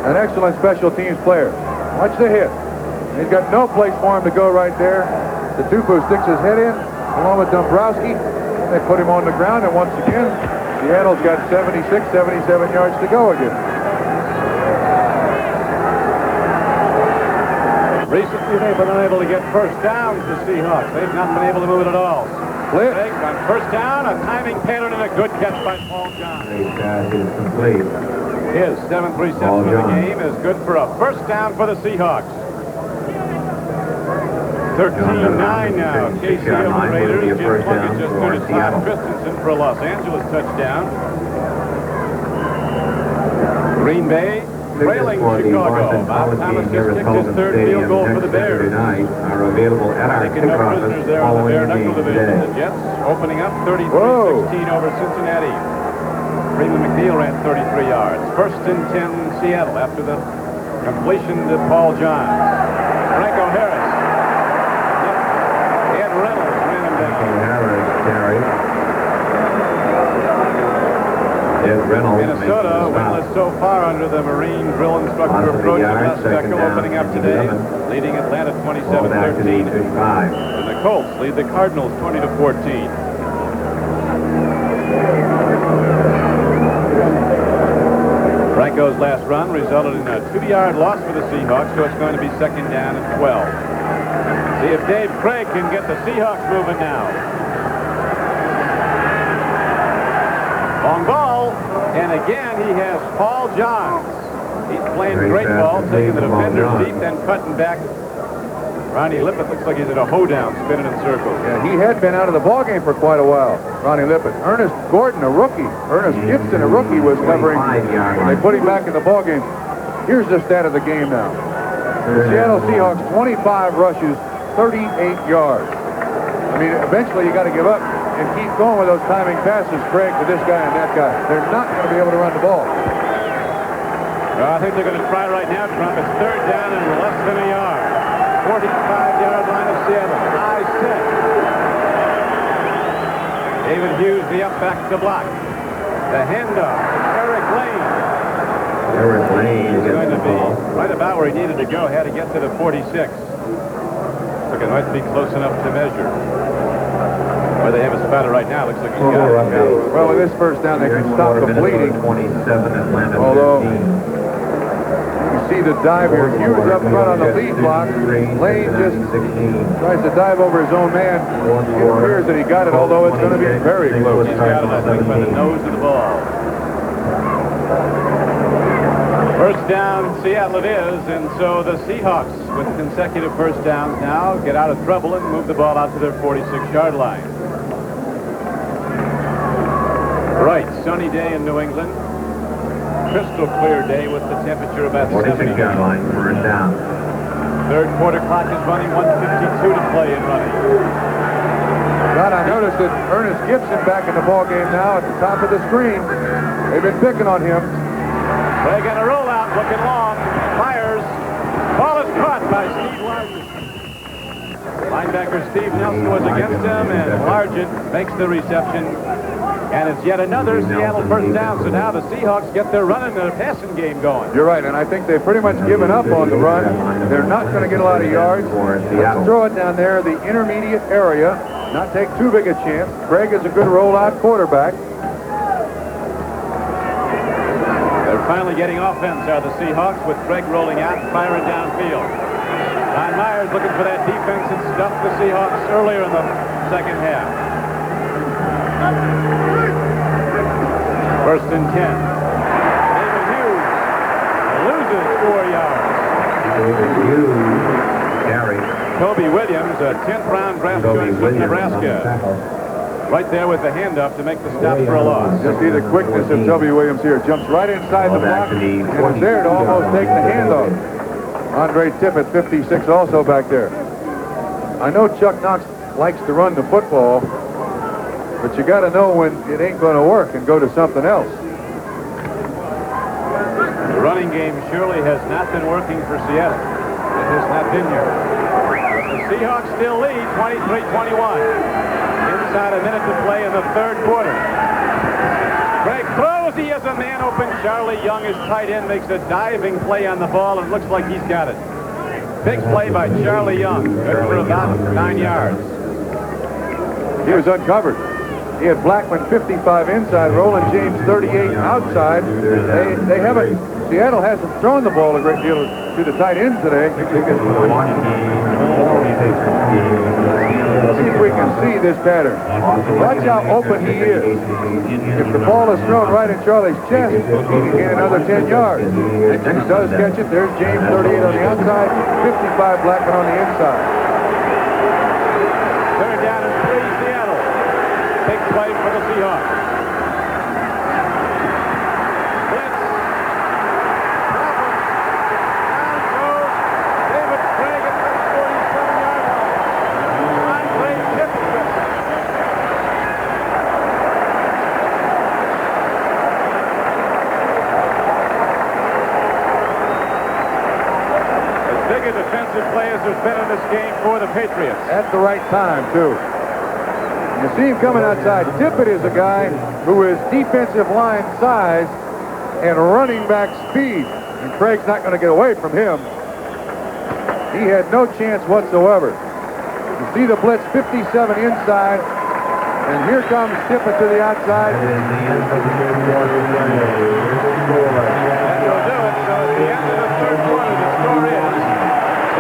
an excellent special teams player. Watch the hit. He's got no place for him to go right there. Tutupu sticks his head in, along with Dombrowski. And they put him on the ground, and once again, Seattle's got 76, 77 yards to go again. Recently, they've been unable to get first downs, the Seahawks. They've not been able to move it at all. Split. On first down, a timing pattern and a good catch by Paul John. His 7th reception of the game is good for a first down for the Seahawks. 13-9 now. KC over the Raiders. Jim Plunkett just threw to Todd Christensen for a Los Angeles touchdown. Green Bay trailing Chicago. Bob Thomas just kicked his third field goal for the Bears. Are available at our Taking no prisoners there on the bare knuckle division. The Jets opening up 33-16 over Cincinnati. Freeman McNeil ran 33 yards. First and 10 Seattle after the completion to Paul Johns. Franco Harris. Ed Reynolds ran him down. Harris carried. Ed Reynolds. Minnesota winless so far under the Marine drill instructor approach of Les Steckel opening up today, leading Atlanta 27-13. And the Colts lead the Cardinals 20-14. Franco's last run resulted in a 2-yard loss for the Seahawks, so it's going to be second down and 12. See if Dave Craig can get the Seahawks moving now. Long ball, and again he has Paul Johns. He's playing great ball, taking the defenders deep, then cutting back. Ronnie Lippett looks like he's at a hoedown, spinning in circles. Yeah, he had been out of the ballgame for quite a while, Ronnie Lippett. Ernest Gordon, a rookie. Ernest Gibson, a rookie, was covering. They put him back in the ballgame. Here's the stat of the game now. The Seattle Seahawks, 25 rushes, 38 yards. I mean, eventually you got to give up and keep going with those timing passes, Craig, to this guy and that guy. They're not going to be able to run the ball. Well, I think they're going to try right now, Trump. It's third down and less than a yard. 45-yard line of Seattle. High set. David Hughes, the up back to block. The handoff. Eric Lane. Eric Lane is going to be right about where he needed to go. Had to get to the 46. Look, it might be close enough to measure. Where they have a spotter right now. Looks like he's got it. Well, with this first down, they can stop the bleeding. 27, Atlanta Although 15. You see the dive here. Hughes up front on the lead block. Lane just tries to dive over his own man. It appears that he got it, although it's going to be very close. He's got it, I think, by the nose of the ball. First down, Seattle it is, and so the Seahawks, with consecutive first downs now, get out of trouble and move the ball out to their 46-yard line. Bright, sunny day in New England. Crystal clear day with the temperature about 70. 46-yard line, first down. Third quarter clock is running, 1:52 to play in running. God, I noticed that Ernest Gibson back in the ball game now at the top of the screen. They've been picking on him. They got a rollout, looking long. Fires. Ball is caught by Steve Largent. Linebacker Steve Nelson was against him, and Largent makes the reception. And it's yet another Seattle first down, so now the Seahawks get their running and passing game going. You're right, and I think they've pretty much given up on the run. They're not going to get a lot of yards. Let's throw it down there, the intermediate area, not take too big a chance. Craig is a good rollout quarterback. They're finally getting offense out of the Seahawks with Craig rolling out and firing downfield. Don Myers looking for that defense that stuffed the Seahawks earlier in the second half. First and 10. David Hughes loses 4 yards. David Hughes carries. Toby Williams, a 10th round draft choice with Nebraska. Right there with the handoff to make the stop for a loss. Just see the quickness of Toby Williams here. Jumps right inside the block and is there to almost take the handoff. Andre Tippett, 56, also back there. I know Chuck Knox likes to run the football, but you got to know when it ain't going to work and go to something else. The running game surely has not been working for Seattle. It has not been here. But the Seahawks still lead 23-21. Inside a minute to play in the third quarter. Craig throws. He has a man open. Charlie Young, his tight end, makes a diving play on the ball and looks like he's got it. Big play by Charlie Young. Good for about 9 yards. He was uncovered. He had Blackman 55 inside, Roland James 38 outside. They haven't. Seattle hasn't thrown the ball a great deal to the tight end today. See if we can see this pattern. Watch how open he is. If the ball is thrown right in Charlie's chest, he can gain another 10 yards. If he does catch it, there's James 38 on the outside, 55 Blackman on the inside. Seahawks. Blitz. Down goes David Craig at the 47-yard line. Line play tipped. Big a defensive play as there's been in this game for the Patriots. At the right time, too. You see him coming outside. Tippett is a guy who is defensive line size and running back speed. And Craig's not going to get away from him. He had no chance whatsoever. You see the blitz 57 inside. And here comes Tippett to the outside. That is the end of the third quarter. That will do it. So at the end of the third quarter, the score is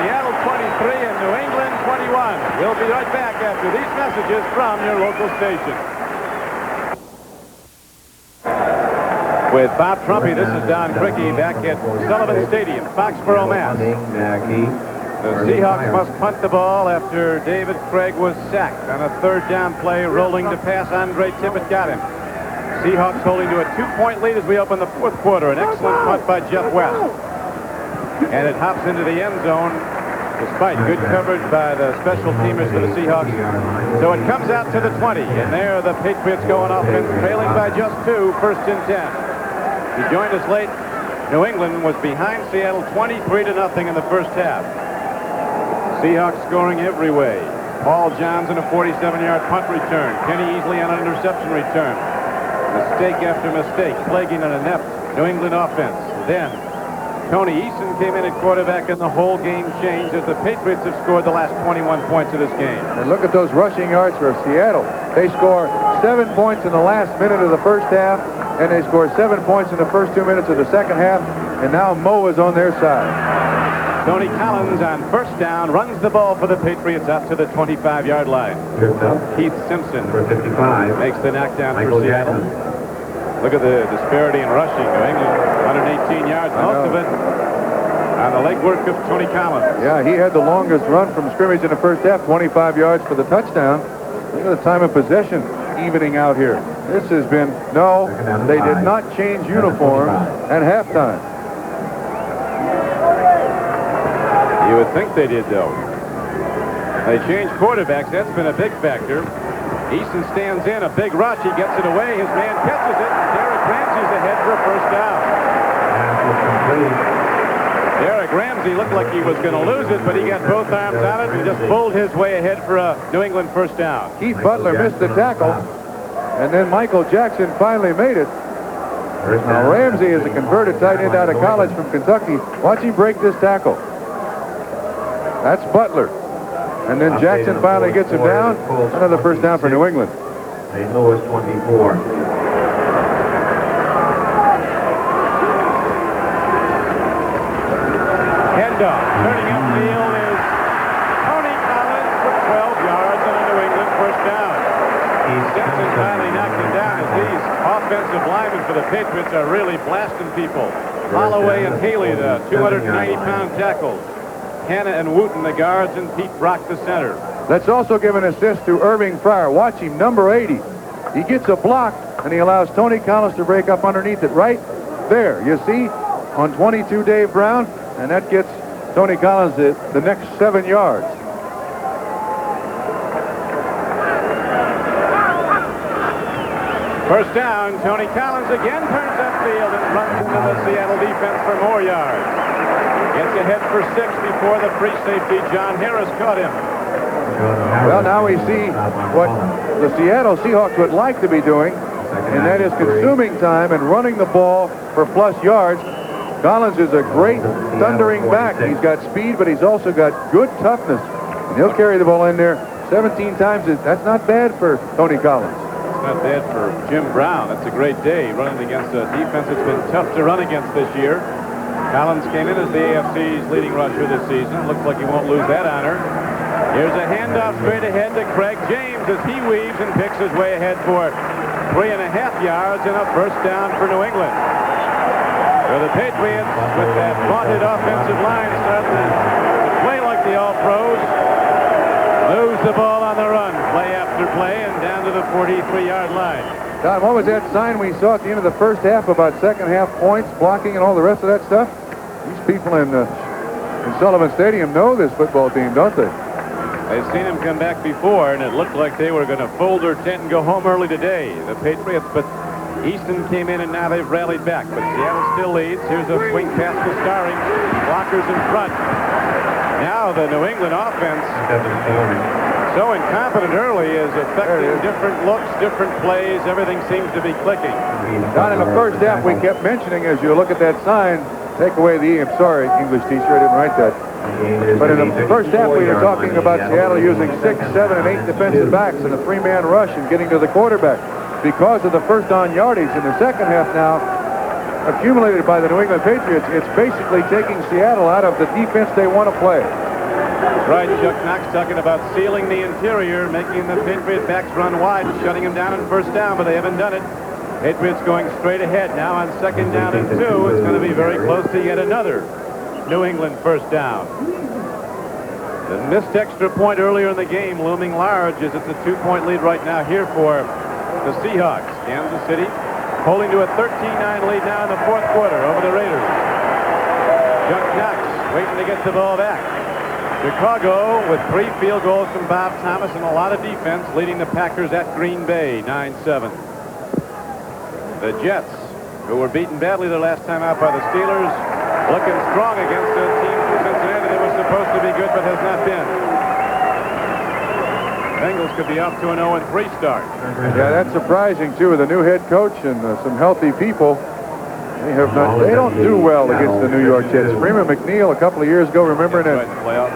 Seattle 23 and New England 21. We'll be right back after these messages from your local station. With Bob Trumpy, this is Don Crickey back at Sullivan Stadium, Foxborough, Mass. The Seahawks must punt the ball after David Craig was sacked on a third down play, rolling to pass. Andre Tippett got him. Seahawks holding to a 2-point lead as we open the fourth quarter. An excellent punt by Jeff West. And it hops into the end zone despite good coverage by the special teamers for the Seahawks. So it comes out to the 20, and there the Patriots going offense, trailing by just 2, first and 10. He joined us late. New England was behind Seattle 23-0 in the first half. Seahawks scoring every way. Paul Johns on a 47-yard punt return. Kenny Easley on an interception return. Mistake after mistake, plaguing an inept New England offense. Then Tony Eason came in at quarterback, and the whole game changed as the Patriots have scored the last 21 points of this game. And look at those rushing yards for Seattle. They score 7 points in the last minute of the first half, and they score 7 points in the first 2 minutes of the second half, and now Mo is on their side. Tony Collins on first down runs the ball for the Patriots up to the 25-yard line. Keith Simpson For 55. makes the knockdown Michael for Seattle. Jackson. Look at the disparity in rushing. New England 118 yards, most of it on the legwork of Tony Collins. Yeah, he had the longest run from scrimmage in the first half, 25 yards for the touchdown. Look at the time of possession evening out here. This has been, no, they did not change uniform at halftime. You would think they did, though. They changed quarterbacks. That's been a big factor. Eason stands in, a big rush. He gets it away. His man catches it. Derek Ramsey's ahead for a first down. Derek Ramsey looked like he was going to lose it, but he got both arms on it and just pulled his way ahead for a New England first down. Keith Butler missed the tackle, and then Michael Jackson finally made it. Now Ramsey is a converted tight end out of college from Kentucky. Watch him break this tackle. That's Butler. And then Jackson finally gets him down. Another first down for New England. St. Louis 24. Handoff. Turning upfield is Tony Collins for 12 yards and a New England first down. Simpson finally knocked him down as these offensive linemen for the Patriots are really blasting people. Holloway and Haley, the 290-pound tackles. Hanna and Wooten, the guards, and Pete Brock, the center. Let's also give an assist to Irving Fryer. Watch him, number 80. He gets a block, and he allows Tony Collins to break up underneath it right there. You see, on 22, Dave Brown, and that gets Tony Collins the next 7 yards. First down, Tony Collins again turns upfield and runs into the Seattle defense for more yards. Gets ahead for 6 before the free safety. John Harris caught him. Well, now we see what the Seattle Seahawks would like to be doing, and that is consuming time and running the ball for plus yards. Collins is a great thundering back. He's got speed, but he's also got good toughness. And he'll carry the ball in there 17 times. That's not bad for Tony Collins. It's not bad for Jim Brown. That's a great day running against a defense that's been tough to run against this year. Collins came in as the AFC's leading rusher this season. Looks like he won't lose that honor. Here's a handoff straight ahead to Craig James as he weaves and picks his way ahead for 3.5 yards and a first down for New England. So the Patriots, with that vaunted offensive line, starting to play like the All-Pros, lose the ball on the run, play after play, and down to the 43-yard line. Don, what was that sign we saw at the end of the first half about second half points, blocking, and all the rest of that stuff? These people in Sullivan Stadium know this football team, don't they? They've seen him come back before, and it looked like they were going to fold their tent and go home early today, the Patriots, but Easton came in, and now they've rallied back. But Seattle still leads. Here's a swing pass to Starring. Blockers in front. Now the New England offense, so incompetent early, is affecting different looks, different plays. Everything seems to be clicking. Don, in the first half, we kept mentioning, as you look at that sign, take away the E. I'm sorry, English teacher, I didn't write that. But in the first half, we were talking about Seattle using 6, 7, and 8 defensive backs in a 3-man rush and getting to the quarterback. Because of the first down yardage in the second half now, accumulated by the New England Patriots, it's basically taking Seattle out of the defense they want to play. Right, Chuck Knox talking about sealing the interior, making the Patriot backs run wide, shutting them down on first down, but they haven't done it. Patriots going straight ahead now on second down and 2. It's going to be very close to yet another New England first down. The missed extra point earlier in the game looming large as it's a 2-point lead right now here for the Seahawks. Kansas City holding to a 13-9 lead now in the fourth quarter over the Raiders. Chuck Knox waiting to get the ball back. Chicago with 3 field goals from Bob Thomas and a lot of defense leading the Packers at Green Bay 9-7. The Jets, who were beaten badly the last time out by the Steelers, looking strong against a team from Cincinnati that was supposed to be good but has not been. Bengals could be off to an 0-3 start. Yeah, that's surprising too, with a new head coach and some healthy people. They don't do well against the New York Jets. Freeman McNeil a couple of years ago, remember that?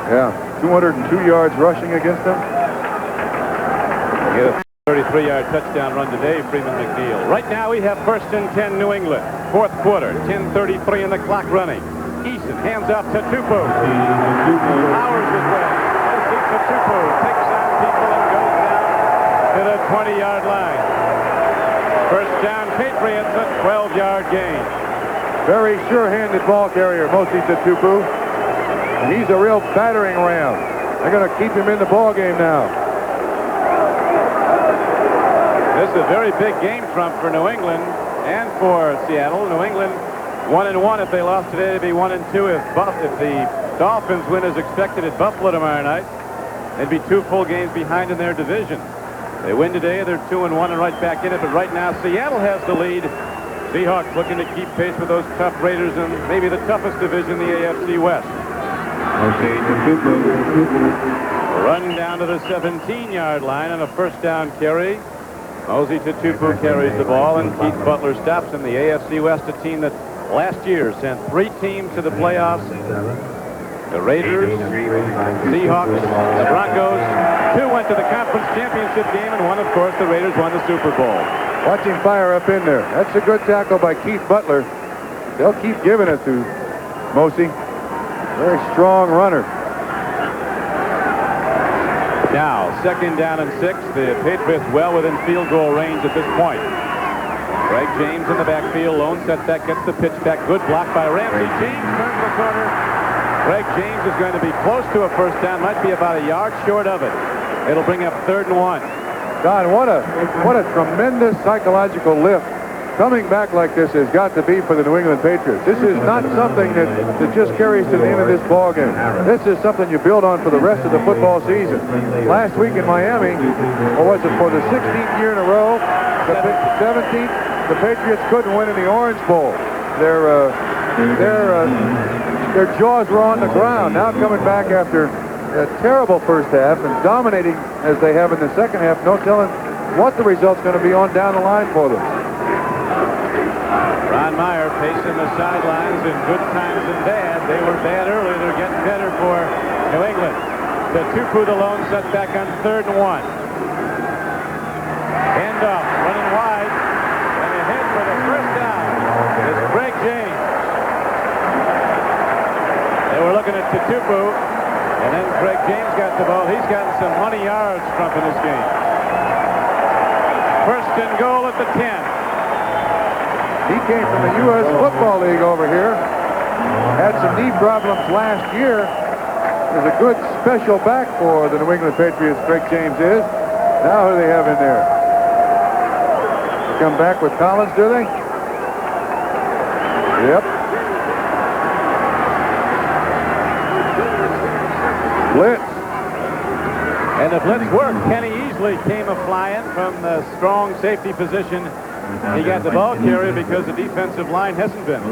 Yeah, 202 yards rushing against them. Get a 33-yard touchdown run today, Freeman McNeil. Right now we have 1st and 10 New England. Fourth quarter, 10:33 in the clock running. Eason hands off to Tupou. Powers his way. To Tupou, takes on people and goes down to the 20-yard line. First down, Patriots, a 12-yard gain. Very sure-handed ball carrier, Mosi Tupou. And he's a real battering ram. They're going to keep him in the ball game now. This is a very big game, Trump, for New England and for Seattle. New England 1-1. If they lost today, they'd be 1-2. If the Dolphins win as expected at Buffalo tomorrow night, they'd be 2 full games behind in their division. They win today, they're 2-1 and right back in it. But right now, Seattle has the lead. Seahawks looking to keep pace with those tough Raiders in maybe the toughest division in the AFC West. Run down to the 17-yard line on a first down carry. Mosi Tupou carries the ball, and Keith Butler stops in the AFC West, a team that last year sent 3 teams to the playoffs. The Raiders, Seahawks, the Broncos. 2 went to the conference championship game, and 1, of course, the Raiders won the Super Bowl. Watch him fire up in there. That's a good tackle by Keith Butler. They'll keep giving it to Mosi. Very strong runner. Now, second down and 6. The Patriots well within field goal range at this point. Greg James in the backfield. Lone setback, gets the pitch back. Good block by Ramsey. James turns the corner. Greg James is going to be close to a first down. Might be about a yard short of it. It'll bring up 3rd and 1. Don, what a tremendous psychological lift. Coming back like this has got to be for the New England Patriots. This is not something that just carries to the end of this ball game. This is something you build on for the rest of the football season. Last week in Miami, or was it for the 16th year in a row, the 17th, the Patriots couldn't win in the Orange Bowl. Their jaws were on the ground. Now coming back after a terrible first half and dominating as they have in the second half, no telling what the result's going to be on down the line for them. Ron Meyer pacing the sidelines in good times and bad. They were bad early. They're getting better for New England. The Tupou, the lone setback on 3rd and 1. Handoff, running wide. And ahead for the first down is Greg James. They were looking at Tupou, and then Greg James got the ball. He's gotten some money yards, Trump, in this game. First and goal at the 10. He came from the U.S. Football League over here. Had some knee problems last year. Is a good special back for the New England Patriots, Greg James is. Now who do they have in there? come back with Collins, do they? Yep. Blitz. And the blitz worked. Kenny Easley came a-flying from the strong safety position. He got the ball carrier because the defensive line hasn't been.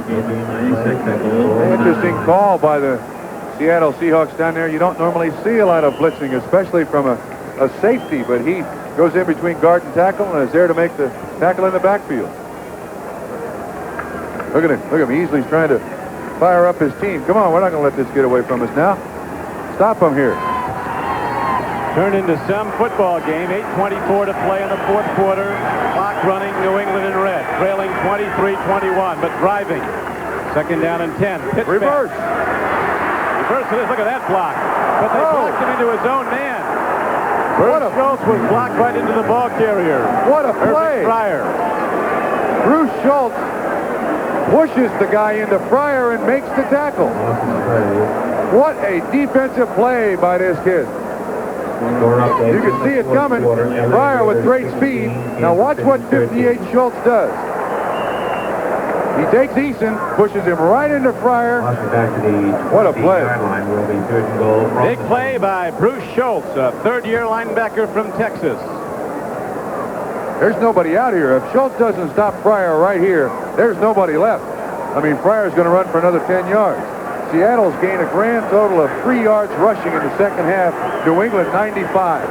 Interesting call by the Seattle Seahawks down there. You don't normally see a lot of blitzing, especially from a safety, but he goes in between guard and tackle and is there to make the tackle in the backfield. Look at him. Look at him. Easley's trying to fire up his team. Come on, we're not going to let this get away from us now. Stop him here. Turned into some football game. 8:24 to play in the fourth quarter. Clock running. New England in red. Trailing 23-21, but driving. Second down and 10. Pitch Reverse. Back. Reverse it is. Look at that block. But they blocked him into his own man. Bruce Schultz was blocked right into the ball carrier. What a play. Fryer. Bruce Schultz pushes the guy into Fryer and makes the tackle. What a defensive play by this kid. You can see it coming. Fryer with great speed. Now watch what 58 Schultz does. He takes Eason, pushes him right into Fryer. What a play. Big play by Bruce Schultz, a third-year linebacker from Texas. There's nobody out here. If Schultz doesn't stop Fryer right here, there's nobody left. I mean, Fryer's going to run for another 10 yards. Seattle's gained a grand total of 3 yards rushing in the second half. New England 95.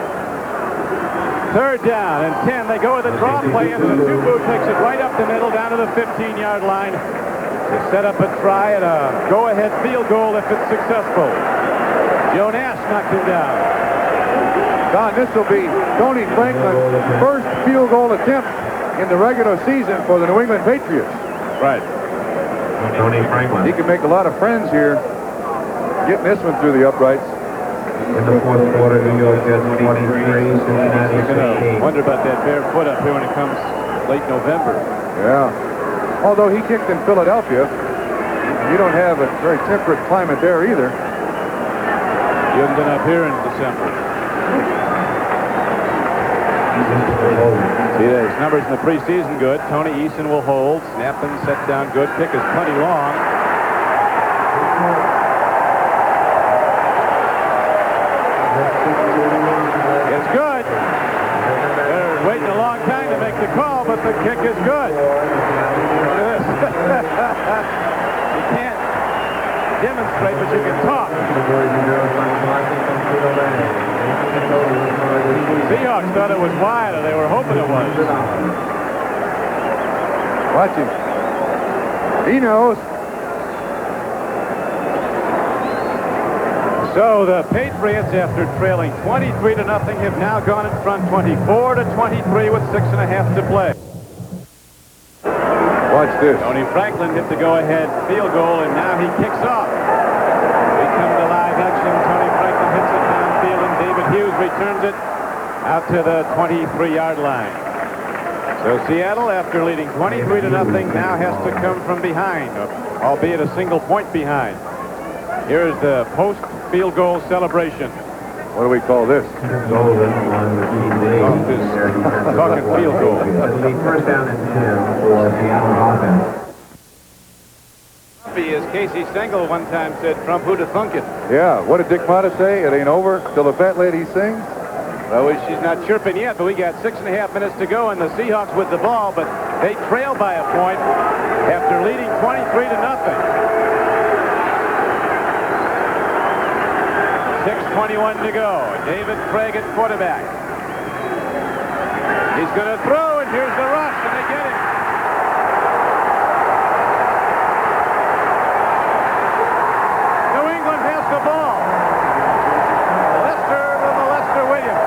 Third down and 10. They go with a draw play, and Tubu takes it right up the middle down to the 15-yard line to set up a try and a go-ahead field goal if it's successful. Joe Nash knocked him down. Don, this will be Tony Franklin's first field goal attempt in the regular season for the New England Patriots. Right. Tony Franklin. He can make a lot of friends here, getting this one through the uprights. In the fourth quarter, New York Jets 23, Cincinnati You're going to wonder about that bare foot up here when it comes late November. Yeah. Although he kicked in Philadelphia, you don't have a very temperate climate there either. You haven't been up here in December. See, his numbers in the preseason good. Tony Eason will hold. Snap and set down good. Kick is plenty long. It's good. They're waiting a long time to make the call, but the kick is good. Look at this. You can't demonstrate, but you can talk. Seahawks thought it was wide, or they were hoping it was. Watch him. He knows. So the Patriots, after trailing 23-0, have now gone in front 24-23 with 6.5 to play. Watch this. Tony Franklin hit the go-ahead field goal, and now he kicks off. We come to live action. Tony Franklin hits it downfield, and David Hughes returns it out to the 23-yard line. So Seattle, after leading 23-0, now has to come from behind, albeit a single point behind. Here's the post-field goal celebration. What do we call this? Talking field goal. First down and 10 for Seattle offense. As Casey Stengel one time said, Trump, who'd have thunk it? Yeah, what did Dick Motta say? It ain't over till the fat lady sings? Well, she's not chirping yet, but we got 6.5 minutes to go, and the Seahawks with the ball, but they trail by a point after leading 23-0. 6:21 to go. David Craig at quarterback. He's going to throw, and here's the rush, and they get him. New England has the ball. Lester with the Lester Williams.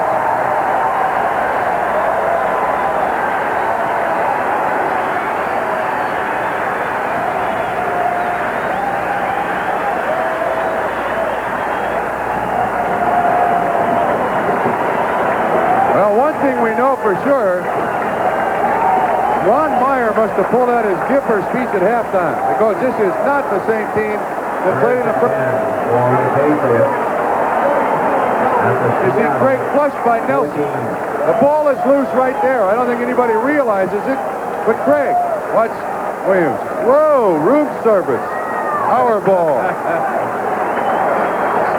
We know for sure Ron Meyer must have pulled out his Gipper speech at halftime, because this is not the same team that played in the first. You see Craig flushed by Nelson. The ball is loose right there. I don't think anybody realizes it. But Craig, watch Williams. Whoa, room service. Our ball.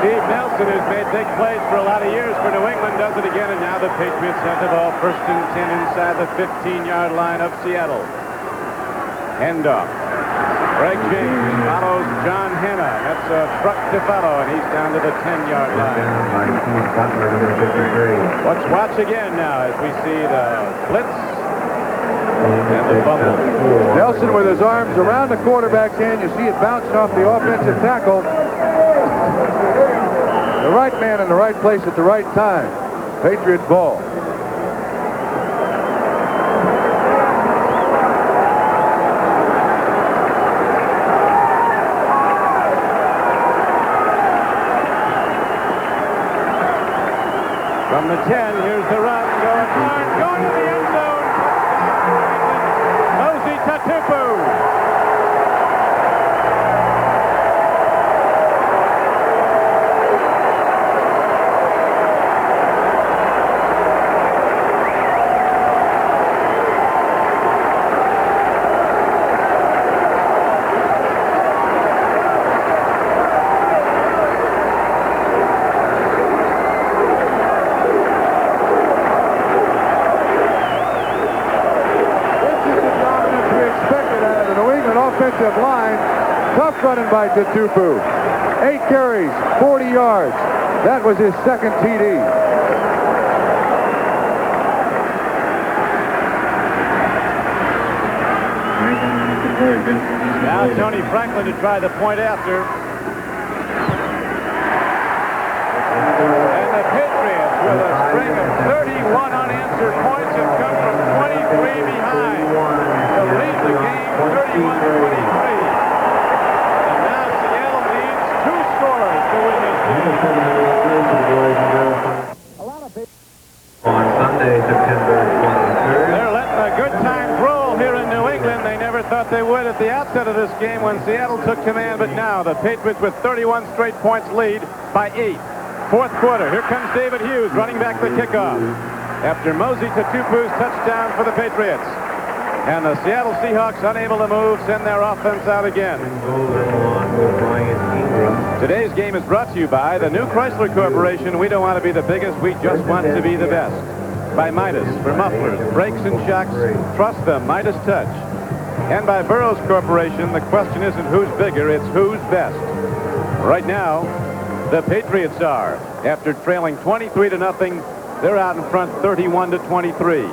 Steve Nelson, who's made big plays for a lot of years for New England, does it again, and now the Patriots have the ball 1st and 10 inside the 15-yard line of Seattle. Handoff. Greg James follows John Hanna. That's a truck to follow, and he's down to the 10-yard line. Let's watch again now as we see the blitz and the fumble. Nelson with his arms around the quarterback's hand. You see it bouncing off the offensive tackle. The right man in the right place at the right time. Patriots ball. From the 10, here's the run. Going to the end zone. Mosey Tatupu. Offensive line, tough running by Tatupu. 8 carries, 40 yards. That was his second TD. Now Tony Franklin to try the point after. And the Patriots, with a string of 31 unanswered points, have come from 23 behind to lead the game 31-23. And now Seattle needs 2 scorers to win this game. On Sunday, September 23rd. They're letting a good time roll here in New England. They never thought they would at the outset of this game when Seattle took command, but now the Patriots with 31 straight points lead by 8. 4th quarter. Here comes David Hughes running back the kickoff after Mosey Tatupu's touchdown for the Patriots. And the Seattle Seahawks, unable to move, send their offense out again. Today's game is brought to you by the new Chrysler Corporation. We don't want to be the biggest, we just want to be the best. By Midas for mufflers, brakes, and shocks. Trust the Midas touch. And by Burroughs Corporation, the question isn't who's bigger, it's who's best. Right now, the Patriots are. After trailing 23-0, they're out in front 31-23.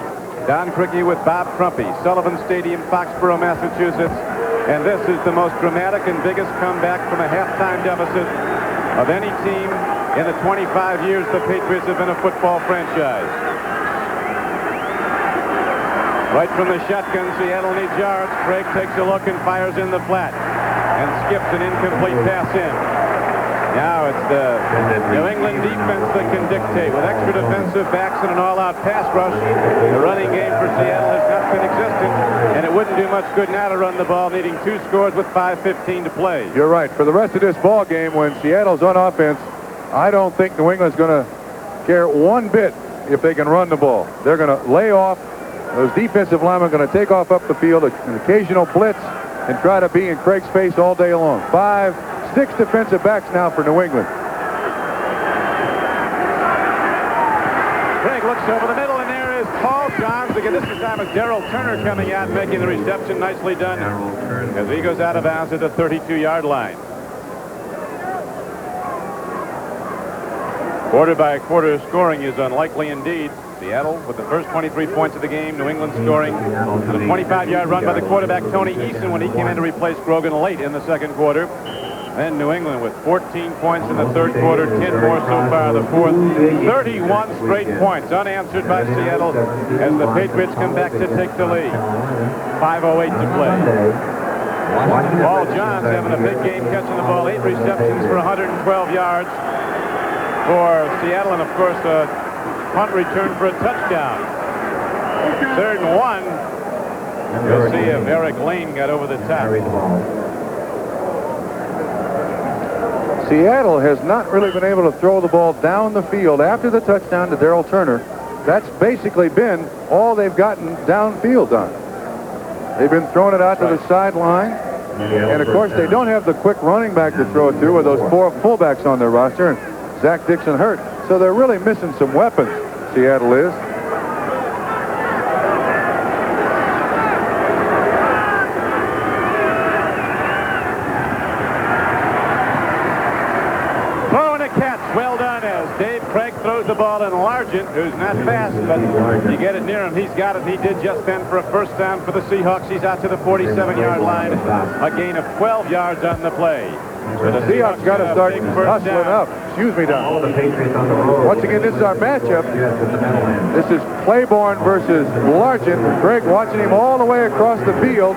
Don Criqui with Bob Trumpy, Sullivan Stadium, Foxborough, Massachusetts. And this is the most dramatic and biggest comeback from a halftime deficit of any team in the 25 years the Patriots have been a football franchise. Right from the shotgun, Seattle needs yards. Craig takes a look and fires in the flat and skips an incomplete pass in. Now it's the New England defense that can dictate. With extra defensive backs and an all-out pass rush, the running game for Seattle has not been existent, and it wouldn't do much good now to run the ball, needing 2 scores with 5:15 to play. You're right. For the rest of this ball game, when Seattle's on offense, I don't think New England's going to care one bit if they can run the ball. They're going to lay off. Those defensive linemen are going to take off up the field, an occasional blitz, and try to be in Craig's face all day long. 5, 6 defensive backs now for New England. Craig looks over the middle, and there is Paul Johns. Again, this time it's Darrell Turner coming out and making the reception. Nicely done as he goes out of bounds at the 32-yard line. Quarter-by-quarter scoring is unlikely indeed. Seattle with the first 23 points of the game. New England scoring on a 25-yard run by the quarterback Tony Eason when he came in to replace Grogan late in the second quarter. Then New England with 14 points in the third quarter, 10 more so far the fourth. 31 straight points unanswered by Seattle as the Patriots come back to take the lead. 5:08 to play. Paul Johns having a big game, catching the ball, 8 receptions for 112 yards for Seattle, and of course a punt return for a touchdown. 3rd and 1. You'll see if Eric Lane got over the top. Seattle has not really been able to throw the ball down the field after the touchdown to Darrell Turner. That's basically been all they've gotten downfield on. They've been throwing it out to the sideline. And, of course, they don't have the quick running back to throw it to with those 4 fullbacks on their roster. And Zach Dixon hurt. So they're really missing some weapons, Seattle is. Well done as Dave Craig throws the ball in Largent, who's not fast, but you get it near him. He's got it. He did just then for a first down for the Seahawks. He's out to the 47-yard line. A gain of 12 yards on the play. So the Seahawks got to start hustling up. Excuse me, Don. Once again, this is our matchup. This is Claiborne versus Largent. Craig watching him all the way across the field.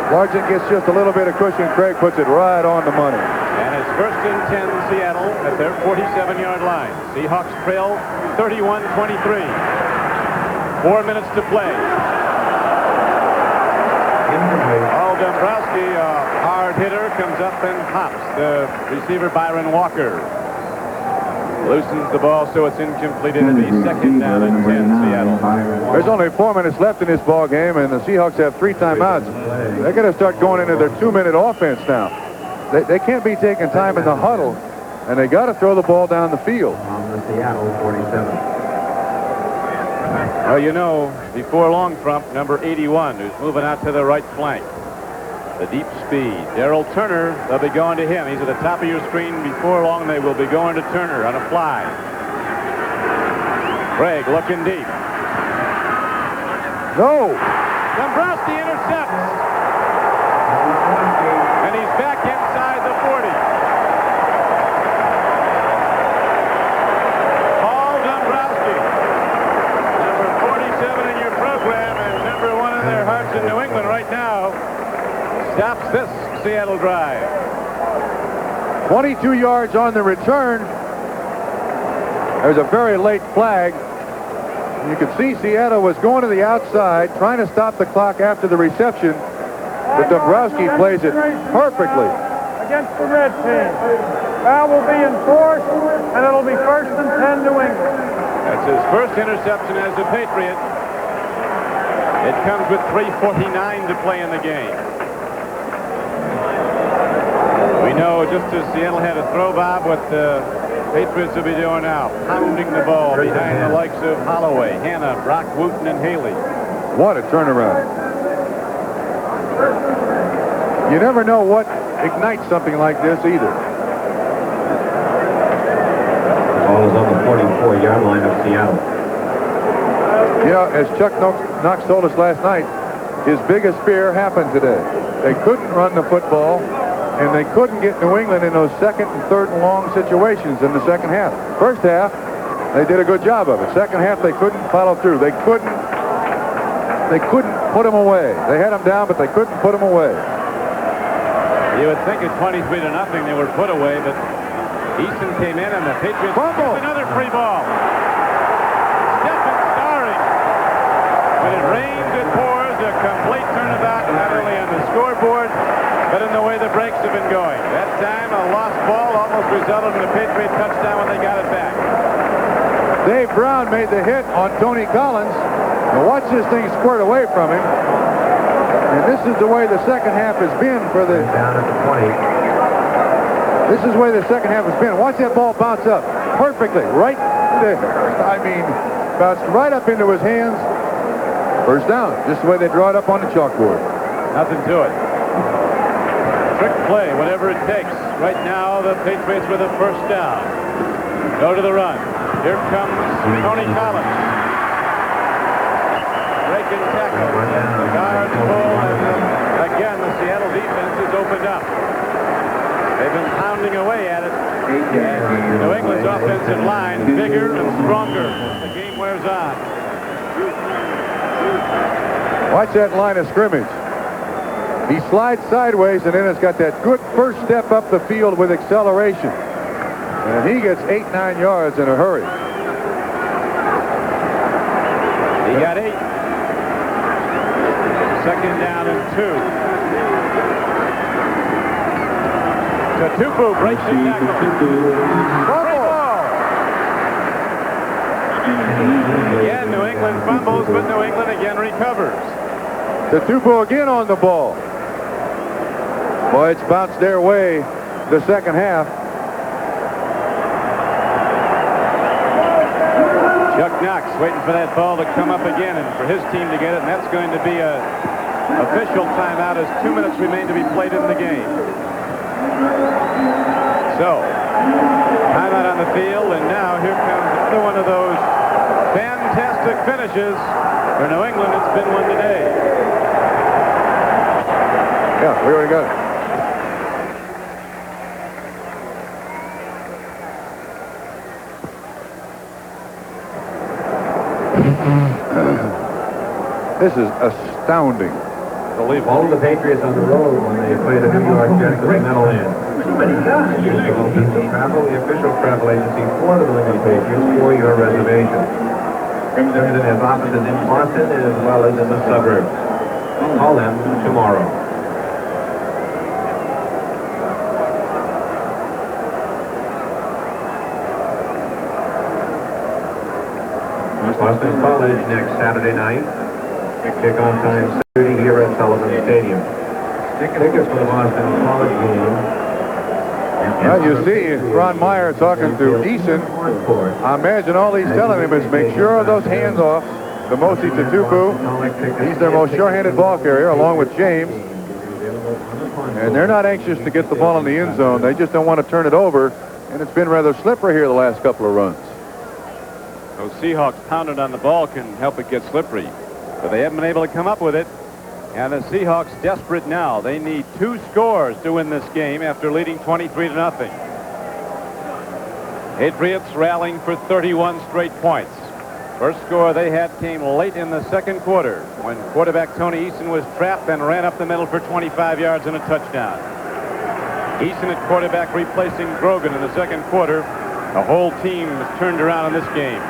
Largent gets just a little bit of cushion. Craig puts it right on the money. And it's 1st and 10 Seattle at their 47-yard line. Seahawks trail 31-23. 4 minutes to play. Paul Dombrowski, a hard hitter, comes up and hops. The receiver Byron Walker loosens the ball so it's incomplete. It'll be 2nd down and 10 Seattle. There's only 4 minutes left in this ball game, and the Seahawks have 3 timeouts. They're going to start going into their 2-minute offense now. They can't be taking time in the huddle, and they got to throw the ball down the field. On the Seattle 47. Well, you know, before long, Trump, number 81, who's moving out to the right flank. The deep speed. Darrell Turner, they'll be going to him. He's at the top of your screen. Before long, they will be going to Turner on a fly. Craig looking deep. No! Dombrowski intercepts. And he's back inside the 40. Paul Dombrowski, number 47 in your program and number 1 in their hearts in New England right now, stops this Seattle drive. 22 yards on the return. There's a very late flag. You can see Seattle was going to the outside, trying to stop the clock after the reception. But Dombrowski plays it perfectly. Against the red team. Foul will be enforced, and it'll be 1st and 10 New England. That's his first interception as a Patriot. It comes with 3:49 to play in the game. We know just as Seattle had a throw, Bob, what the Patriots will be doing now. Pounding the ball behind the likes of Holloway, Hanna, Brock, Wooten, and Haley. What a turnaround. You never know what ignites something like this either. The ball is on the 44-yard line of Seattle. You know, as Chuck Knox told us last night, his biggest fear happened today. They couldn't run the football, and they couldn't get New England in those 2nd and 3rd and long situations in the second half. First half, they did a good job of it. Second half, they couldn't follow through. They couldn't put them away. They had them down, but they couldn't put them away. You would think at 23-0 they were put away, but Easton came in and the Patriots fumble. Another free ball. Stephen Starring. When it rains, it pours. A complete turnabout, not only on the scoreboard, but in the way the breaks have been going. That time, a lost ball almost resulted in a Patriot touchdown when they got it back. Dave Brown made the hit on Tony Collins. Now watch this thing squirt away from him. And this is the way the second half has been for the... Down at the 20. This is the way the second half has been. Watch that ball bounce up perfectly. Right there. I mean, bounced right up into his hands. First down. Just the way they draw it up on the chalkboard. Nothing to it. Trick play, whatever it takes. Right now, the Patriots with a first down. Go to the run. Here comes Tony Collins. Breaking tackle. The guards pull, and again, the Seattle defense is opened up. They've been pounding away at it. And New England's offensive line bigger and stronger as the game wears on. Watch that line of scrimmage. He slides sideways, and then it's got that good first step up the field with acceleration. And he gets 8-9 yards in a hurry. He got 8. Second down and 2. Tatupu breaks the tackle. Ball. Again, New England fumbles, but New England again recovers. Tatupu again on the ball. Boy, it's bounced their way the second half. Chuck Knox waiting for that ball to come up again and for his team to get it, and that's going to be a official timeout as 2 minutes remain to be played in the game. So, timeout on the field, and now here comes another one of those fantastic finishes for New England. It's been one today. Yeah, we already got it. This is astounding. All of the Patriots on the road when they play the New York Jets at the Meadowlands. Travel, the official travel agency for the New England Patriots for your reservation. They're in as offices in Boston as well as in the suburbs. Call them tomorrow. Boston College next Saturday night. Kick-on time 30 here at Sullivan Stadium. Tickets for the Boston College game. Well, you see Ron Meyer talking to Eason. I imagine all he's telling him is make sure of those hands off the Mosi Tatupu. He's their most sure-handed ball carrier, along with James. And they're not anxious to get the ball in the end zone. They just don't want to turn it over. And it's been rather slippery here the last couple of runs. Those Seahawks pounded on the ball can help it get slippery, but they haven't been able to come up with it. And the Seahawks desperate now. They need 2 scores to win this game after leading 23-0. Patriots rallying for 31 straight points. First score they had came late in the second quarter when quarterback Tony Eason was trapped and ran up the middle for 25 yards and a touchdown. Eason at quarterback replacing Grogan in the second quarter. The whole team was turned around in this game.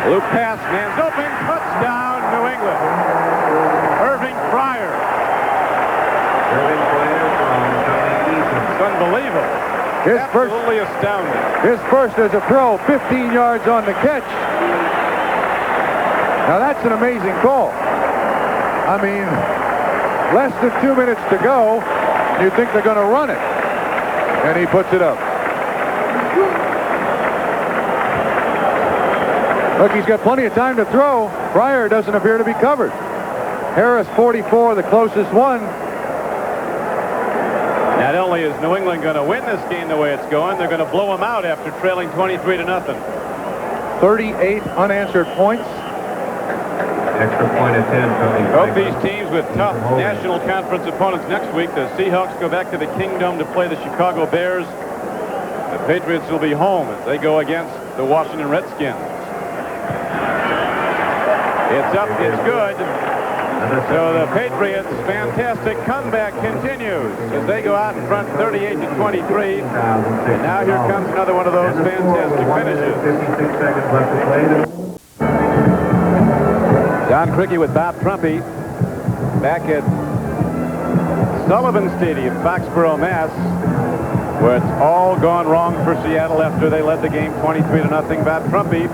Blue pass, man's open, touchdown, New England. Irving Fryer. It's unbelievable. Absolutely astounding. His first as a pro, 15 yards on the catch. Now that's an amazing call. I mean, less than 2 minutes to go, you think they're going to run it. And he puts it up. Look, he's got plenty of time to throw. Fryer doesn't appear to be covered. Harris, 44, the closest one. Not only is New England going to win this game the way it's going, they're going to blow them out after trailing 23-0. 38 unanswered points. Extra point at 10. Both these teams with tough National Conference opponents next week. The Seahawks go back to the Kingdom to play the Chicago Bears. The Patriots will be home as they go against the Washington Redskins. It's up, it's good. So the Patriots' fantastic comeback continues as they go out in front 38-23. And now here comes another one of those fantastic finishes. 56 seconds left to play. Don Criqui with Bob Trumpy back at Sullivan Stadium, Foxborough, Mass, where it's all gone wrong for Seattle after they led the game 23-0. Bob Trumpy,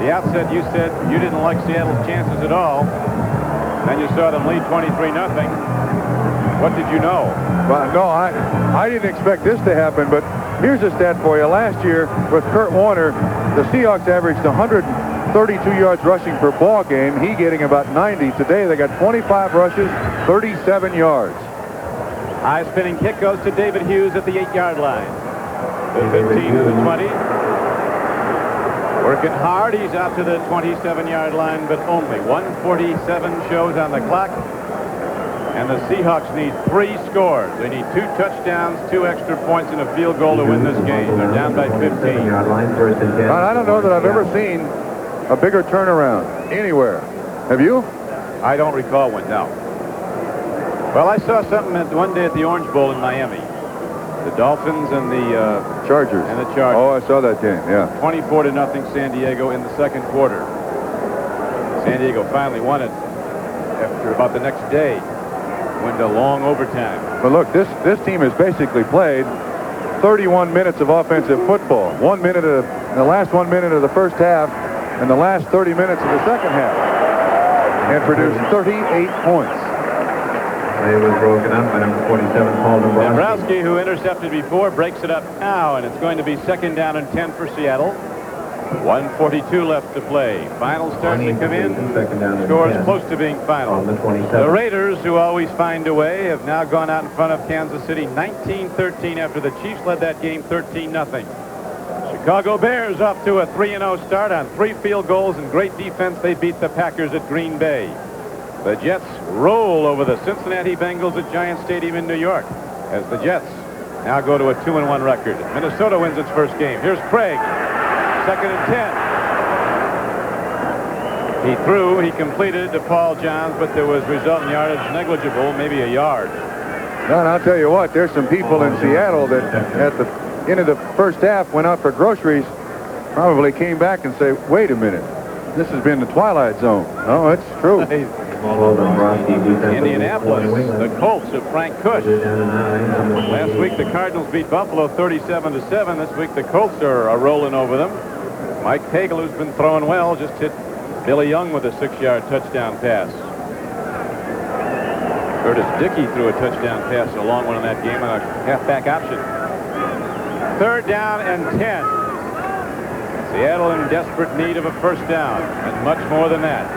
the outset you said you didn't like Seattle's chances at all. Then you saw them lead 23-0. What did you know? Well, no, I didn't expect this to happen, but here's a stat for you. Last year with Kurt Warner, the Seahawks averaged 132 yards rushing per ball game. He getting about 90. Today they got 25 rushes, 37 yards. High spinning kick goes to David Hughes at the 8-yard line. The 15 to the 20. Working hard, he's out to the 27-yard line, but only 1:47 shows on the clock. And the Seahawks need 3 scores. They need 2 touchdowns, 2 extra points, and a field goal to win this game. They're down by 15. I don't know that I've ever seen a bigger turnaround anywhere. Have you? I don't recall one, no. Well, I saw something one day at the Orange Bowl in Miami. The Dolphins and the Chargers. And the Chargers. Oh, I saw that game, yeah. 24-0 San Diego in the second quarter. San Diego finally won it after about the next day. Went to long overtime. But look, this team has basically played 31 minutes of offensive football. The last 1 minute of the first half and the last 30 minutes of the second half. and produced 38 points. Play was broken up by number 47, Paul Dombrowski. Dombrowski, who intercepted before, breaks it up now, and it's going to be 2nd down and 10 for Seattle. 1:42 left to play. Final starting to come in. Scores close to being final. The Raiders, who always find a way, have now gone out in front of Kansas City 19-13 after the Chiefs led that game 13-0. Chicago Bears off to a 3-0 start on 3 field goals and great defense. They beat the Packers at Green Bay. The Jets roll over the Cincinnati Bengals at Giant Stadium in New York as the Jets now go to a 2-1 record. Minnesota wins its first game. Here's Craig. 2nd and 10. He completed to Paul Johns, but there was resultant yardage negligible, maybe a yard. Don, I'll tell you what, there's some people in Seattle that at the end of the first half went out for groceries, probably came back and say, wait a minute, this has been the twilight zone. Oh, it's true. Indianapolis, the Colts of Frank Kush. Last week the Cardinals beat Buffalo 37-7. This week the Colts are rolling over them. Mike Pagel, who's been throwing well, just hit Billy Young with a 6-yard touchdown pass. Curtis Dickey threw a touchdown pass, a long one in that game on a halfback option. 3rd down and 10. Seattle in desperate need of a first down, and much more than that.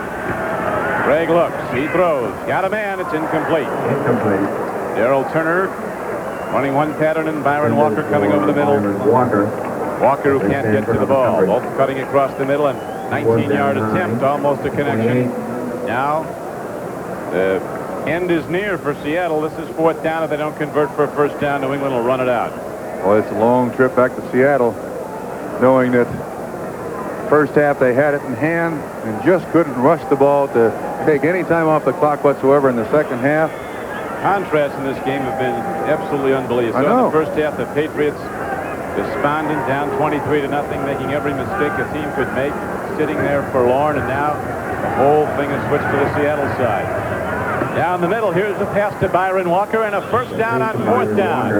Craig looks, he throws, got a man, it's incomplete. Darrell Turner running one pattern, and Byron Walker coming over the middle. Walker, who can't get to the ball, both cutting across the middle, and 19-yard attempt, almost a connection. Now, the end is near for Seattle. This is 4th down. If they don't convert for a first down, New England will run it out. Well, it's a long trip back to Seattle, knowing that first half they had it in hand and just couldn't rush the ball to take any time off the clock whatsoever in the second half. Contrasts in this game have been absolutely unbelievable. So in the first half, the Patriots despondent, down 23-0, making every mistake a team could make, sitting there forlorn, and now the whole thing has switched to the Seattle side. Down the middle, here's the pass to Byron Walker, and a first down on 4th down.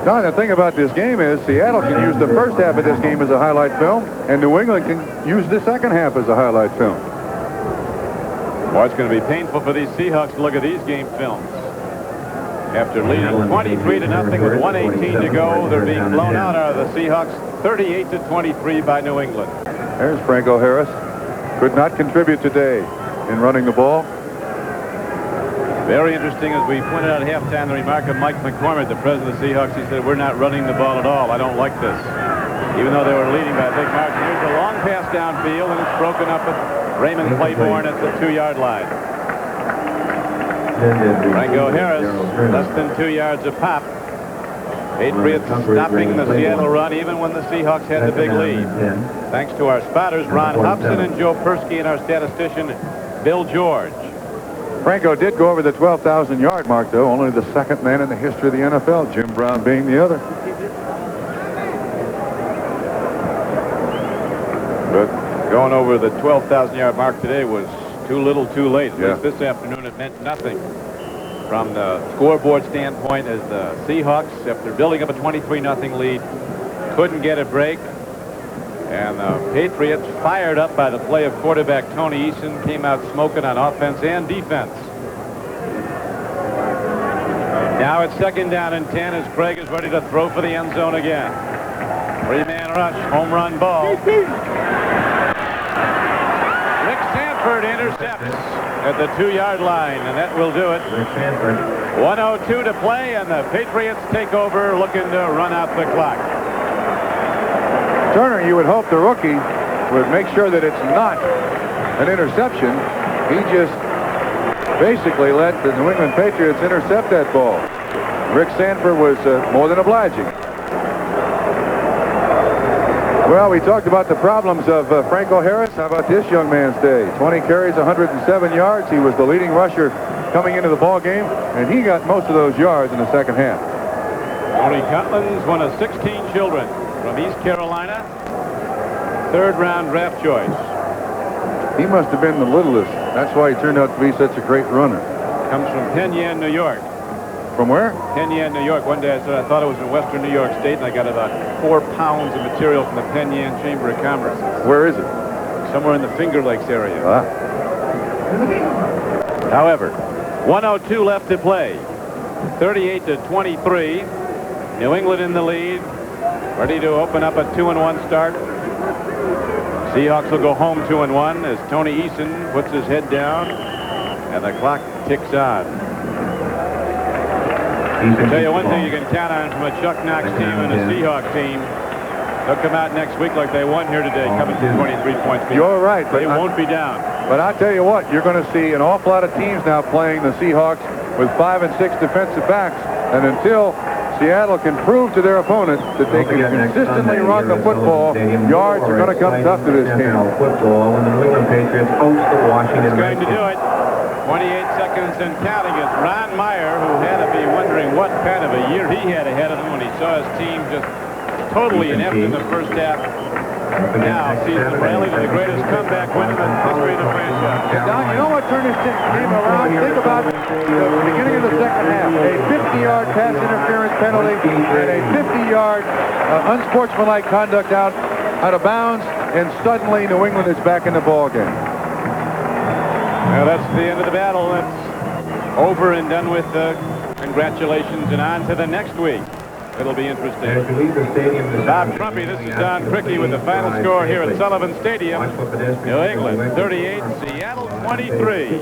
Don, the thing about this game is Seattle can use the first half of this game as a highlight film, and New England can use the second half as a highlight film. Well, it's going to be painful for these Seahawks to look at these game films. After leading 23-0 with 1:18 to go, they're being blown out of the Seahawks 38-23 by New England. There's Franco Harris. Could not contribute today in running the ball. Very interesting, as we pointed out at halftime, the remark of Mike McCormick, the president of the Seahawks. He said, we're not running the ball at all. I don't like this. Even though they were leading by a big margin. Here's a long pass downfield, and it's broken up with Raymond Claiborne at the 2-yard line. Franco Harris, less than 2 yards a pop. Patriots stopping the Seattle run even when the Seahawks had the big lead. Thanks to our spotters, Ron Hobson and Joe Persky, and our statistician, Bill George. Franco did go over the 12,000-yard mark, though, only the second man in the history of the NFL, Jim Brown being the other. But going over the 12,000-yard mark today was too little too late. At least this afternoon it meant nothing from the scoreboard standpoint, as the Seahawks, after building up a 23-0 lead, couldn't get a break. And the Patriots, fired up by the play of quarterback Tony Eason, came out smoking on offense and defense. Now it's 2nd down and 10 as Craig is ready to throw for the end zone again. 3-man rush, home run ball. Rick Sanford intercepts at the 2-yard line, and that will do it. 1:02 to play, and the Patriots take over, looking to run out the clock. Turner, you would hope the rookie would make sure that it's not an interception. He just basically let the New England Patriots intercept that ball. Rick Sanford was more than obliging. Well, we talked about the problems of Franco Harris. How about this young man's day? 20 carries, 107 yards. He was the leading rusher coming into the ball game, and he got most of those yards in the second half. Tony Cutlin's one of 16 children from East Carolina, 3rd-round draft choice. He must have been the littlest. That's why he turned out to be such a great runner. Comes from Penn Yan, New York. From where? Penn Yan, New York. One day I said I thought it was in western New York State, and I got about 4 pounds of material from the Penn Yan Chamber of Commerce. Where is it? Somewhere in the Finger Lakes area. Ah. However, 1:02 left to play. 38-23. New England in the lead. Ready to open up a 2-1 start. Seahawks will go home 2-1 as Tony Eason puts his head down and the clock ticks on. I'll tell you one thing you can count on from a Chuck Knox team and a Seahawks team. They'll come out next week like they won here today, coming to 23 points. You're right. They won't be down. But I tell you what, you're going to see an awful lot of teams now playing the Seahawks with 5 and 6 defensive backs. And until Seattle can prove to their opponent that they can consistently run the football, yards are going to come tough to this team. Football when the New England Patriots host the Washington. It's going to do it. 28 seconds and counting. It's Ron Meyer, who had to be wondering what kind of a year he had ahead of him when he saw his team just totally inept in the first half. Now sees them rally to the greatest comeback win in the history of the franchise. Don, you know what turned this game around? Think about the beginning of the second half. A 50-yard pass interference penalty and a 50-yard unsportsmanlike conduct out of bounds, and suddenly New England is back in the ball game. Well, that's the end of the battle. That's over and done with. Congratulations, and on to the next week. It'll be interesting. Bob Trumpy, this is Don Crickey with the final score here at Sullivan Stadium. New England 38, Seattle 23.